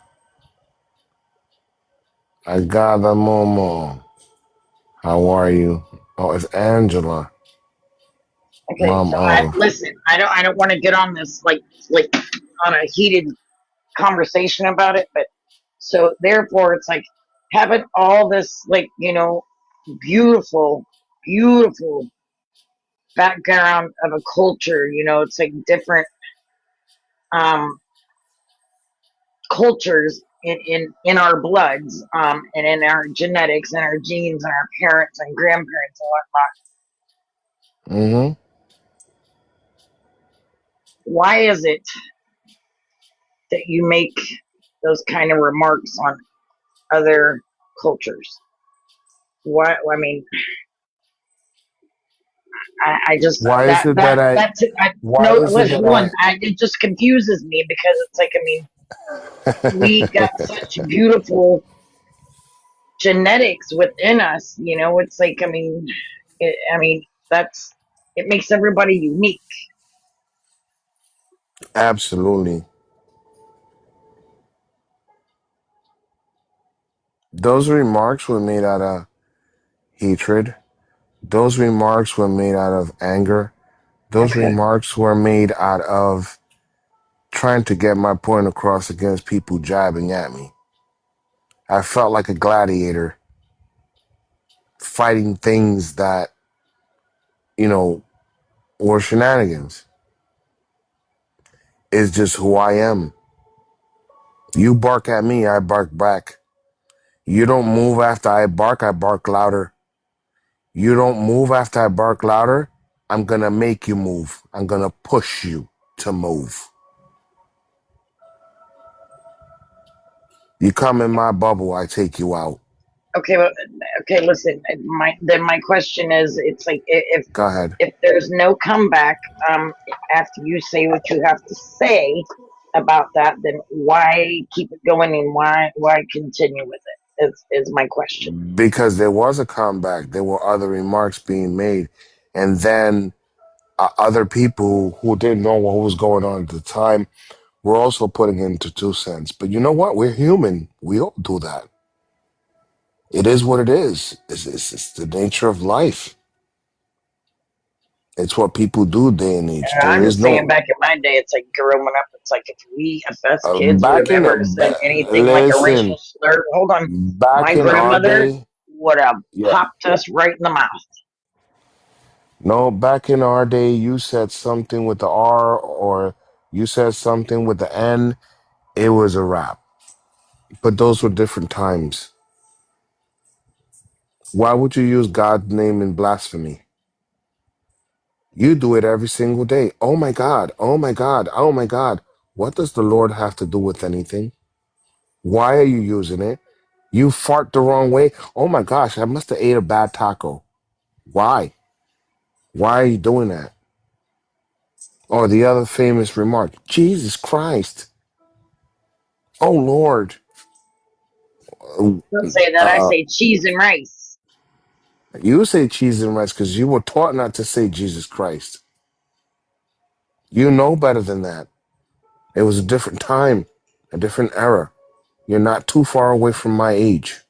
I got the Momo. How are you? Oh, it's Angela. Okay, Mom so I of. listen. I don't want to get on this like on a heated conversation about it, but so therefore it's like having all this like beautiful, beautiful background of a culture. It's like different um cultures in our bloods and in our genetics and our genes and our parents and grandparents and whatnot. Mm-hmm. Why is it that you make those kind of remarks on other cultures? Why? I mean, I just Why is that it that that I? that's it. I Why no. is it Listen, one. that It just confuses me because it's like I mean, we got I? such beautiful genetics within us. It's like I mean that's it makes everybody unique. Absolutely. Those remarks were made out of hatred. Those remarks were made out of anger. Those Okay. remarks were made out of trying to get my point across against people jabbing at me. I felt like a gladiator fighting things that, you know, were shenanigans. It's just who I am. You bark at me, I bark back. You don't move after I bark louder. You don't move after I bark louder, I'm gonna make you move. I'm gonna push you to move. You come in my bubble, I take you out. Okay, well, okay. Listen, my question is, it's like Go ahead. if there's no comeback, after you say what you have to say about that, then why keep it going and why continue with it? Is my question. Because there was a comeback, there were other remarks being made, and then other people who didn't know what was going on at the time were also putting into 2 cents. But you know what? We're human. We all do that. It is what it is. It's the nature of life. It's what people do day and age. There I'm is just saying, no back in my day, it's like growing up. It's like if us kids would back have in ever said anything like a racial listen, slur, hold on, back my in our grandmother day, would have yeah. popped us right in the mouth. No, back in our day, you said something with the R or you said something with the N, it was a wrap. But those were different times. Why would you use God's name in blasphemy? You do it every single day. Oh my God, oh my God, oh my God. What does the Lord have to do with anything? Why are you using it? You fart the wrong way. Oh my gosh, I must have ate a bad taco. Why? Why are you doing that? Or the other famous remark, Jesus Christ. Oh Lord. Don't say that. I Uh, say cheese and rice. you say cheese and rice because you were taught not to say Jesus Christ. You know better than that. It was a different time, a different era. You're not too far away from my age.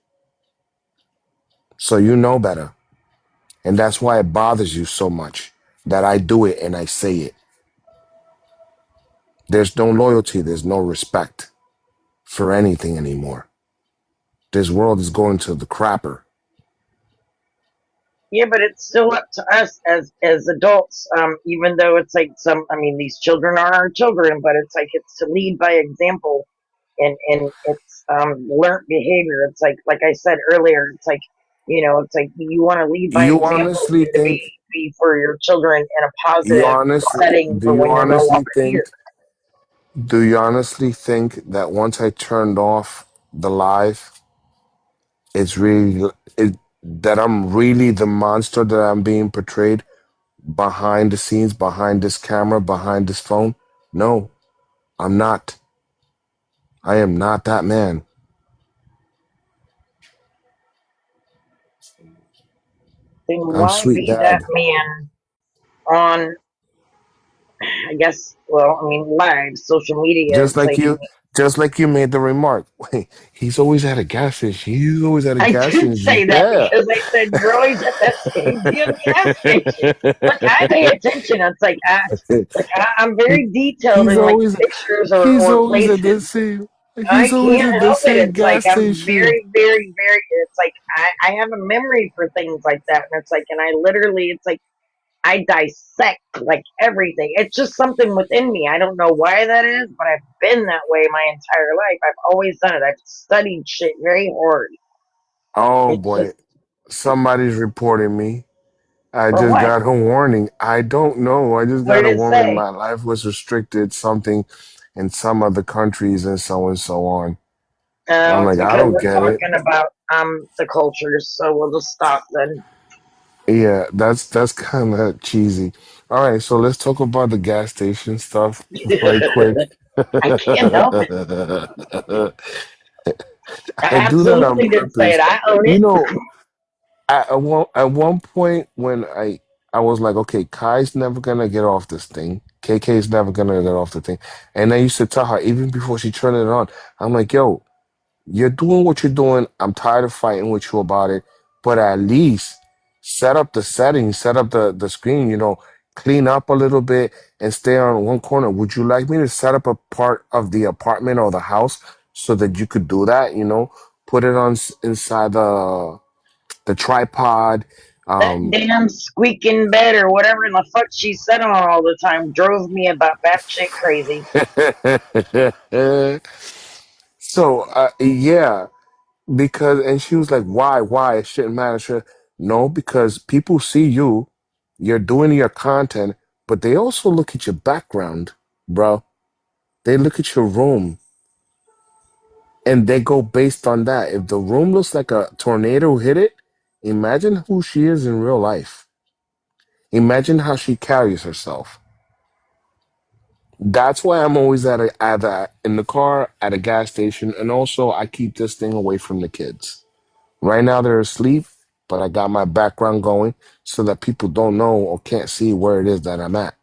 So you know better. And that's why it bothers you so much that I do it and I say it. There's no loyalty, there's no respect for anything anymore. This world is going to the crapper. Yeah, but it's still up to us as adults. Even though it's like I mean, these children are our children, but it's like it's to lead by example, and it's learned behavior. It's like I said earlier. It's like it's like you want to lead by You example. honestly To think, be for your children in a you positive honestly, setting do for you when you're no honestly longer here. think, do you honestly think that once I turned off the live, it's really, that I'm really the monster that I'm being portrayed? behind the scenes, behind this camera, behind this phone. No, I'm not. I am not that man. Then I'm why sweet be that dad. man on, I guess, well, I mean, live social media? Just It's like like, you, just like you made the remark. Wait, he's always at a gas station. He's always at a I gas did station. say that Yeah. because I said you're always at that same damn gas station. Like I pay attention. It's like I'm He- very detailed he's in like always pictures he's or always at the places. same he's I always can't at the help it. same It's like gas I'm station. very, very, very. It's like I have a memory for things like that, and it's like, and I literally, it's like I dissect like everything. It's just something within me. I don't know why that is, but I've been that way my entire life. I've always done it. I've studied shit very hard. Oh It's boy, just somebody's reporting me. I for just what? got a warning. I don't know. I just What got did a it warning. say? My life was restricted, something in some other countries and so on. I'm It's like, I because don't we're get it. talking about the cultures, so we'll just stop then. Yeah, that's kind of cheesy. All right, so let's talk about the gas station stuff right quick. I can't help it. I I do that on absolutely didn't say it. purpose. I own You it. know, at one point when I was like, okay, Kai's never gonna get off this thing. KK's never gonna get off the thing. And I used to tell her even before she turned it on, I'm like, yo, you're doing what you're doing. I'm tired of fighting with you about it. But at least set up the settings, set up the screen, clean up a little bit and stay on one corner. Would you like me to set up a part of the apartment or the house so that you could do that? Put it on inside the tripod. That Um, damn squeaking bed or whatever in the fuck she sat on all the time drove me about batshit crazy. so yeah, because and she was like, why? It shouldn't matter. No, because people see you, you're doing your content, but they also look at your background, bro. They look at your room and they go based on that. If the room looks like a tornado hit it, imagine who she is in real life. Imagine how she carries herself. That's why I'm always in the car, at a gas station, and also I keep this thing away from the kids. Right now they're asleep, but I got my background going so that people don't know or can't see where it is that I'm at.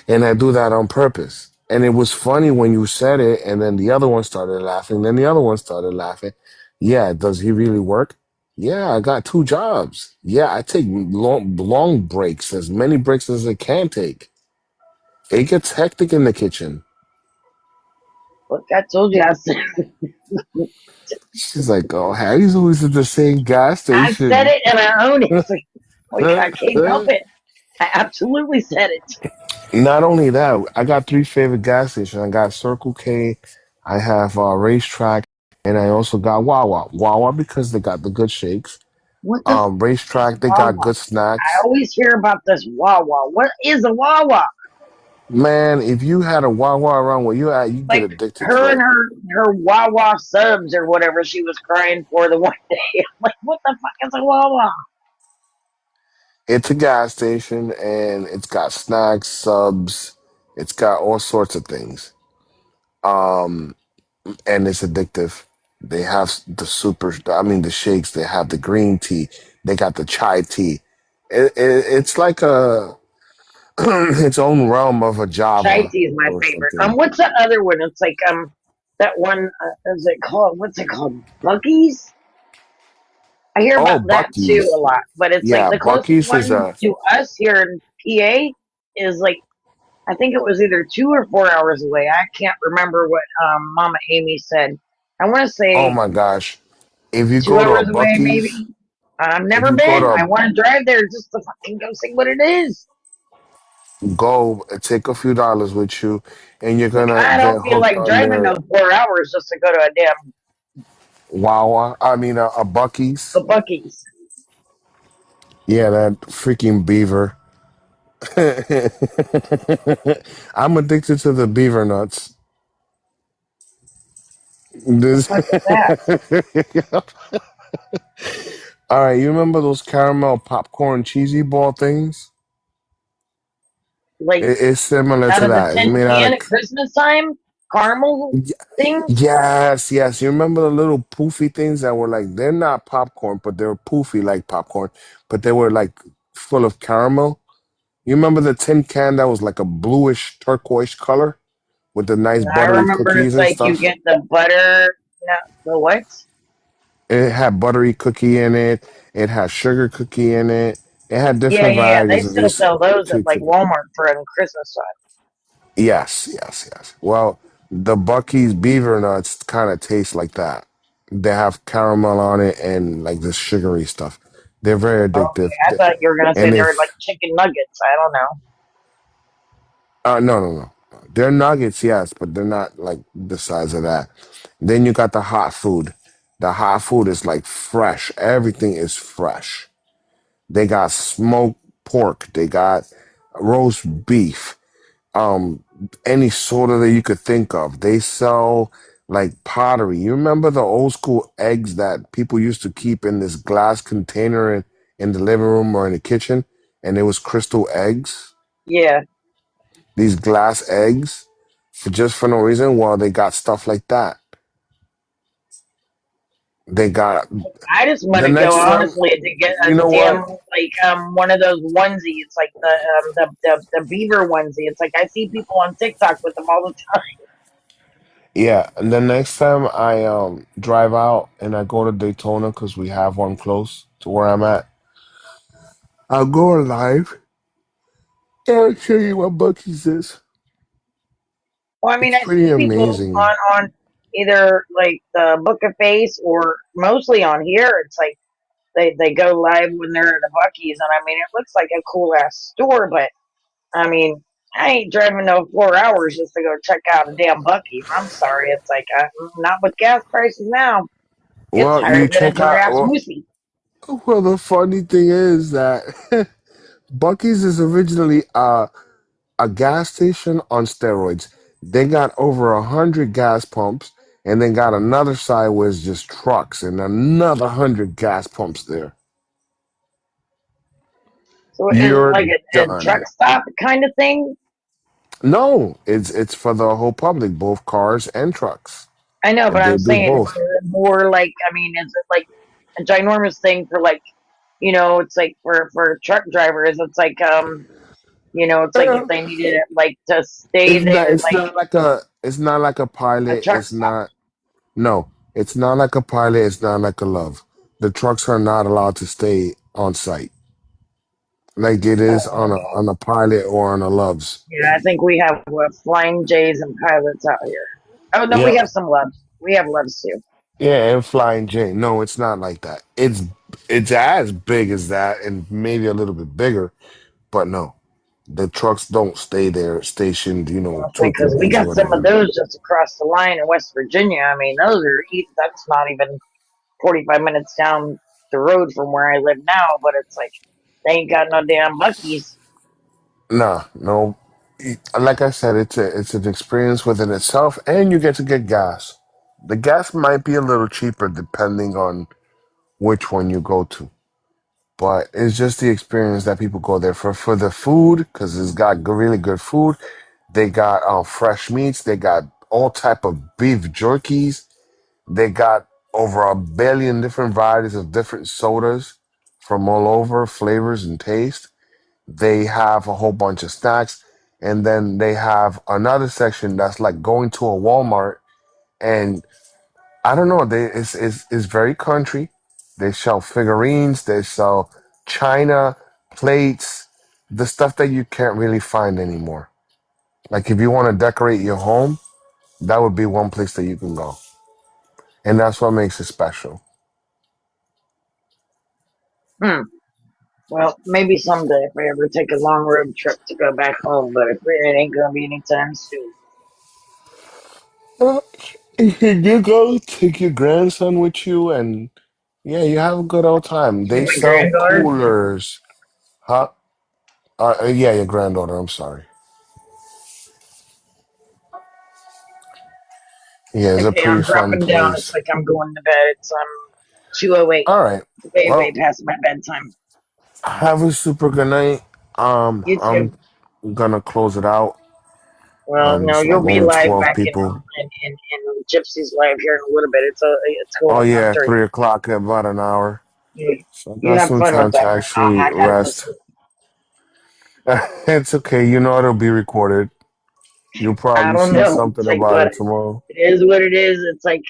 And I do that on purpose. And it was funny when you said it, and then the other one started laughing, then the other one started laughing. Yeah, does he really work? Yeah, I got two jobs. Yeah, I take long breaks, as many breaks as I can take. It gets hectic in the kitchen. Look, I told you, She's like, oh, Harry's always at the same gas I said station. it and I own it. Like, I can't help it. I absolutely said it. Not only that, I got three favorite gas stations. I got Circle K, I have Racetrack, and I also got Wawa. Wawa because they got the good shakes. What the fuck is Racetrack, they got Wawa? good I snacks. always hear about this Wawa. What is a Wawa? Man, if you had a Wawa around where you at, you get Like addicted to her and it. her Wawa subs or whatever she was crying for the one day. I'm like, what the fuck is a Wawa? It's a gas station and it's got snacks, subs, it's got all sorts of things. Um, and it's addictive. They have the shakes. They have the green tea. They got the chai tea. It's like its own realm of a Chai Java tea is my or favorite. something. What's that other one? It's like that one. Is it called? What's it called? Buggies. I hear Oh, about that too a Bucky's. lot, but it's like Yeah, the closest Bucky's is one to us here in PA is like I think it was either 2 or 4 hours away. I can't remember what Mama Amy said. I want to oh say my gosh. If you two go to a hours away, Bucky's, maybe. I've if never you go to been. I a want to drive there just to fucking go see what it is. go take a few dollars with you and you're Like gonna I get don't feel hooked like on driving their no 4 hours just to go to a damn Wawa. I mean a Bucky's. the Buckies. Yeah, that freaking beaver. I'm addicted to the beaver nuts. The This fuck is that? All right, you remember those caramel popcorn cheesy ball things? Like It's similar out to of the that. It's tin made out can of. at Christmas time, caramel things. Yes, yes. You remember the little poofy things that were like they're not popcorn, but they were poofy like popcorn, but they were like full of caramel. You remember the tin can that was like a bluish turquoise color with the nice I buttery remember cookies it's and like you stuff? get the butter, no, the what? It had buttery cookie in it. It had sugar cookie in it. It had Yeah, different yeah, yeah. They varieties of still these sell those at sweet like cookies. Walmart for Christmas time. Yes, yes, yes. Well, the Bucky's Beaver Nuts kind of taste like that. They have caramel on it and like this sugary stuff. They're very Okay, addictive. I thought you were gonna say And they were if like chicken nuggets. I don't know. no, no, no. They're nuggets, yes, but they're not like the size of that. Then you got the hot food. The hot food is like fresh. Everything is fresh. They got smoked pork. They got roast beef. um any soda that you could think of. They sell like pottery. You remember the old school eggs that people used to keep in this glass container in the living room or in the kitchen, and it was crystal eggs? Yeah, These glass eggs for just for no reason. Well, they got stuff like that. They got I just want the to go next time. honestly to get a You know damn what? like one of those onesie. It's like the beaver onesie. It's like I see people on TikTok with them all the time. Yeah, and the next time I drive out and I go to Daytona because we have one close to where I'm at, I'll go live. I'll show you what Bucky's is. Well, I mean, It's I pretty see people amazing. on either like the Book of Face or mostly on here. It's like they go live when they're at the Bucky's, and I mean, it looks like a cool ass store, but I mean, I ain't driving no 4 hours just to go check out a damn Bucky's. I'm sorry, it's like not with gas prices now. Get Well, tired you of it a check out. giraffe smoothie. Well, the funny thing is that Bucky's is originally a gas station on steroids. They got over 100 gas pumps, and then got another side where it's just trucks and another 100 gas pumps there. So is it You're like a truck done. stop kind of thing? No, it's for the whole public, both cars and trucks, I know, but and they I'm do saying, but both. is it more like, I mean, is it like a ginormous thing for like, it's like for truck drivers, it's like, it's like if Yeah. they needed it, like to stay there, like It's not like a a pilot. truck It's stop. not no, it's not like a pilot, it's not like a love. The trucks are not allowed to stay on site like it is on a pilot or on a loves. Yeah, I think we have flying J's and pilots out here. Oh no, we Yeah. have some loves. We have loves too. Yeah, and Flying J. No, it's not like that. It's as big as that and maybe a little bit bigger, but no. The trucks don't stay there stationed, Because we twinkling or got some of whatever. those just across the line in West Virginia. I mean, those are that's not even 45 minutes down the road from where I live now, but it's like they ain't got no damn Bucky's. Nah, no. Like I said, it's an experience within itself, and you get to get gas. The gas might be a little cheaper depending on which one you go to, but it's just the experience that people go there for the food because it's got really good food. They got fresh meats. They got all type of beef jerkies. They got over 1 billion different varieties of different sodas from all over flavors and taste. They have a whole bunch of snacks, and then they have another section that's like going to a Walmart, and I don't know, it's very country. They sell figurines, they sell china, plates, the stuff that you can't really find anymore. Like if you want to decorate your home, that would be one place that you can go, and that's what makes it special. Hmm. Well, maybe someday if I ever take a long road trip to go back home, but it ain't gonna be anytime soon. Uh, you go take your grandson with you, and yeah, you have a good old time. They My sell granddaughter. coolers. Huh? Yeah, your granddaughter. I'm sorry. Yeah, it's a Okay, pretty I'm fun dropping down. It's place. like I'm going to bed. It's 2:08. All right. Way, way Well, past my bedtime. have a super good night. You I'm too. gonna close it out. Well, no, It's like you'll be only live 12 back people. in Gypsy's live here in a little bit. It's going Oh on yeah, 1:30. 3 o'clock in about an hour. You, So I you got have some fun with time that to one. actually I gotta go rest. sleep. It's okay. You know it'll be recorded. You'll I probably don't see know. It's something like about what it tomorrow. it is. What it is. It's like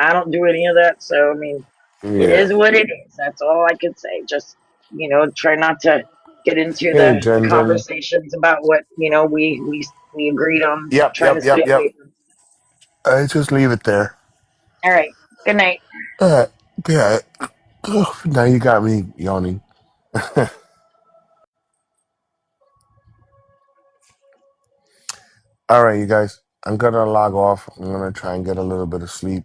I don't do any of that. So it Yeah. is what it is. That's all I can say. Just try not to get into Hey, the Jen Jen. conversations about what we agreed on. Yep, Try to yep, stay yep, yep. away from. I just leave it there. All right. Good night. All right. Yeah. Now you got me yawning. All right, you guys. I'm gonna log off. I'm gonna try and get a little bit of sleep,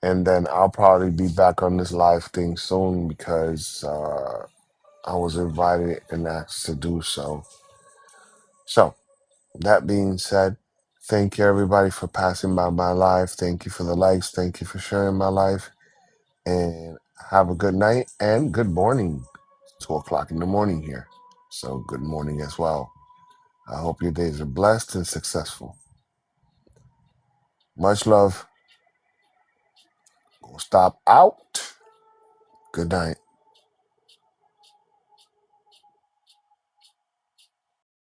and then I'll probably be back on this live thing soon because I was invited and asked to do so. So that being said, thank you everybody for passing by my live. Thank you for the likes. Thank you for sharing my life, and have a good night and good morning. 2 o'clock in the morning here, so good morning as well. I hope your days are blessed and successful. Much love. Go stop out. Good night.